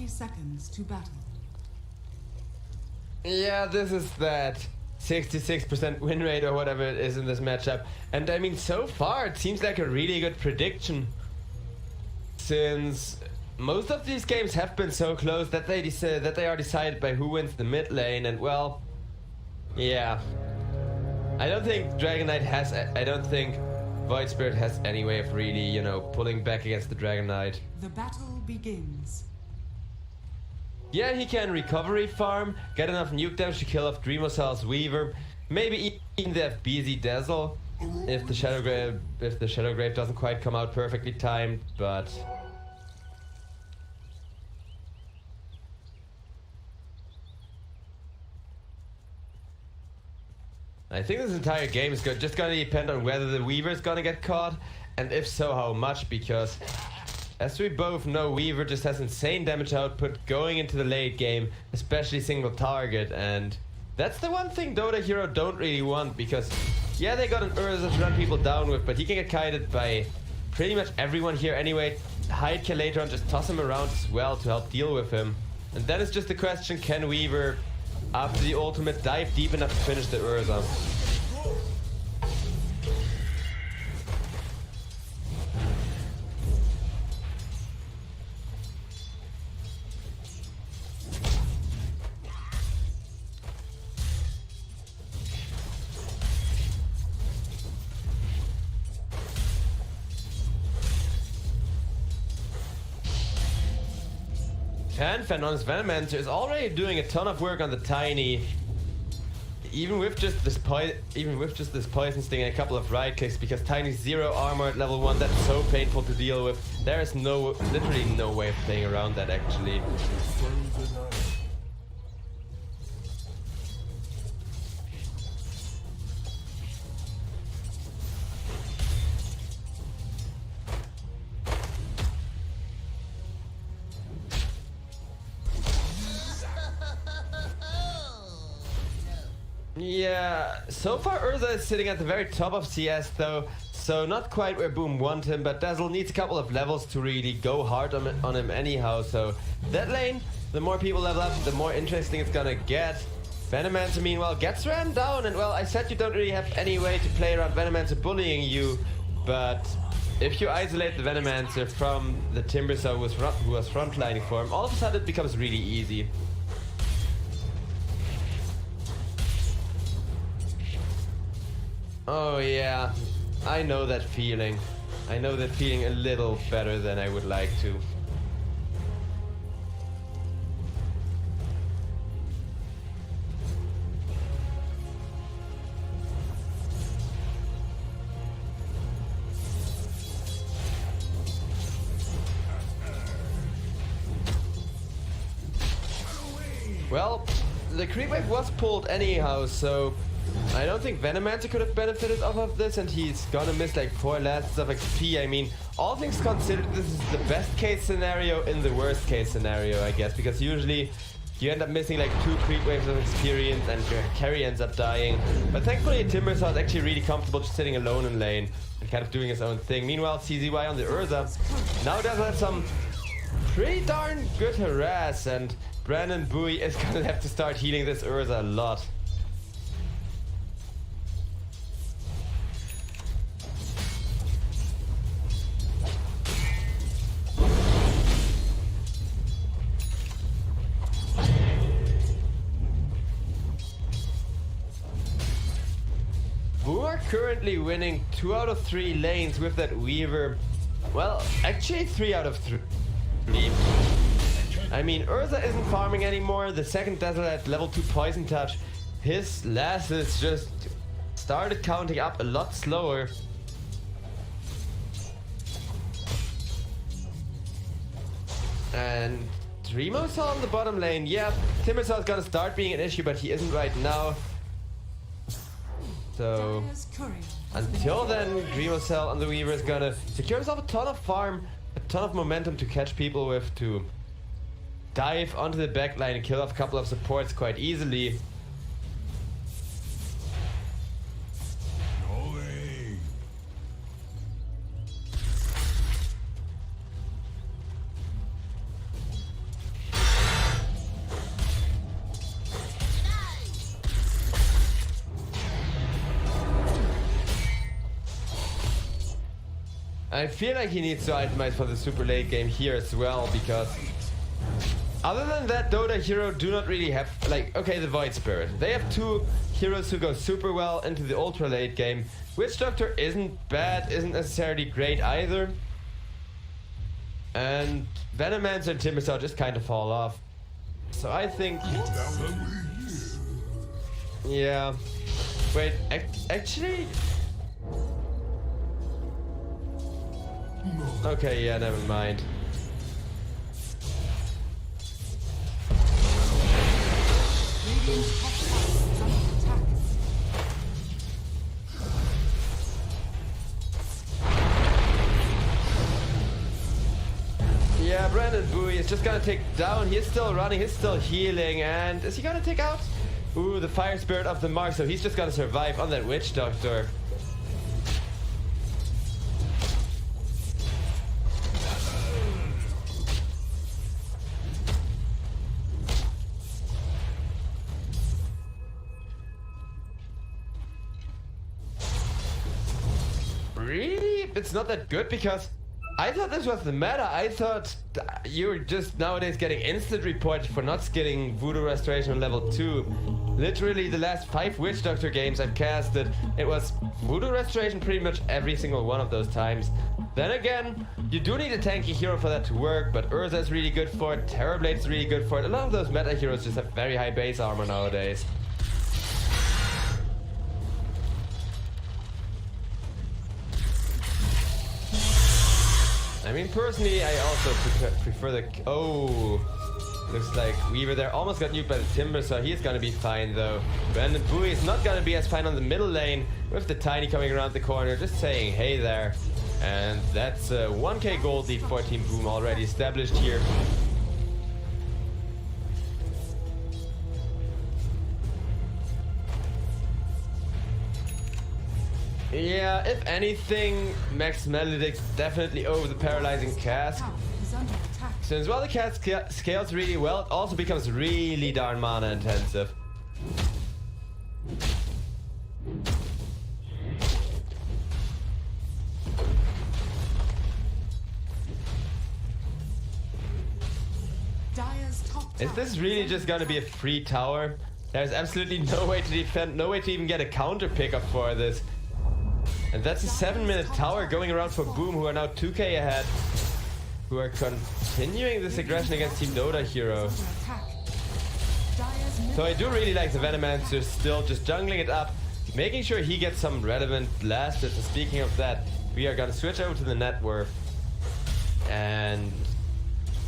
Seconds to battle. Yeah, this is that 66% win rate or whatever it is in this matchup. And I mean, so far it seems like a really good prediction, since most of these games have been so close that they are decided by who wins the mid lane. And well, yeah, I don't think Dragon Knight has, I don't think Void Spirit has any way of really, you know, pulling back against the Dragon Knight. The battle begins. Yeah, he can recovery farm, get enough nuke damage to kill off Dreamosaur's Weaver, maybe even the FBZ Dazzle if the Shadow Grave doesn't quite come out perfectly timed, but I think this entire game is just gonna depend on whether the Weaver is gonna get caught, and if so, how much, because as we both know, Weaver just has insane damage output going into the late game, especially single target, and that's the one thing Dota hero don't really want, because yeah, they got an Urza to run people down with, but he can get kited by pretty much everyone here anyway. Hide kill later on, just toss him around as well to help deal with him. And then it's just the question, can Weaver, after the ultimate, dive deep enough to finish the Urza? And Fenon's Venomancer is already doing a ton of work on the Tiny. Even with just this poison sting and a couple of right clicks, because Tiny's 0 armor at level 1, that's so painful to deal with. There is literally no way of playing around that actually. Yeah, so far Urza is sitting at the very top of CS though, so not quite where Boom want him, but Dazzle needs a couple of levels to really go hard on him anyhow, so that lane, the more people level up, the more interesting it's gonna get. Venomancer meanwhile gets ran down, and well, I said you don't really have any way to play around Venomancer bullying you, but if you isolate the Venomancer from the Timbersaw who was frontlining for him, all of a sudden it becomes really easy. Oh yeah, I know that feeling. I know that feeling a little better than I would like to. Well, the creep wave was pulled anyhow, so I don't think Venomancer could have benefited off of this, and he's gonna miss like 4 lasts of XP. I mean, all things considered, this is the best case scenario in the worst case scenario, I guess, because usually you end up missing like 2 creep waves of experience and your carry ends up dying. But thankfully Timbersaw is actually really comfortable just sitting alone in lane and kind of doing his own thing. Meanwhile, CZY on the Urza now does have some pretty darn good harass, and Brandon Bowie is gonna have to start healing this Urza a lot. Currently winning 2 out of 3 lanes with that Weaver. Well, actually 3 out of 3. I mean, Urza isn't farming anymore. The second Dazzle at level 2 Poison Touch, his lasses just started counting up a lot slower. And Dreamosaur on the bottom lane. Yeah, Timbersaw is gonna start being an issue, but he isn't right now. So until then, Dreamosaur on the Weaver is gonna secure himself a ton of farm, a ton of momentum to catch people with, to dive onto the backline and kill off a couple of supports quite easily. I feel like he needs to itemize for the super late game here as well, because other than that, Dota hero do not really have, like, okay, the Void Spirit. They have 2 heroes who go super well into the ultra late game. Witch Doctor isn't bad, isn't necessarily great either. And Venomancer and Timbersaw just kind of fall off. So I think... Yeah. Wait, actually... Okay, yeah, never mind. Yeah, Brandon Bowie is just gonna take down. He's still running, he's still healing, and is he gonna take out? Ooh, the Fire Spirit of the Mark, so he's just gonna survive on that Witch Doctor. Really? It's not that good, because I thought this was the meta. I thought you're just nowadays getting instant reported for not skilling Voodoo Restoration on level 2. Literally the last 5 Witch Doctor games I've casted, it was Voodoo Restoration pretty much every single one of those times. Then again, you do need a tanky hero for that to work, but Urza is really good for it, Terrorblade is really good for it. A lot of those meta heroes just have very high base armor nowadays. I mean, personally, I also prefer the... Oh, looks like Weaver there almost got nuked by the Timber, so he's gonna be fine though. Brandon Bowie is not gonna be as fine on the middle lane with the Tiny coming around the corner, just saying hey there. And that's 1k gold lead for Team Boom already established here. Yeah, if anything, Max Maledict's definitely over the Paralyzing Cask. Since while the cask scales really well, it also becomes really darn mana intensive. Is this really just gonna be a free tower? There's absolutely no way to defend, no way to even get a counter pickup for this. And that's a 7-minute tower going around for Boom, who are now 2k ahead. Who are continuing this aggression against Team Dota hero. So I do really like the Venomancer still just jungling it up, making sure he gets some relevant last hits. And speaking of that, we are gonna switch over to the network and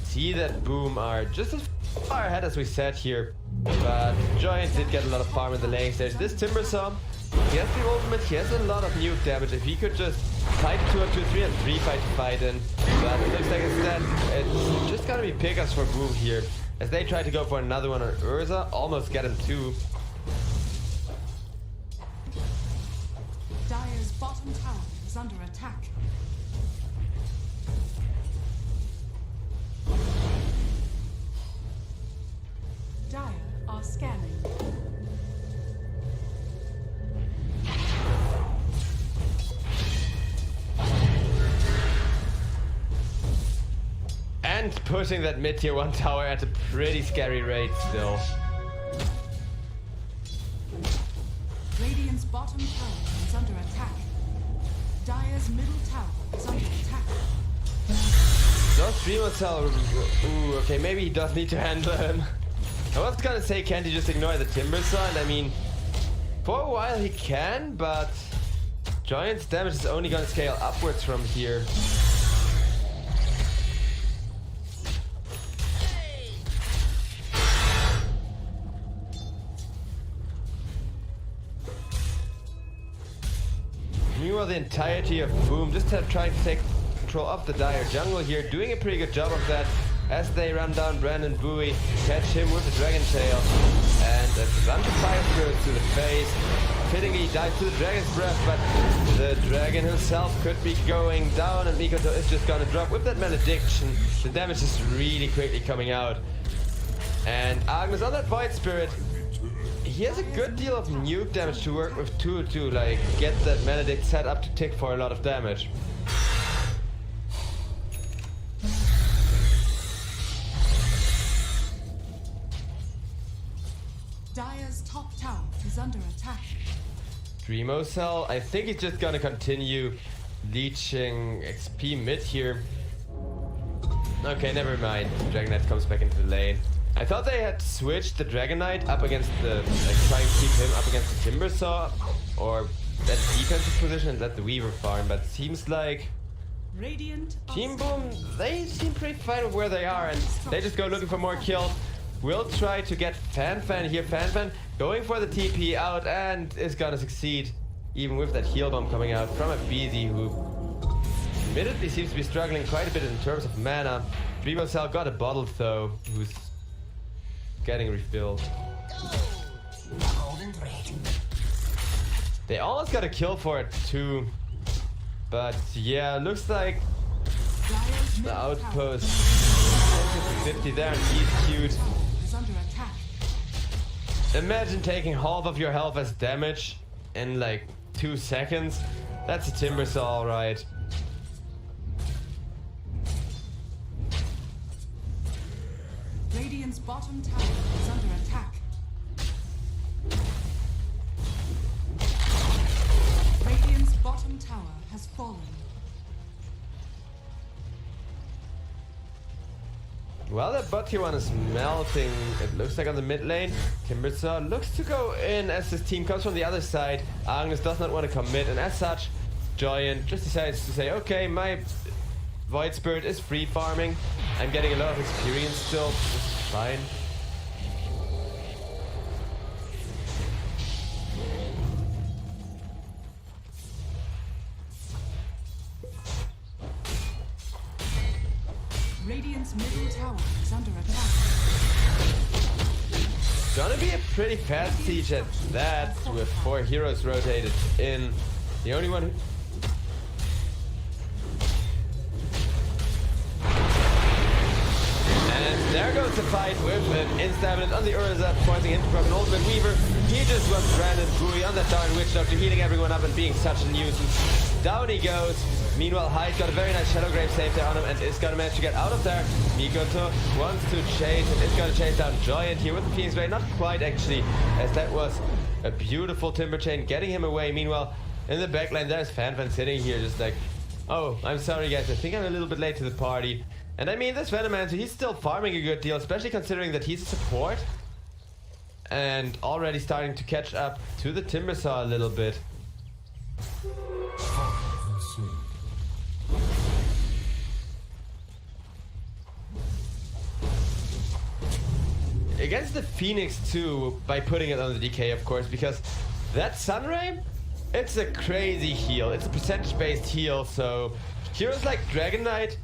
see that Boom are just as far ahead as we said here. But Giant did get a lot of farm in the lane stage. This Timbersaw, he has the ultimate, he has a lot of nuke damage. If he could just fight 2 or 2, 3 and 3 fight in. But it looks like instead it's just gonna be pickups for Boom here. As they try to go for another one on Urza, almost get him too. Dire's bottom tower is under attack. Dire are scanning. And pushing that mid-tier 1 tower at a pretty scary rate still. Radiant's bottom tower is under attack. Dire's middle tower is under attack. Does Dreamer tell? Ooh, okay, maybe he does need to handle him. I was gonna say, can't he just ignore the Timbersaw? And I mean, for a while he can, but Giant's damage is only gonna scale upwards from here. Meanwhile, the entirety of Boom just trying to take control of the Dire jungle here, doing a pretty good job of that as they run down Brandon Bowie, catch him with the Dragon Tail, and a bunch of fire spirits to the face. Fittingly dives to the Dragon's Breath, but the Dragon himself could be going down, and Mikoto is just gonna drop with that Malediction. The damage is really quickly coming out. And Agnes on that Void Spirit, he has a good deal of nuke damage to work with too, to like get that Maledict set up to tick for a lot of damage. Dire's top tower is under attack. Dreamo Cell, I think he's just gonna continue leeching XP mid here. Okay, never mind. Dragon Knight comes back into the lane. I thought they had switched the Dragon Knight up against the, like trying to keep him up against the Timbersaw, or that defensive position and let the Weaver farm, but seems like Radiant Team Boom, they seem pretty fine with where they are, and they just go looking for more kills. We'll try to get Fan here. Fan going for the TP out and is gonna succeed, even with that heal bomb coming out from a BZ who admittedly seems to be struggling quite a bit in terms of mana. Dreamo Cell got a bottle though, who's getting refilled. They almost got a kill for it too, but yeah, looks like the outpost 50 there, and he's cute. under attack. Imagine taking half of your health as damage in like 2 seconds. That's a Timbersaw, alright. Radiant's bottom tower is under attack. Radiant's bottom tower has fallen. Well, that bot here one is melting. It looks like on the mid lane. Timbersaw looks to go in as his team comes from the other side. Agnes does not want to commit, and as such, Giant just decides to say, okay, my Void Spirit is free farming. I'm getting a lot of experience still. This is fine. Radiant's middle tower is under attack. Gonna be a pretty fast siege at that, with 4 heroes rotated in. The only one who... And there goes the fight with an instability on the Urza, forcing him to proc an ultimate Weaver. He just was Brandon Bowie on that darn Witch Doctor, healing everyone up and being such a nuisance. Down he goes. Meanwhile, Hyde got a very nice Shadow Grave save there on him and is gonna manage to get out of there. Mikoto wants to chase and is gonna chase down Giant here with the Phoenix Blade. Not quite actually, as that was a beautiful Timber Chain getting him away. Meanwhile, in the backline, there's Fan sitting here just like, oh, I'm sorry guys, I think I'm a little bit late to the party. And I mean, this Venomancer, he's still farming a good deal, especially considering that he's a support. And already starting to catch up to the Timbersaw a little bit. Against the Phoenix too, by putting it on the DK of course, because that Sunray, it's a crazy heal. It's a percentage-based heal, so heroes like Dragon Knight,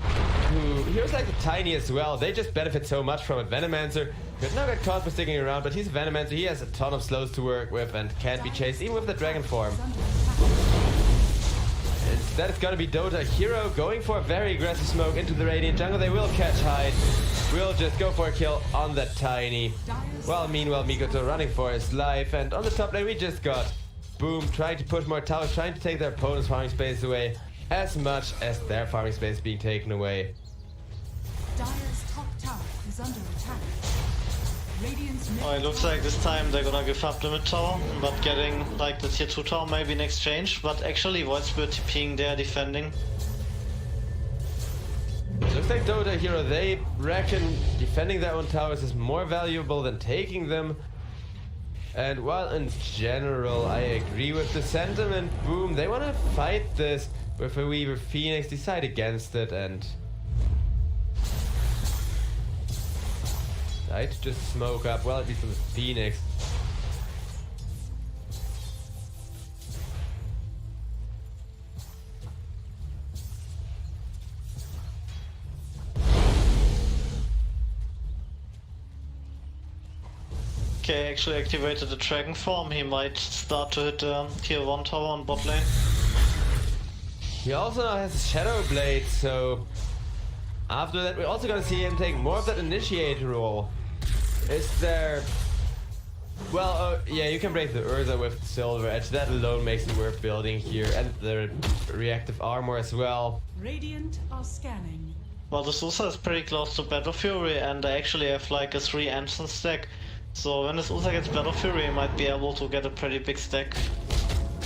heroes like the Tiny as well, they just benefit so much from it. Venomancer could not get caught for sticking around, but he's a Venomancer, he has a ton of slows to work with and can't be chased even with the Dragon form. Instead it's gonna be Dota hero going for a very aggressive smoke into the Radiant jungle. They will catch Hyde. We'll just go for a kill on that Tiny. Well, meanwhile, Mikoto running for his life. And on the top lane, we just got Boom trying to push more towers, trying to take their opponent's farming space away as much as their farming space is being taken away. Dire's top tower is under attack. Radiant's middle Oh, it looks like this time they're gonna give up the mid tower, but getting like the tier 2 tower maybe in exchange. But actually, Void Spirit TPing there, defending. Looks like Dota hero, they reckon defending their own towers is more valuable than taking them. And while in general I agree with the sentiment, Boom, they want to fight this with a Weaver Phoenix, decide against it and decide to just smoke up, well, at least for the Phoenix. Okay, actually activated the Dragon form. He might start to hit tier 1 tower on bot lane. He also now has a Shadow Blade, so after that we're also gonna see him take more of that initiator role. Is there... Well, yeah, you can break the Urza with Silver Edge. That alone makes it worth building here, and the reactive armor as well. Radiant are scanning. Well, this Ursa is pretty close to Battle Fury, and I actually have like a 3 entrance stack. So when this Ursa gets Battle Fury, he might be able to get a pretty big stack.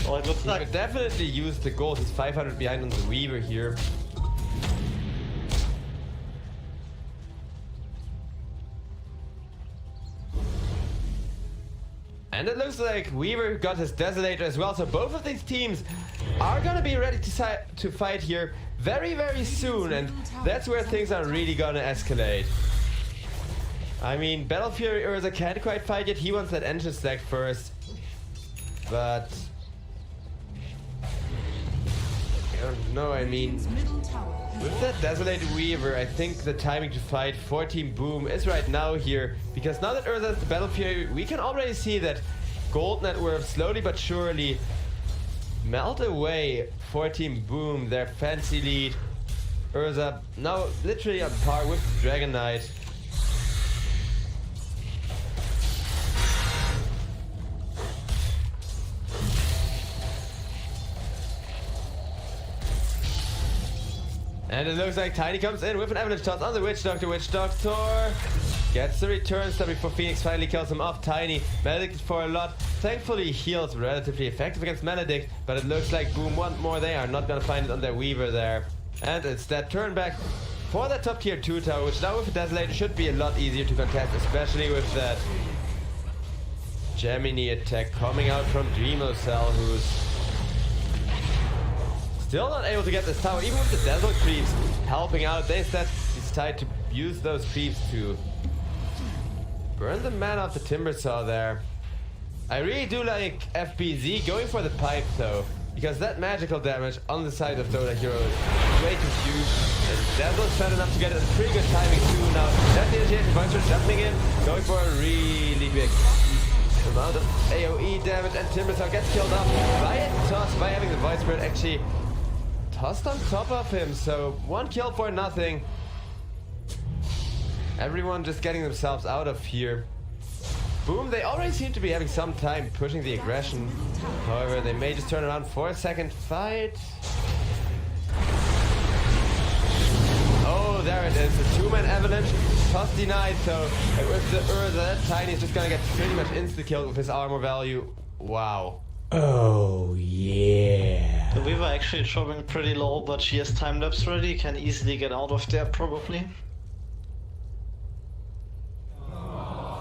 Oh, it looks He like... could definitely use the gold. He's 500 behind on the Weaver here. And it looks like Weaver got his Desolator as well, so both of these teams are gonna be ready to fight here very, very soon, and that's where things are really gonna escalate. I mean, Battle Fury Urza can't quite fight yet, he wants that entrance stack first, but... I don't know, I mean... With that Desolated Weaver, I think the timing to fight for Team Boom is right now here, because now that Urza has the Battle Fury, we can already see that gold net worth slowly but surely melt away for Team Boom, their fancy lead. Urza now literally on par with Dragon Knight. And it looks like Tiny comes in with an avalanche toss on the Witch Doctor. Witch Doctor gets the return stop before Phoenix finally kills him off. Tiny, Maledict for a lot. Thankfully, heals relatively effective against Maledict, but it looks like Boom want more. They are not gonna find it on their Weaver there. And it's that turn back for the top tier 2 tower, which now with the Desolator should be a lot easier to contest, especially with that Gemini attack coming out from Dreamocell, who's still not able to get this tower, even with the Desert creeps helping out. They instead decide to use those creeps to burn the mana of the Timber Saw there. I really do like FBZ going for the pipe though, because that magical damage on the side of Dota Hero is way too huge. And Dazzle's fed enough to get it at pretty good timing too. Now that the initiation Vulture jumping in, going for a really big amount of AoE damage, and Timber Saw gets killed off by a toss, by having the Void Spirit actually tossed on top of him. So 1 kill for nothing. Everyone just getting themselves out of here. Boom, they already seem to be having some time pushing the aggression. However, they may just turn around for a second fight. Oh, there it is. The 2-man avalanche. Toss denied, so with the Urza, that Tiny is just gonna get pretty much insta-killed with his armor value. Wow. Oh, yeah. The Weaver actually dropping pretty low, but she has time-lapse ready, can easily get out of there probably.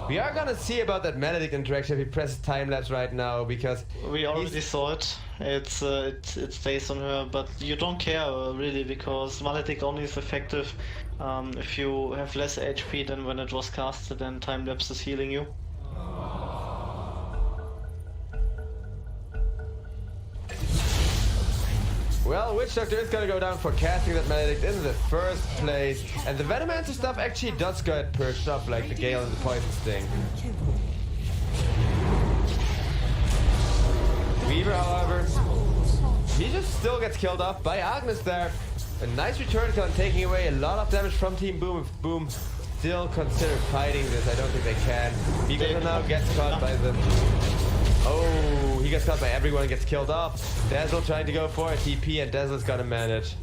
We are gonna see about that Maledict interaction if he presses time-lapse right now, because we already saw it. It stays on her, but you don't care really, because Maledict only is effective if you have less HP than when it was casted and time-lapse is healing you. Well, Witch Doctor is gonna go down for casting that Maledict in the first place. And the Venomancer stuff actually does get perched up, like the Gale and the Poison Sting. Weaver, however, he just still gets killed off by Agnes there. A nice return kill and taking away a lot of damage from Team Boom. If Boom still consider fighting this, I don't think they can. Beaver now gets caught by the... Oh, he gets caught by everyone and gets killed off. Dazzle trying to go for a TP, and Dazzle's gonna manage.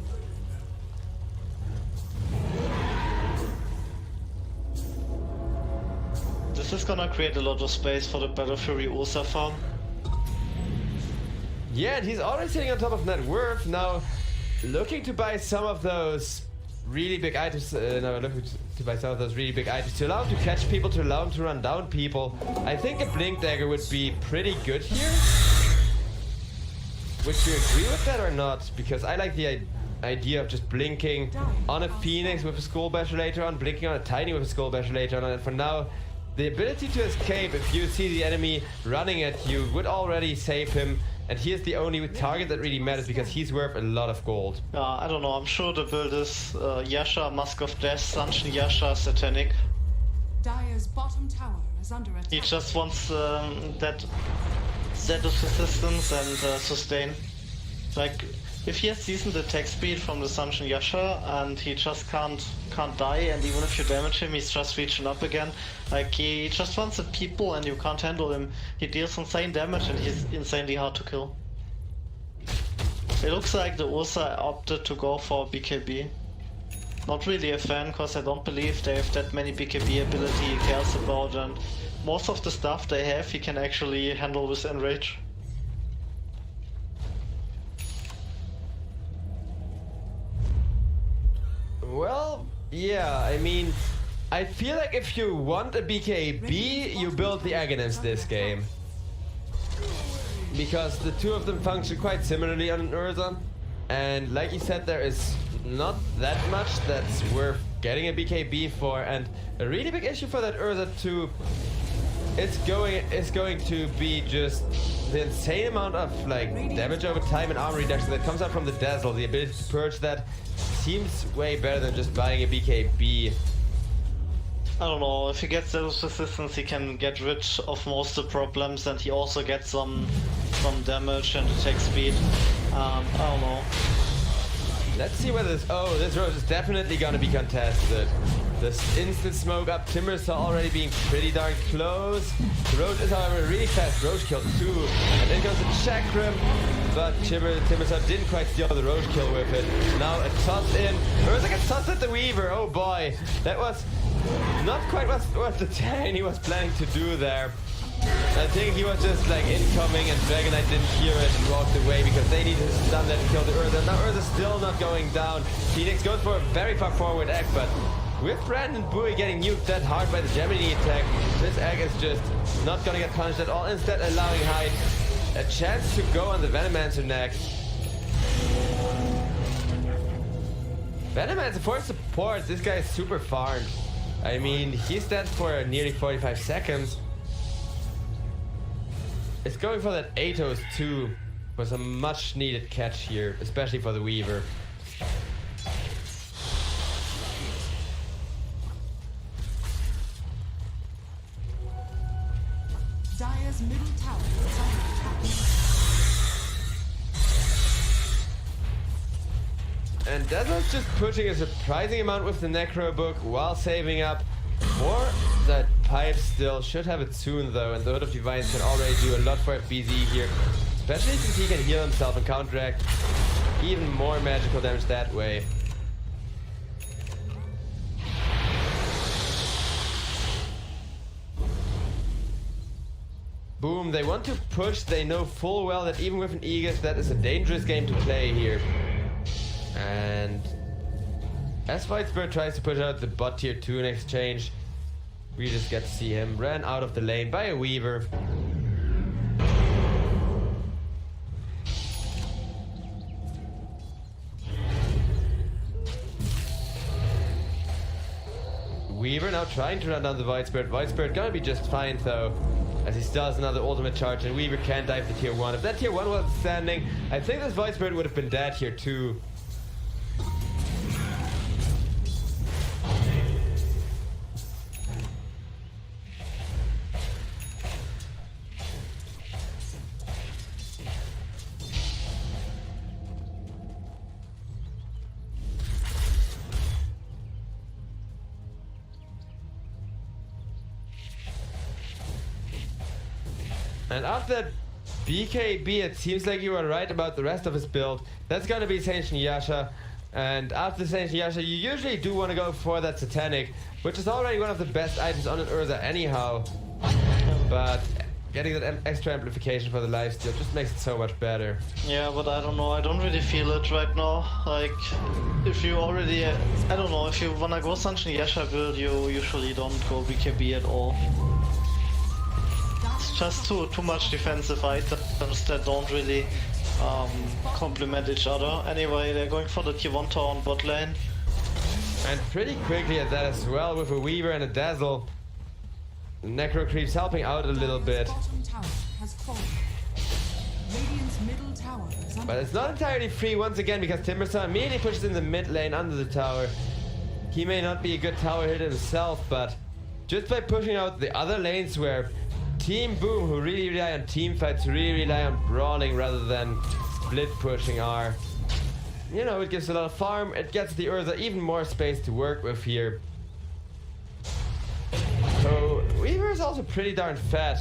This is gonna create a lot of space for the Battle Fury Ursa farm. Yeah, and he's already sitting on top of net worth now, looking to buy some of those really big items. Looking to buy some of those really big items to allow him to catch people, to allow him to run down people. I think a Blink Dagger would be pretty good here. Would you agree with that or not? Because I like the idea of just blinking on a Phoenix with a Skull Basher later on, blinking on a Tiny with a Skull Basher later on, and for now, the ability to escape if you see the enemy running at you would already save him. And he is the only target that really matters because he's worth a lot of gold. I don't know, I'm sure the build is Yasha, Mask of Death, Sunshine Yasha, Satanic. Dire's bottom tower is under attack. He just wants that set of resistance and sustain. Like, if he has decent attack speed from the Sunshine Yasha and he just can't die, and even if you damage him, he's just reaching up again. Like, he just wants the people and you can't handle him. He deals insane damage and he's insanely hard to kill. It looks like the Ursa opted to go for BKB. Not really a fan, because I don't believe they have that many BKB ability he cares about, and most of the stuff they have he can actually handle with Enrage. Well, yeah, I mean, I feel like if you want a BKB, you build the Aghanims this game. Because the two of them function quite similarly on an Urza. And like you said, there is not that much that's worth getting a BKB for. And a really big issue for that Urza too is going to be just the insane amount of like damage over time and armor reduction that comes out from the Dazzle. The ability to purge that seems way better than just buying a BKB. I don't know, if he gets Zealous Resistance he can get rid of most of the problems, and he also gets some damage and attack speed. I don't know. Let's see whether this... Oh, this road is definitely gonna be contested. This instant smoke up. Timbersaw already being pretty darn close. The Roach is, however, really fast. Roach killed 2. And in goes the Chakram. But Timbersaw didn't quite steal the Roach kill with it. Now a toss in. Urza gets tossed at the Weaver. Oh boy. That was not quite what the Tiny was planning to do there. I think he was just like incoming and Dragon Knight didn't hear it and walked away because they needed to stun that to kill the Urza. Now Urza's still not going down. Phoenix goes for a very far forward egg, but with Brandon Bowie getting nuked that hard by the Gemini attack, this egg is just not gonna get punished at all, instead allowing Hyde a chance to go on the Venomancer next. Venomancer for support, this guy is super farmed. I mean, he's dead for nearly 45 seconds. It's going for that Atos too, for some much needed catch here, especially for the Weaver. Dire's middle tower is under attack. And Dazzle's just pushing a surprising amount with the Necro Book while saving up for that pipe still. Should have it soon though, and the Hood of Divines can already do a lot for FBZ here. Especially since he can heal himself and counteract even more magical damage that way. Boom, they want to push. They know full well that even with an Aegis, that is a dangerous game to play here. And as Whitesbird tries to push out the bot tier 2 in exchange, we just get to see him ran out of the lane by a Weaver. Weaver now trying to run down the Whitesbird. Whitesbird gonna be just fine though, as he still has another ultimate charge, and Weaver can't dive the tier 1. If that tier 1 wasn't standing, I think this Whitesbird would have been dead here too. And after that BKB, it seems like you were right about the rest of his build. That's gonna be Saint Yasha. And after Saint Yasha, you usually do want to go for that Satanic, which is already one of the best items on an Urza anyhow. But getting that extra amplification for the lifesteal just makes it so much better. Yeah, but I don't know, I don't really feel it right now. Like, if you already, I don't know, if you wanna go Sunshine Yasha build, you usually don't go BKB at all. It's just too much defensive items that don't really complement each other. Anyway, they're going for the tier 1 tower on bot lane. And pretty quickly at that as well, with a Weaver and a Dazzle. Necro Creep's helping out a little bit. Bottom tower has fallen. Radiant's middle tower is under But it's not entirely free once again, because Timbersaw immediately pushes in the mid lane under the tower. He may not be a good tower hit himself, but just by pushing out the other lanes where Team Boom, who really rely on team fights, who really rely on brawling rather than split pushing, are, you know, it gives a lot of farm, it gets the Urza even more space to work with here. So Weaver is also pretty darn fat.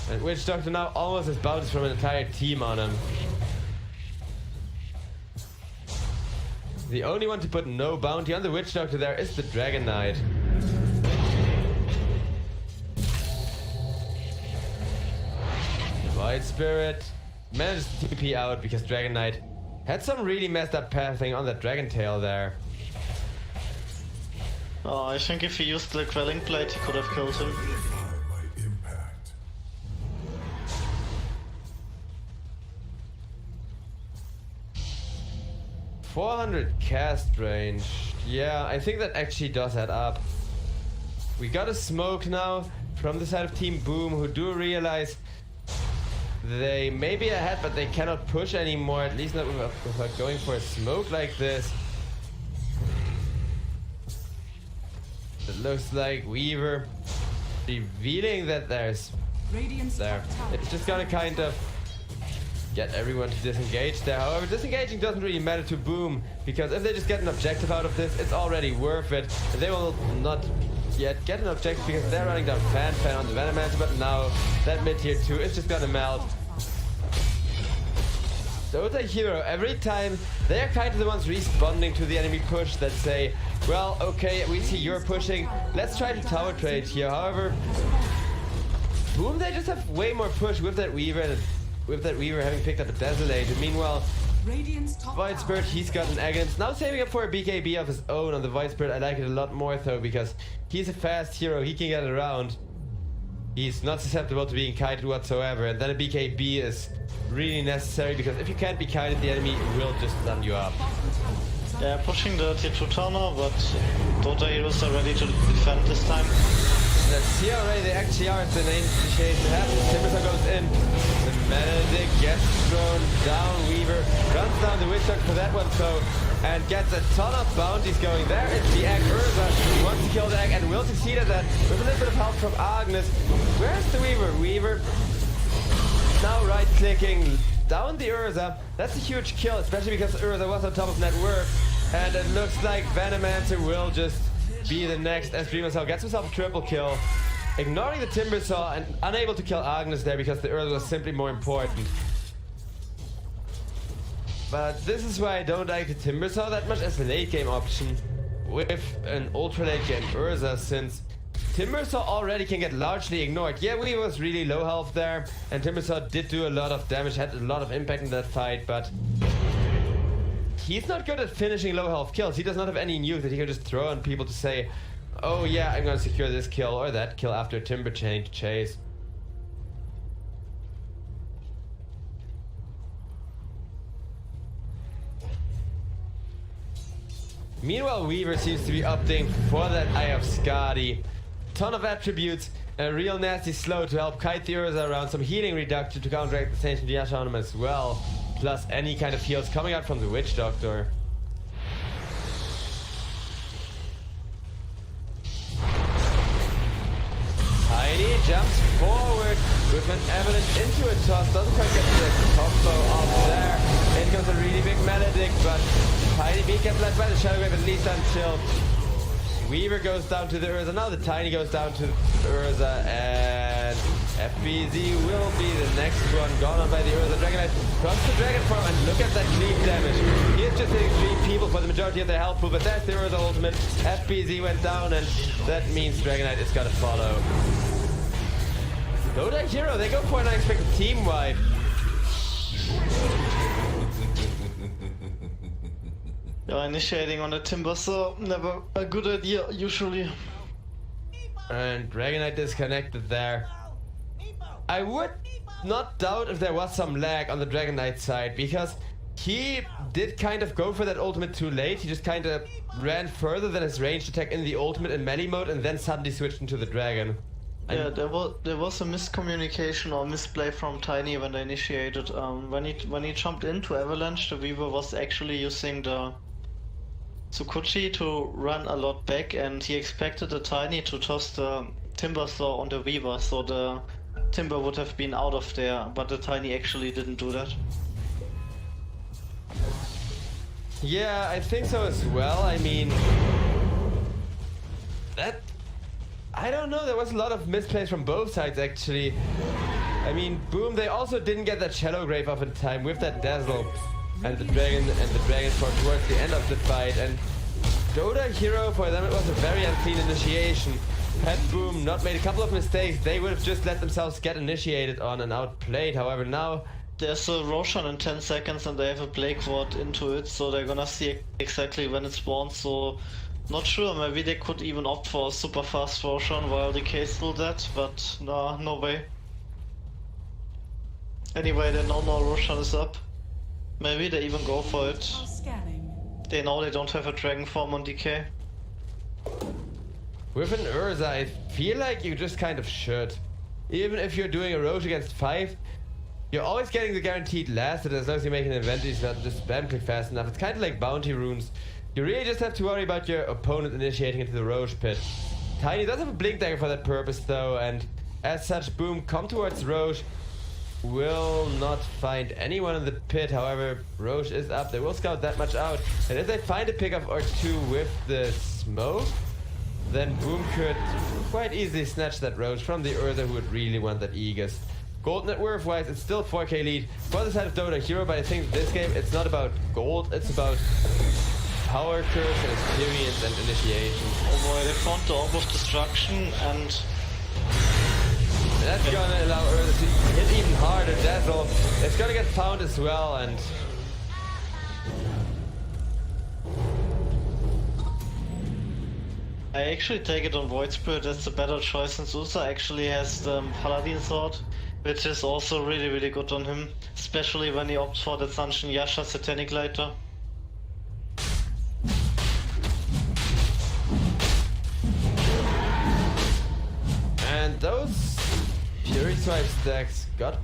And Witch Doctor now almost has bounties from an entire team on him. The only one to put no bounty on the Witch Doctor there is the Dragon Knight. White Spirit managed to TP out because Dragon Knight had some really messed up pathing on that Dragon Tail there. Oh, I think if he used the Quelling Plate, he could have killed him. By impact. 400 cast range. Yeah, I think that actually does add up. We got a smoke now from the side of Team Boom, who do realize they may be ahead, but they cannot push anymore, at least not without going for a smoke like this. It looks like Weaver revealing that there's Radiant's there. top tower It's just gonna kind of get everyone to disengage there. However, disengaging doesn't really matter to Boom, because if they just get an objective out of this, it's already worth it. And they will not yet get an objective because they're running down Fan on the Venomancer, but now that mid tier 2 is just gonna melt. Dota Hero, every time, they are kind of the ones responding to the enemy push that say, well, okay, we see you're pushing, let's try to tower trade here. However, Boom, they just have way more push with that Weaver, and with that Weaver having picked up a Desolator. Meanwhile, Void Spirit, he's got an Aghanim, now saving up for a BKB of his own on the Void Spirit. I like it a lot more though, because he's a fast hero, he can get around. He's not susceptible to being kited whatsoever, and then a BKB is really necessary, because if you can't be kited, the enemy will just stun you up. They're pushing the tier 2 tunnel, but Dota heroes are ready to defend this time. Let's see already, they actually are. It's an initiation happens. Timbersaw goes in. The Medic gets thrown down. Weaver runs down the Witch Dog for that one, so, and gets a ton of bounties going. There is the egg. Urza wants to kill the egg and will succeed at that with a little bit of help from Agnes. Where's the Weaver? Weaver now right clicking down the Urza. That's a huge kill, especially because Urza was on top of net worth. And it looks like Venomancer will just be the next as Primusel gets himself a triple kill, ignoring the Timbersaw and unable to kill Agnes there because the Urza was simply more important. But this is why I don't like the Timbersaw that much as a late game option with an ultra late game Urza, since Timbersaw already can get largely ignored. Yeah, we was really low health there, and Timbersaw did do a lot of damage, had a lot of impact in that fight, but he's not good at finishing low health kills. He does not have any nuke that he can just throw on people to say, oh yeah, I'm gonna secure this kill or that kill after a Timber chain chase. Meanwhile, Weaver seems to be opting for that Eye of Skadi. Ton of attributes, a real nasty slow to help kite the Urza around, some healing reduction to counteract the Sanctioned Yasha on him as well, plus any kind of heals coming out from the Witch Doctor. Tiny jumps forward with an Avalanche into a toss, doesn't quite get to the combo off there. In comes a really big Maledict, but Tiny B gets left by the Shadow Wave at least until Weaver goes down to the Urza. Now the Tiny goes down to Urza, and FBZ will be the next one gone on by the Urza. Dragonite cross the Dragon Form, and look at that clean damage. He is just hitting 3 people for the majority of their health pool, but that's the Urza ultimate. FBZ went down, and that means Dragonite is gonna follow. Dota Hero, they go for an unexpected team wipe. Yeah, initiating on the Timbersaw, never a good idea, usually. And Dragonite disconnected there. I would not doubt if there was some lag on the Dragonite side, because he did kind of go for that ultimate too late. He just kind of ran further than his ranged attack in the ultimate in melee mode and then suddenly switched into the Dragon. Yeah, there was a miscommunication or misplay from Tiny when they initiated. When he jumped into Avalanche, the Weaver was actually using the Tsukuchi to run a lot back, and he expected the Tiny to toss the Timbersaw on the Weaver, so the Timber would have been out of there, but the Tiny actually didn't do that. Yeah, I think so as well. I mean, that, I don't know, there was a lot of misplays from both sides actually. I mean, Boom, they also didn't get that Shadow Grave off in time with that Dazzle and the Dragon Form towards the end of the fight. And Dota Hero, for them it was a very unclean initiation. Had Boom not made a couple of mistakes, they would have just let themselves get initiated on and outplayed. However, now there's a Roshan in 10 seconds and they have a Plague Ward into it, so they're gonna see exactly when it spawns. So not sure, maybe they could even opt for a super fast Roshan while the case still dead, but nah, no way. Anyway, they know no Roshan is up. Maybe they even go for it. They know they don't have a Dragon Form on DK. With an Urza, I feel like you just kind of should. Even if you're doing a Roche against 5, you're always getting the guaranteed last, and as long as you make an inventory, so just spam click fast enough. It's kind of like bounty runes. You really just have to worry about your opponent initiating into the Roche pit. Tiny does have a Blink Dagger for that purpose though, and as such, Boom, come towards Roche. will not find anyone in the pit. However, Roche is up. They will scout that much out. And if they find a pickup or two with the smoke, then Boom could quite easily snatch that Roche from the Urza who would really want that Aegis. Gold net worth wise, it's still 4k lead for the side of Dota Hero, but I think this game it's not about gold, it's about power curves and experience and initiation. Oh boy, they found the Orb of Destruction and that's gonna allow Urza to hit even harder. Dazzle, it's gonna get found as well, and I actually take it on Void Spirit as the better choice, since Ursa actually has the Paladin Sword, which is also really good on him, especially when he opts for the Sunshine Yasha Satanic Lighter. and those Fury Swipe stacks got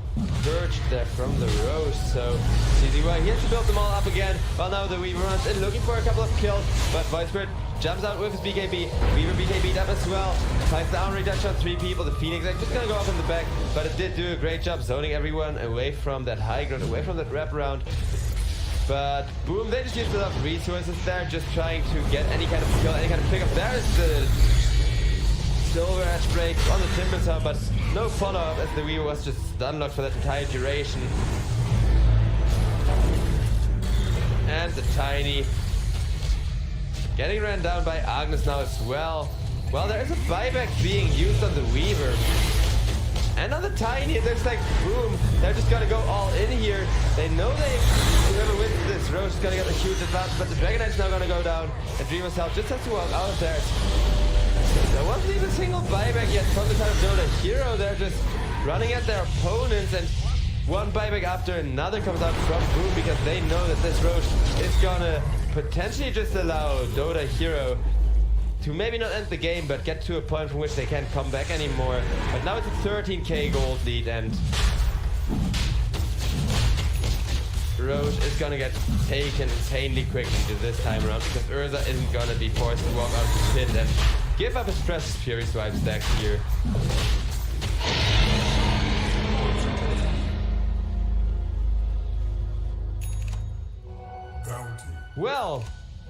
purged there from the Roche, so CZY, he has to build them all up again. Well, now the Weaver runs in looking for a couple of kills, but Void Spirit jumps out with his BKB. Weaver BKB'd up as well. Finds down reduction on 3 people. The Phoenix Egg just gonna go off in the back, but it did do a great job zoning everyone away from that high ground, away from that wraparound. But Boom, they just used a lot of resources there, just trying to get any kind of kill, any kind of pickup. There is the Silver Edge break on the Timber Tower, but no follow-up as the Weaver was just stunlocked for that entire duration. And the Tiny getting ran down by Agnes now as well. Well, there is a buyback being used on the Weaver. And on the Tiny, it looks like Boom, they're just gonna go all in here. They know whoever wins this, Roche is gonna get a huge advance, but the Dragon Knight's now gonna go down, and Dreamer's Health just has to walk out of there. There wasn't even a single buyback yet from the side of Dota Hero. They're just running at their opponents, and one buyback after another comes out from Boom because they know that this Roche is gonna potentially just allow Dota Hero to maybe not end the game, but get to a point from which they can't come back anymore. But now it's a 13k gold lead, and Roche is gonna get taken insanely quickly this time around because Urza isn't gonna be forced to walk out of the pit and give up his precious Fury Swipe stack here. Well,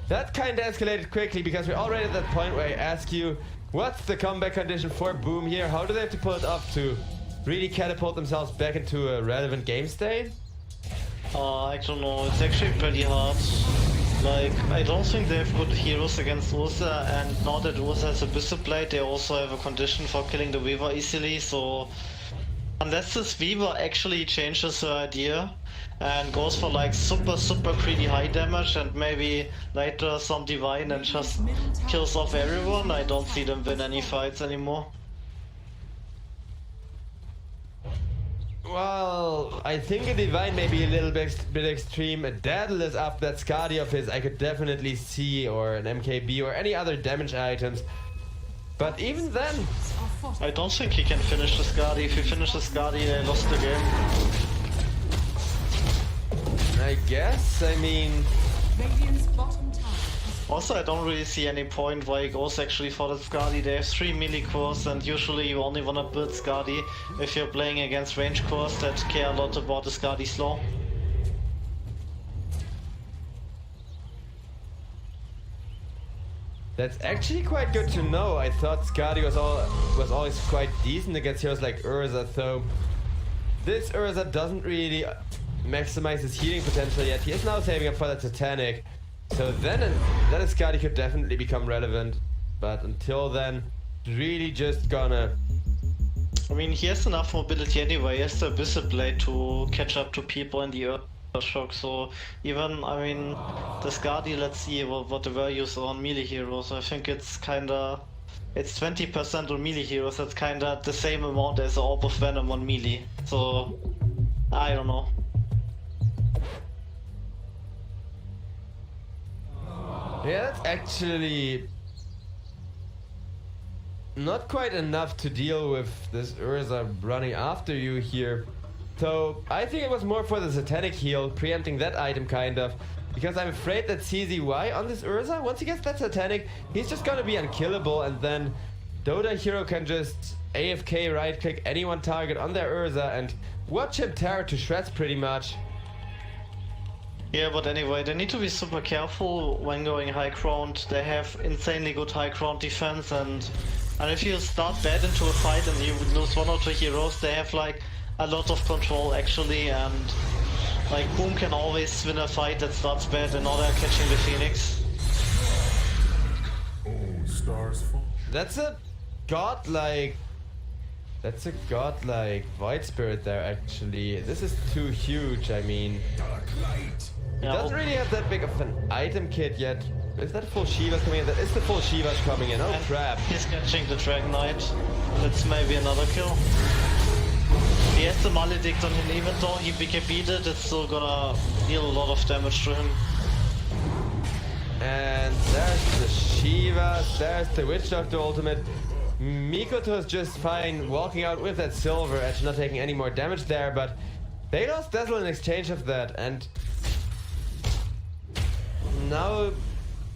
that kinda escalated quickly because we're already at that point where I ask you, what's the comeback condition for Boom here? How do they have to pull it off to really catapult themselves back into a relevant game state? I don't know, it's actually pretty hard. Like, I don't think they have good heroes against Ursa, and now that Ursa has a Bishop Blade, they also have a condition for killing the Weaver easily, so unless this Weaver actually changes her idea and goes for like super greedy high damage and maybe later some Divine and just kills off everyone, I don't see them win any fights anymore. Well, I think a Divine may be a little bit extreme. A Daedalus after that Skadi of his I could definitely see, or an MKB or any other damage items. But even then, I don't think he can finish the Skadi. If he finishes Skadi, they lost the game. I guess, I mean... Also, I don't really see any point why he goes actually for the Skadi. They have 3 melee cores, and usually you only wanna build Skadi if you're playing against range cores that care a lot about the Skadi slow. That's actually quite good to know. I thought Skadi was always quite decent against heroes like Urza, so this Urza doesn't really maximize his healing potential yet. He is now saving up for that Satanic, so then a Skadi could definitely become relevant. But until then, really just gonna... I mean, he has enough mobility anyway. He has the Bishop Blade to catch up to people in the Earth Shock, so even, I mean, the Skadi, let's see what the values are on melee heroes. I think it's kinda... It's 20% on melee heroes, that's kinda the same amount as the Orb of Venom on melee. So, I don't know. Yeah, that's actually not quite enough to deal with this Urza running after you here. So I think it was more for the Satanic heal, preempting that item kind of. Because I'm afraid that CZY on this Urza, once he gets that Satanic, he's just gonna be unkillable, and then Dota Hero can just AFK right click any one target on their Urza, and watch him tear to shreds pretty much. Yeah, but anyway, they need to be super careful when going high ground. They have insanely good high ground defense, and if you start bad into a fight and you lose one or two heroes, they have like a lot of control actually, and like Boom can always win a fight that starts bad in order catching the Phoenix. All stars fall. That's a godlike Void Spirit there actually. This is too huge, I mean. Dark light. He doesn't really have that big of an item kit yet. Is that full Shiva's coming in? That is the full Shiva's coming in. Oh And crap. he's catching the Dragon Knight. That's maybe another kill. He has the Maledict on him, even though he BKB'd it, it's still gonna deal a lot of damage to him. And there's the Shiva, there's the Witch Doctor ultimate. Mikoto's just fine walking out with that Silver Edge, not taking any more damage there, but they lost Dazzle in exchange of that, and now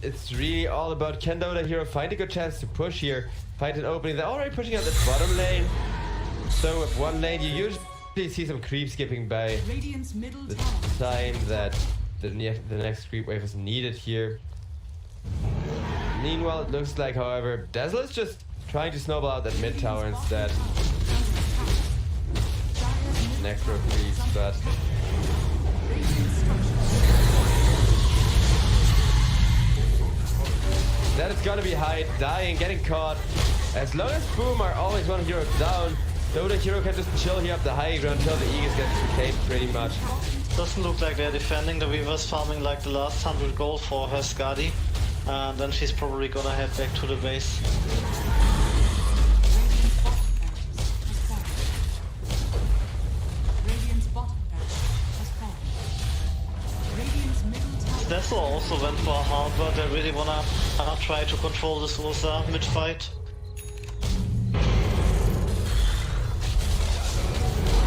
it's really all about can Dota Hero find a good chance to push here, find an opening. They're already pushing out the bottom lane, so with one lane you usually see some creep skipping by Radiant's middle the tower. time that the next creep wave is needed here. Meanwhile, it looks like, however, Dazzle is just trying to snowball out that mid tower instead. Next row creeps, but that is gonna be Hyde, dying, getting caught. As long as Boom are always one hero down, Dota Hero can just chill here up the high ground until the Aegis gets decayed pretty much. Doesn't look like they're defending. The Weaver's farming like the last 100 gold for her Skadi. And then she's probably gonna head back to the base. Radiant's bottom barracks has fallen. Radiant's middle tower. Dazzle also went for a harbor. They really wanna try to control this Ursa mid-fight.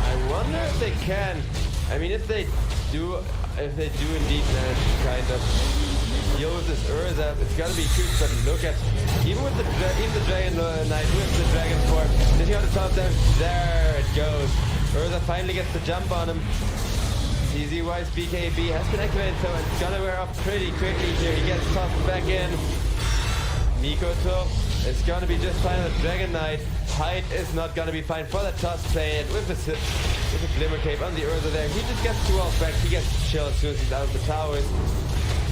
I wonder if they can. I mean, if they do indeed manage to kind of deal with this Urza, it's gonna be huge. But look at even the Dragon Knight with the Dragon Form sitting on the top there. There it goes. Urza finally gets the jump on him. CZ-wise BKB has been activated, so it's gonna wear off pretty quickly here. He gets tossed back in. Mikoto is gonna be just fine with Dragon Knight. Hyde is not gonna be fine for that toss play, and with the Glimmer Cape on the Urza there, he just gets 2 off back. He gets to chill as soon as he's out of the towers.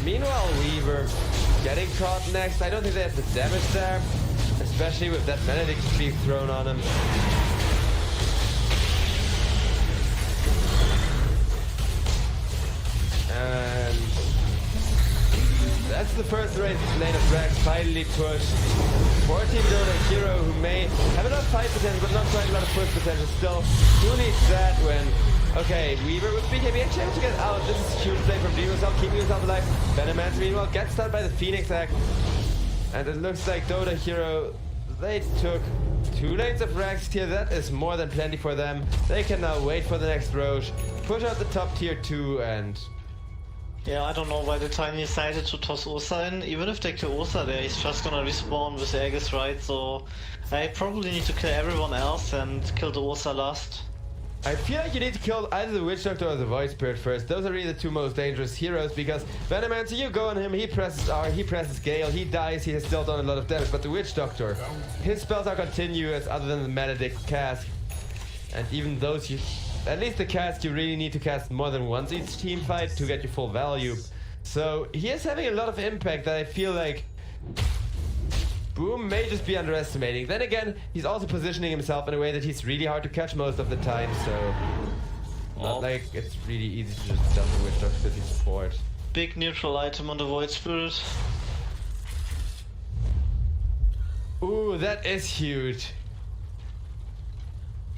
Meanwhile, Weaver getting caught next. I don't think they have the damage there, especially with that Benedict being thrown on him. And that's the first lane of Drax finally pushed. 14 Dota Hero who may have enough fight potential, but not quite a lot of push potential still. Who needs that when... Okay, Weaver with BKB actually able to get out. This is a huge play from Dreamerself, keeping himself alive. Venomance meanwhile gets stunned by the Phoenix Act. And it looks like Dota Hero, they took 2 lanes of Rax tier. That is more than plenty for them. They can now wait for the next Roche, push out the top tier 2, and... Yeah, I don't know why the Tiny decided to toss Ursa in. Even if they kill Ursa there, he's just gonna respawn with Aegis, right? So I probably need to kill everyone else and kill the Ursa last. I feel like you need to kill either the Witch Doctor or the Void Spirit first. Those are really the 2 most dangerous heroes, because Venomancer, you go on him, he presses R, he presses Gale, he dies, he has still done a lot of damage. But the Witch Doctor, his spells are continuous other than the Maledict cast. And even those, at least the cast, you really need to cast more than once each team fight to get your full value. So he is having a lot of impact that I feel like Boom may just be underestimating. Then again, he's also positioning himself in a way that he's really hard to catch most of the time, so... Not like it's really easy to just dump the Witch Doctor because he's support. Big neutral item on the Void Spirit. Ooh, that is huge.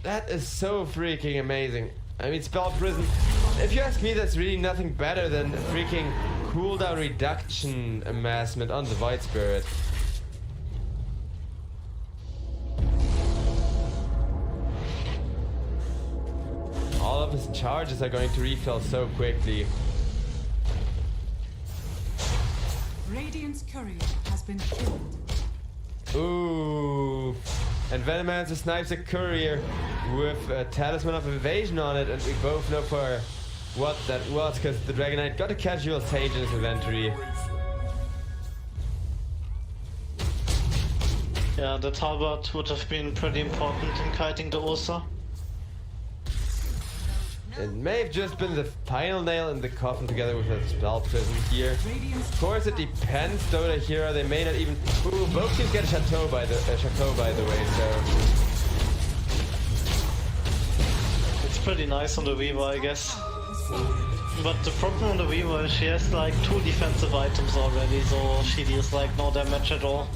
That is so freaking amazing. I mean, Spell Prison, if you ask me, that's really nothing better than a freaking cooldown reduction amassment on the Void Spirit. All of his charges are going to refill so quickly. Radiant's courier has been killed. Ooh. And Venomancer snipes a courier. with a Talisman of Evasion on it, and we both know for what that was, because the Dragon Knight got a casual Sage in his inventory. Yeah, the Talbot would have been pretty important in kiting the Ursa. It may have just been the final nail in the coffin together with a spell prison here. Of course, it depends. Dota Hero, they may not even. Ooh, both teams get a Chateau by the way. So it's pretty nice on the Weaver, I guess. But the problem on the Weaver is she has like 2 defensive items already, so she deals like no damage at all.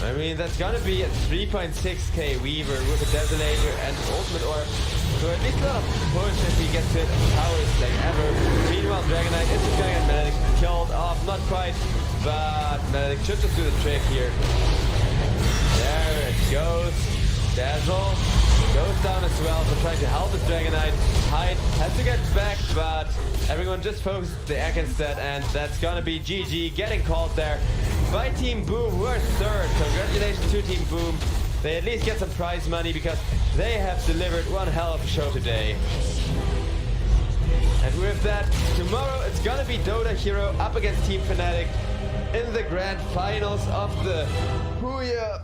I mean, that's gonna be a 3.6k Weaver with a Desolator and Ultimate Orb. So at least a lot of push if he gets hit powers like ever. Meanwhile, Dragon Knight is just gonna get Medic killed off. Not quite, but Medic should just do the trick here. There it goes. Dazzle goes down as well for trying to help the Dragon Knight. Hyde has to get back, but everyone just focuses the Egg instead, and that's gonna be GG getting called there by Team Boom. We're third. Congratulations to Team Boom. They at least get some prize money because they have delivered one hell of a show today. And with that, tomorrow it's gonna be Dota Hero up against Team Fnatic in the grand finals of the Huya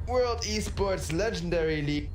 World Esports Legendary League.